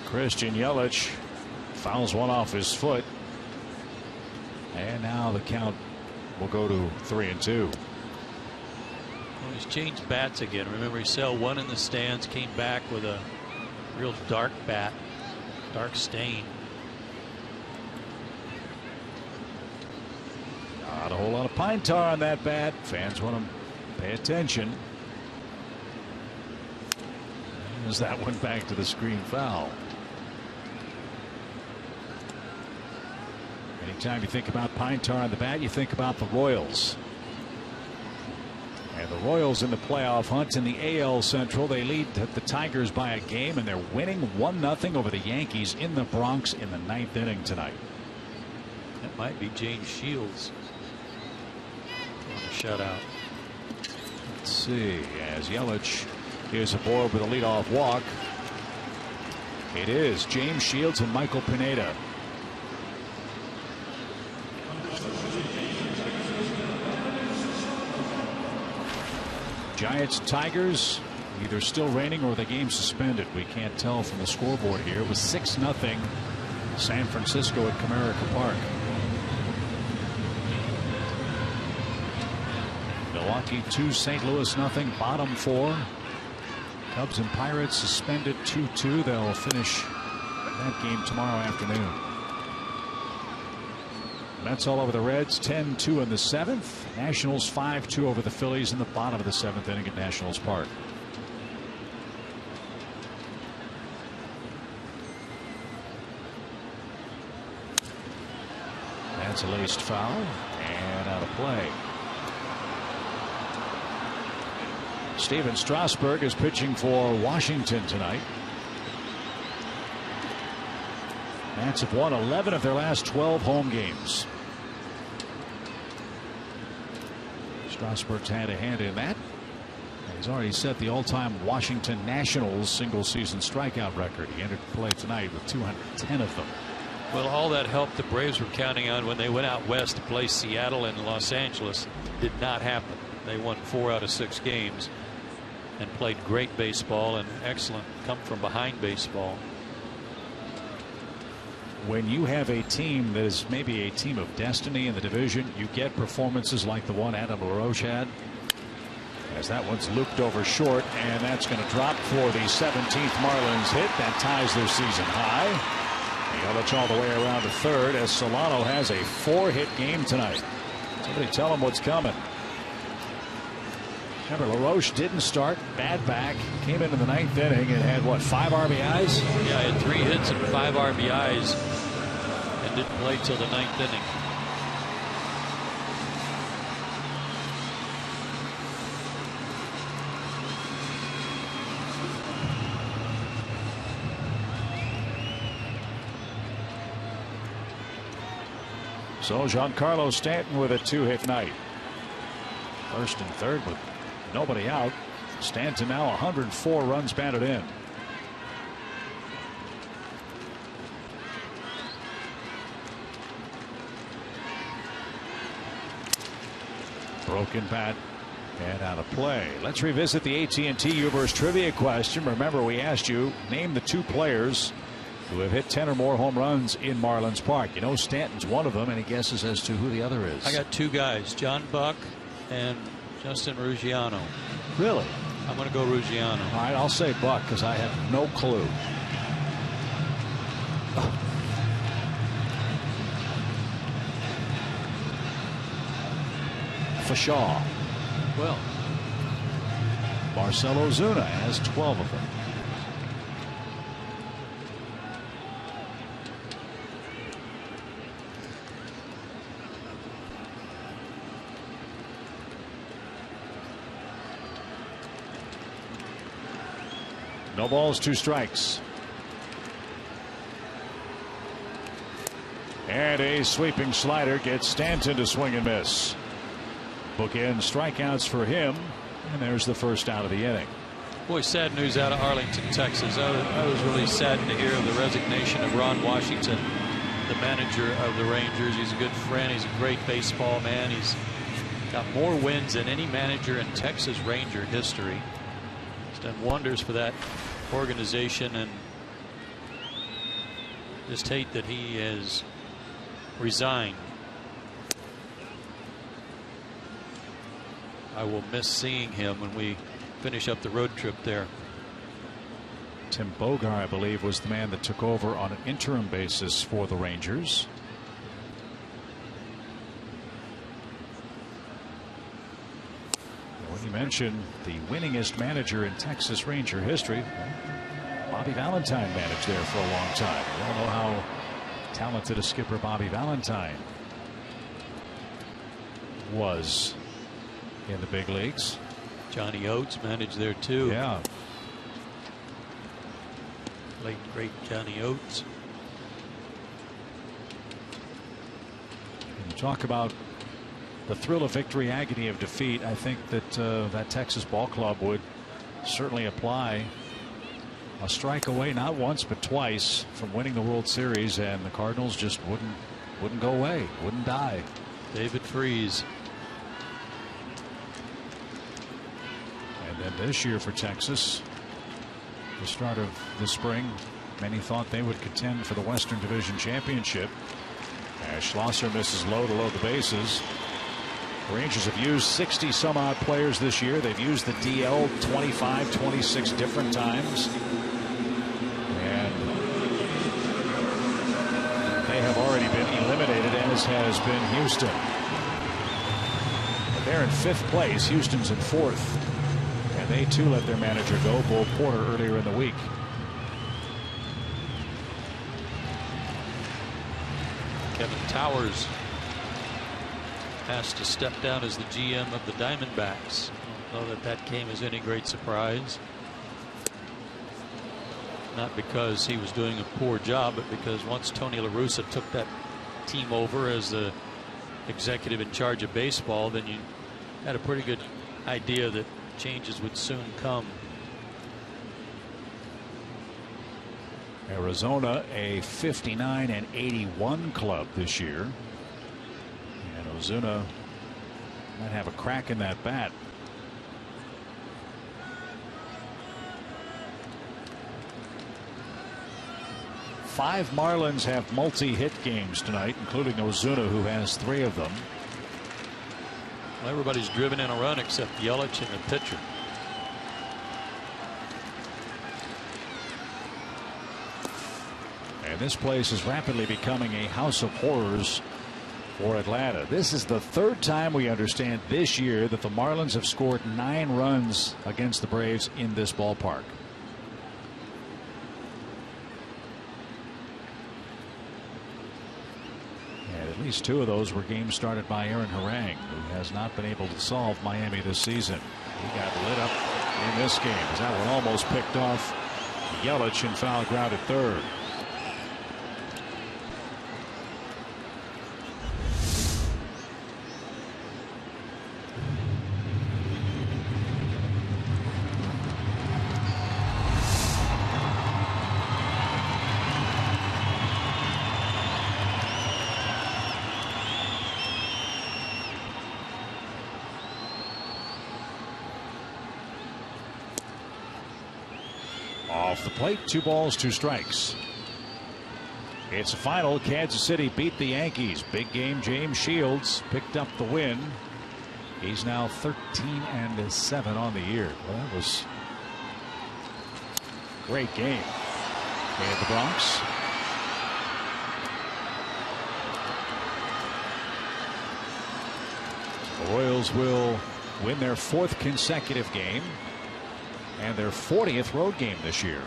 Christian Yelich Fouls one off his foot. And now the count will go to 3-2. Well, he's changed bats again. Remember, he saw one in the stands, came back with a real dark bat, dark stain. Not a whole lot of pine tar on that bat. Fans want to pay attention. As that went back to the screen, foul. Anytime you think about pine tar on the bat, you think about the Royals. And the Royals in the playoff hunt in the AL Central. They lead the Tigers by a game, and they're winning 1-0 over the Yankees in the Bronx in the 9th inning tonight. That might be James Shields on a shutout. Let's see, as Yelich is aboard with a leadoff walk. It is James Shields and Michael Pineda. Giants Tigers either still raining or the game suspended. We can't tell from the scoreboard here. It was 6-0 San Francisco at Comerica Park. Milwaukee 2, St. Louis 0, bottom 4. Cubs and Pirates suspended 2-2. They'll finish that game tomorrow afternoon. Mets all over the Reds, 10-2 in the 7th. Nationals 5-2 over the Phillies in the bottom of the 7th inning at Nationals Park. That's a laced foul and out of play. Steven Strasburg is pitching for Washington tonight. Nats have won 11 of their last 12 home games. Strasburg's had a hand in that. And he's already set the all-time Washington Nationals single-season strikeout record. He entered play tonight with 210 of them. Well, all that help the Braves were counting on when they went out west to play Seattle and Los Angeles did not happen. They won 4 out of 6 games and played great baseball and excellent come-from-behind baseball. When you have a team that is maybe a team of destiny in the division, you get performances like the one Adam LaRoche had. As that one's looped over short, and that's going to drop for the 17th Marlins hit. That ties their season high. Yelich all the way around to third as Solano has a 4-hit game tonight. Somebody tell him what's coming. Remember, LaRoche didn't start, bad back, came into the 9th inning and had, what, 5 RBIs? Yeah, he had 3 hits and 5 RBIs and didn't play till the 9th inning. So Giancarlo Stanton with a 2-hit night. First and third with nobody out. Stanton now 104 runs batted in. Broken bat and out of play. Let's revisit the AT&T Uverse trivia question. Remember, we asked you, name the 2 players who have hit 10 or more home runs in Marlins Park. You know Stanton's one of them. Any guesses as to who the other is? I got 2 guys, John Buck and Justin Ruggiano. Really? I'm going to go Ruggiano. All right, I'll say Buck because I have no clue. Fashaw. Well, Marcelo Zuna has 12 of them. No balls, 2 strikes. And a sweeping slider gets Stanton to swing and miss. Bookend strikeouts for him. And there's the first out of the inning. boy, sad news out of Arlington, Texas. I was really saddened to hear of the resignation of Ron Washington, the manager of the Rangers. He's a good friend. He's a great baseball man. He's got more wins than any manager in Texas Ranger history. He's done wonders for that organization, and Just hate that he has resigned. I will miss seeing him when we finish up the road trip there. Tim Bogar, I believe, was the man that took over on an interim basis for the Rangers. When you mentioned the winningest manager in Texas Ranger history, Bobby Valentine managed there for a long time. We all know how talented a skipper Bobby Valentine was in the big leagues. Johnny Oates managed there too. Yeah. Late great Johnny Oates. And you talk about the thrill of victory, agony of defeat. I think that that Texas ball club would certainly apply a strike away, not once but twice, from winning the World Series, and the Cardinals just wouldn't go away, wouldn't die. David Freese. And then this year for Texas, the start of the spring, many thought they would contend for the Western Division Championship. As Schlosser misses low to load the bases. The Rangers have used 60 some odd players this year. They've used the DL 25, 26 different times. And they have already been eliminated, as has been Houston. But they're in 5th place. Houston's in 4th. And they too let their manager go, Bull Porter, earlier in the week. Kevin Towers has to step down as the GM of the Diamondbacks. I don't know that came as any great surprise. Not because he was doing a poor job, but because once Tony La Russa took that team over as the executive in charge of baseball, then you had a pretty good idea that changes would soon come. Arizona, a 59-81 club this year. And Ozuna might have a crack in that bat. Five Marlins have multi-hit games tonight, including Ozuna, who has 3 of them. Well, everybody's driven in a run except Yelich and the pitcher. And this place is rapidly becoming a house of horrors for Atlanta. This is the 3rd time, we understand, this year that the Marlins have scored 9 runs against the Braves in this ballpark. And at least 2 of those were games started by Aaron Harang, who has not been able to solve Miami this season. He got lit up in this game as that one almost picked off Yelich and foul ground at 3rd. Off the plate, 2 balls, 2 strikes. It's a final. Kansas City beat the Yankees. Big game. James Shields picked up the win. He's now 13-7 on the year. Well, that was a great game in the Bronx. The Royals will win their 4th consecutive game and their 40th road game this year.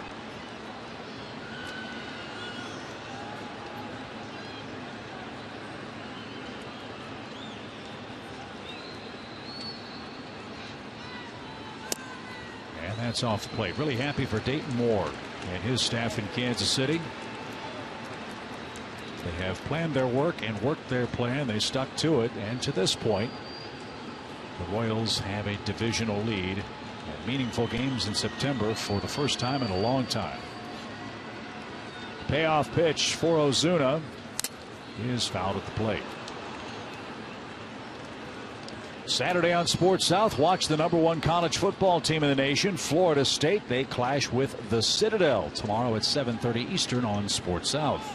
And that's off the plate. Really happy for Dayton Moore and his staff in Kansas City. They have planned their work and worked their plan. They stuck to it, and to this point the Royals have a divisional lead. Meaningful games in September for the first time in a long time. Payoff pitch for Ozuna is fouled at the plate. Saturday on Sports South, watch the #1 college football team in the nation, Florida State. They clash with the Citadel tomorrow at 7:30 Eastern on Sports South.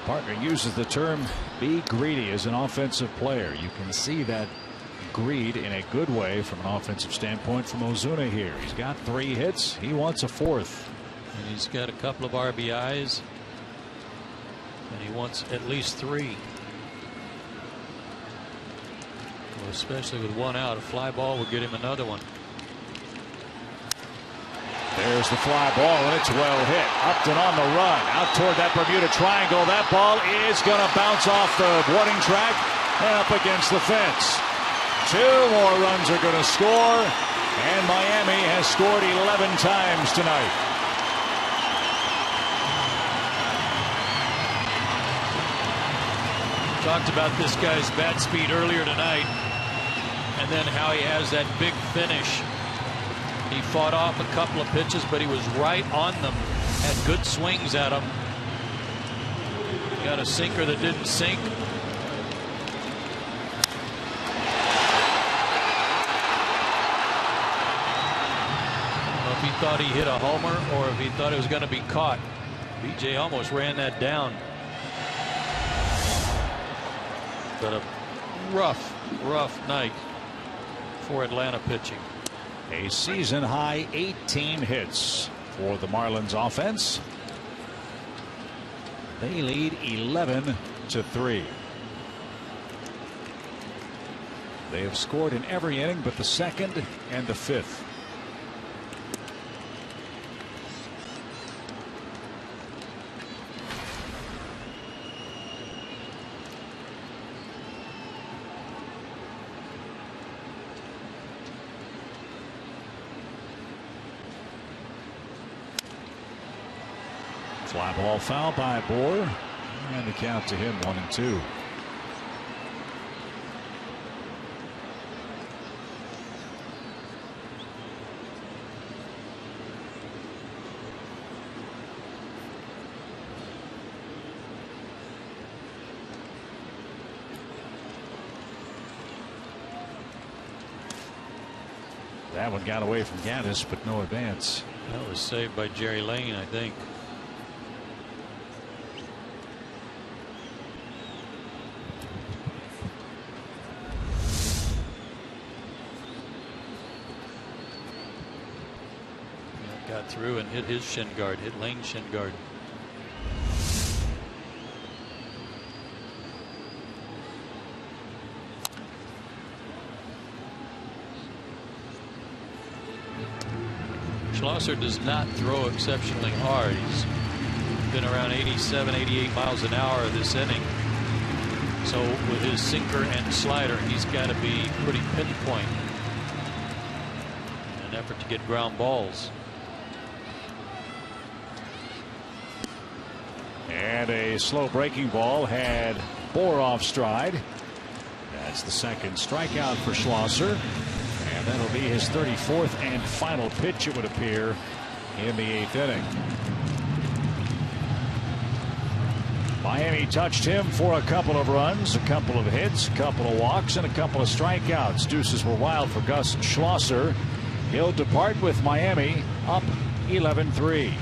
Partner uses the term be greedy as an offensive player. You can see that greed in a good way from an offensive standpoint from Ozuna here. He's got 3 hits. He wants a 4th. And he's got a couple of RBIs. And he wants at least 3. Well, especially with 1 out. A fly ball will get him another one. There's the fly ball, and it's well hit. Upton on the run, out toward that Bermuda Triangle. That ball is going to bounce off the warning track and up against the fence. 2 more runs are going to score, and Miami has scored 11 times tonight. Talked about this guy's bat speed earlier tonight, and then how he has that big finish. He fought off a couple of pitches, but he was right on them. Had good swings at them. Got a sinker that didn't sink. I don't know if he thought he hit a homer or if he thought it was going to be caught. BJ almost ran that down. But a rough night for Atlanta pitching. A season high 18 hits for the Marlins offense. They lead 11-3. They have scored in every inning but the 2nd and the 5th. Fly ball foul by Bohr, and the count to him 1-2. That one got away from Gaddis, but no advance. That was saved by Jerry Lane, I think. Got through and hit his shin guard, hit Lane's shin guard. Schlosser does not throw exceptionally hard. He's been around 87, 88 miles an hour this inning. So with his sinker and slider, he's got to be pretty pinpoint in an effort to get ground balls. And a slow breaking ball had Bohr off stride. That's the 2nd strikeout for Schlosser. And that'll be his 34th and final pitch, it would appear, in the 8th inning. Miami touched him for a couple of runs, a couple of hits, a couple of walks, and a couple of strikeouts. Deuces were wild for Gus Schlosser. He'll depart with Miami up 11-3.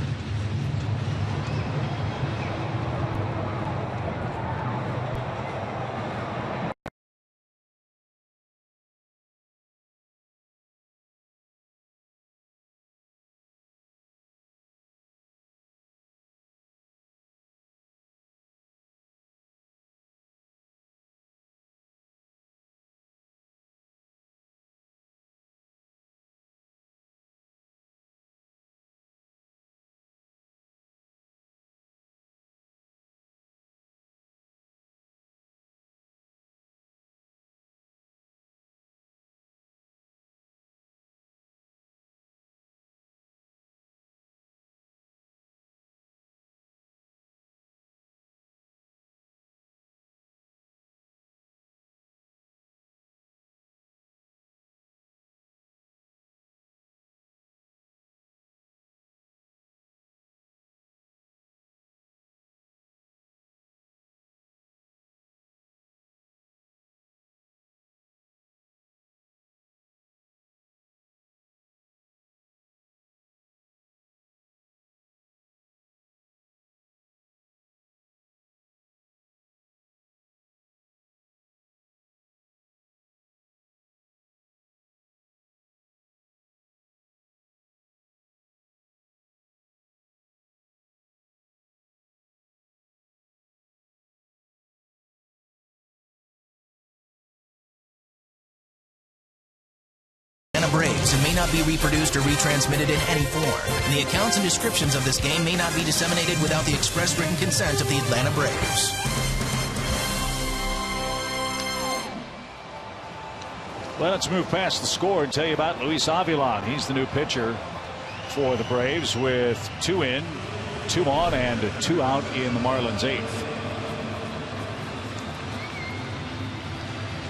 Braves and may not be reproduced or retransmitted in any form. The accounts and descriptions of this game may not be disseminated without the express written consent of the Atlanta Braves. Well, let's move past the score and tell you about Luis Avilan. He's the new pitcher for the Braves with 2 in, 2 on, and 2 out in the Marlins' 8th.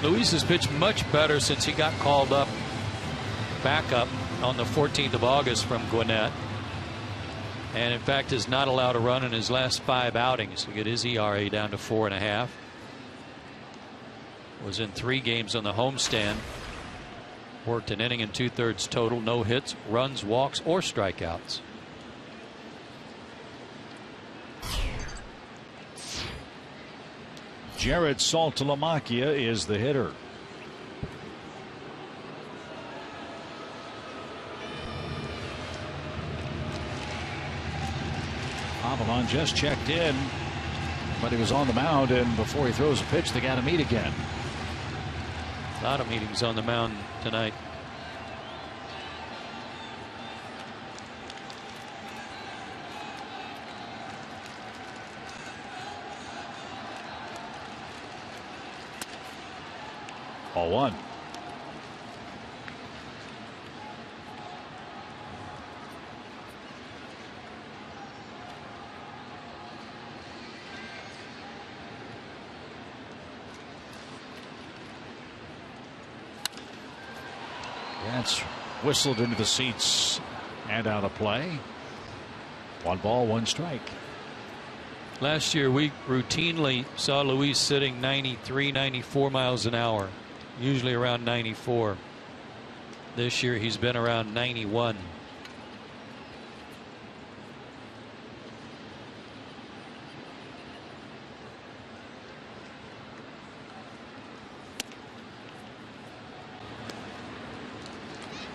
Luis has pitched much better since he got called up back up on the 14th of August from Gwinnett, and in fact has not allowed a run in his last 5 outings to get his ERA down to 4.5. Was in 3 games on the homestand. Worked an inning and 2/3 total. No hits, runs, walks, or strikeouts. Jared Saltalamacchia is the hitter. Avilan just checked in, but he was on the mound, and before he throws a pitch, they got to meet again. A lot of meetings on the mound tonight. Ball 1. That's whistled into the seats and out of play. 1 ball, 1 strike. Last year we routinely saw Luis sitting 93, 94 miles an hour, usually around 94. This year he's been around 91.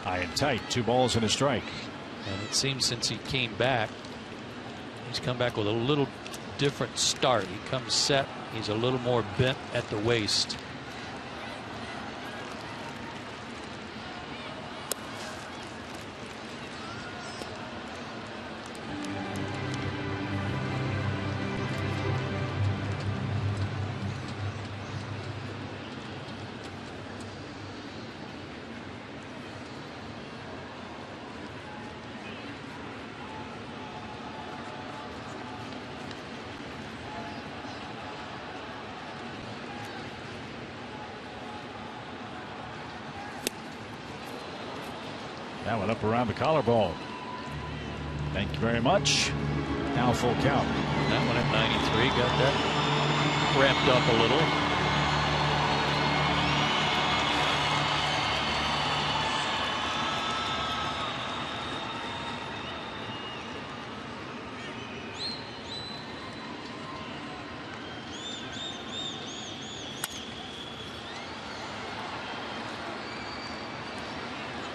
High and tight, 2 balls and a strike. And it seems since he came back, he's come back with a little different start. He comes set, he's a little more bent at the waist. That one up around the collarbone. Thank you very much. Now full count. That one at 93 got that ramped up a little.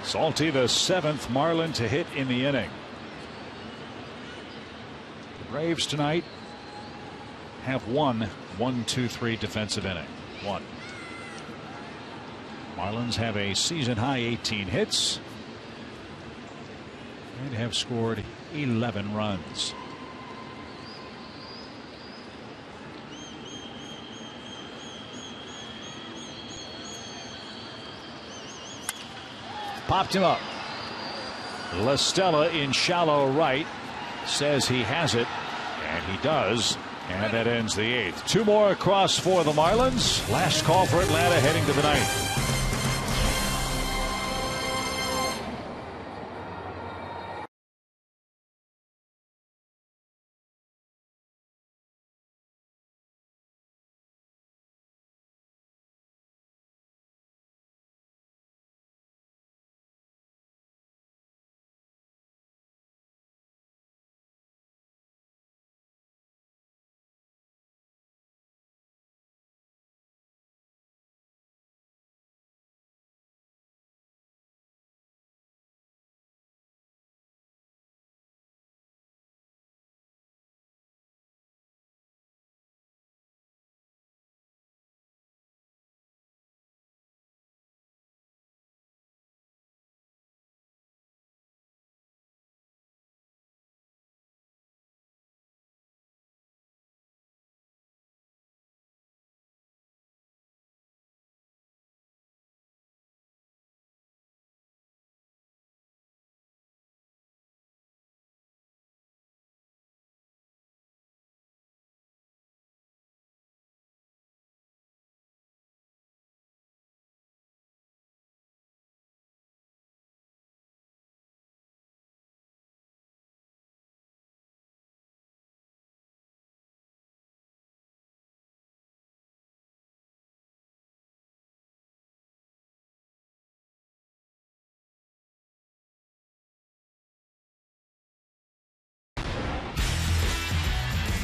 Salty, the 7th Marlin to hit in the inning. The Braves tonight have won 1-2-3 defensive inning. 1. Marlins have a season high 18 hits and have scored 11 runs. Popped him up. La Stella in shallow right says he has it, and he does, and that ends the 8th. 2 more across for the Marlins. Last call for Atlanta heading to the 9th.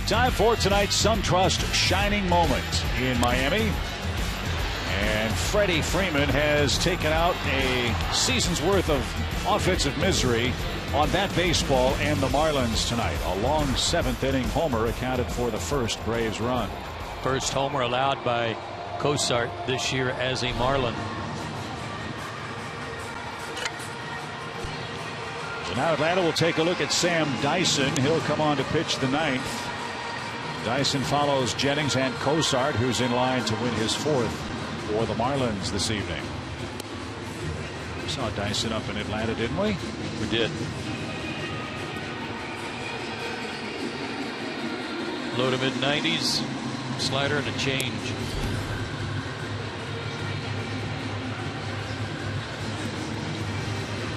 Time for tonight's SunTrust shining moment in Miami. And Freddie Freeman has taken out a season's worth of offensive misery on that baseball and the Marlins tonight. A long 7th-inning homer accounted for the first Braves run. First homer allowed by Cosart this year as a Marlin. So now Atlanta will take a look at Sam Dyson. He'll come on to pitch the 9th. Dyson follows Jennings and Cosart, who's in line to win his 4th for the Marlins this evening. We saw Dyson up in Atlanta, didn't we? We did. Low to mid-90s, slider and a change.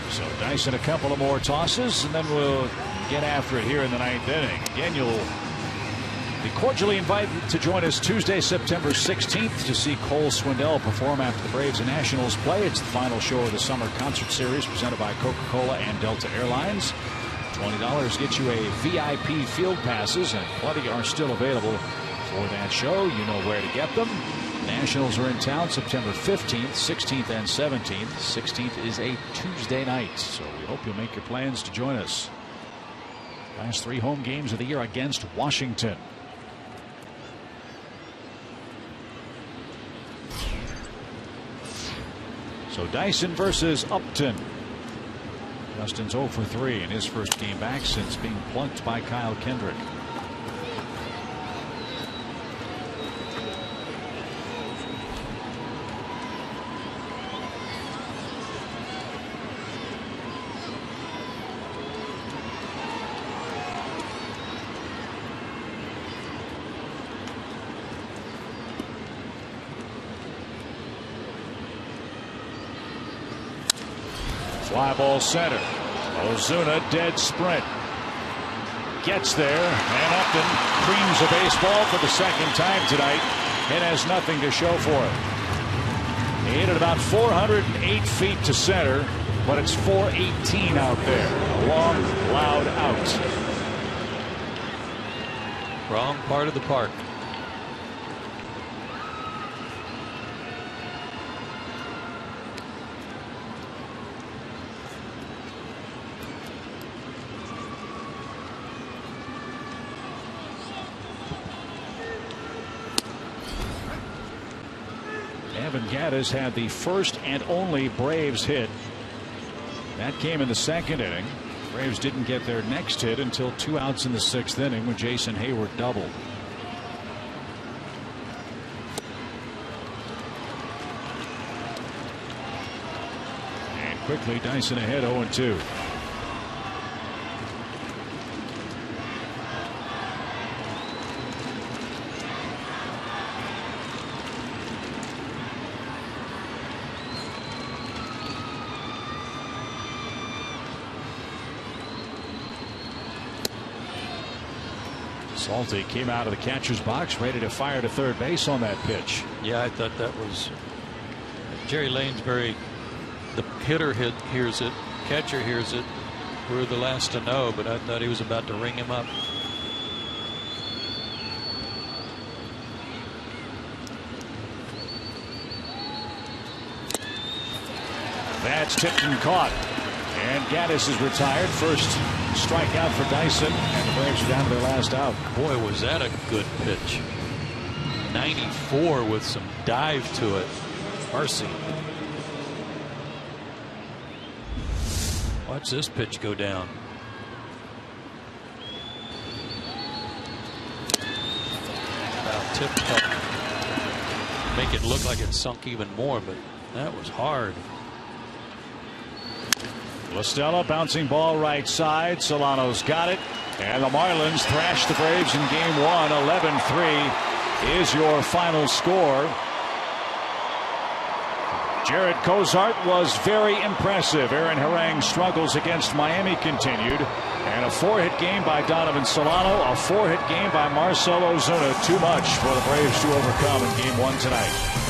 So Dyson a couple of more tosses, and then we'll get after it here in the 9th inning. Again, you'll be cordially invited to join us Tuesday, September 16th to see Cole Swindell perform after the Braves and Nationals play. It's the final show of the summer concert series presented by Coca-Cola and Delta Airlines. $20 gets you a VIP field passes, and plenty are still available for that show. You know where to get them. Nationals are in town September 15th, 16th, and 17th. 16th is a Tuesday night, so we hope you'll make your plans to join us. Last 3 home games of the year against Washington. So Dyson versus Upton. Justin's 0 for 3 in his first game back since being plunked by Kyle Kendrick. Fly ball center. Ozuna dead sprint. Gets there, and Upton creams a baseball for the 2nd time tonight and has nothing to show for it. He hit it about 408 feet to center, but it's 418 out there. A long, loud out. Wrong part of the park. Evan Gattis had the first and only Braves hit. That came in the 2nd inning. Braves didn't get their next hit until 2 outs in the 6th inning when Jason Hayward doubled. And quickly Dyson ahead 0-2. Salty came out of the catcher's box ready to fire to third base on that pitch. Yeah, I thought that was Jerry Lanesbury. The hitter hears it, catcher hears it. We're the last to know, but I thought he was about to ring him up. That's tipped and caught. And Gattis is retired. First strikeout for Dyson, and the Braves are down to their last out. Boy, was that a good pitch. 94 with some dive to it. Mercy. Watch this pitch go down. About tipped up. Make it look like it sunk even more, but that was hard. La Stella bouncing ball right side. Solano's got it. And the Marlins thrashed the Braves in game 1. 11-3 is your final score. Jared Cosart was very impressive. Aaron Harang struggles against Miami continued. And a 4-hit game by Donovan Solano. A 4-hit game by Marcell Ozuna. Too much for the Braves to overcome in game 1 tonight.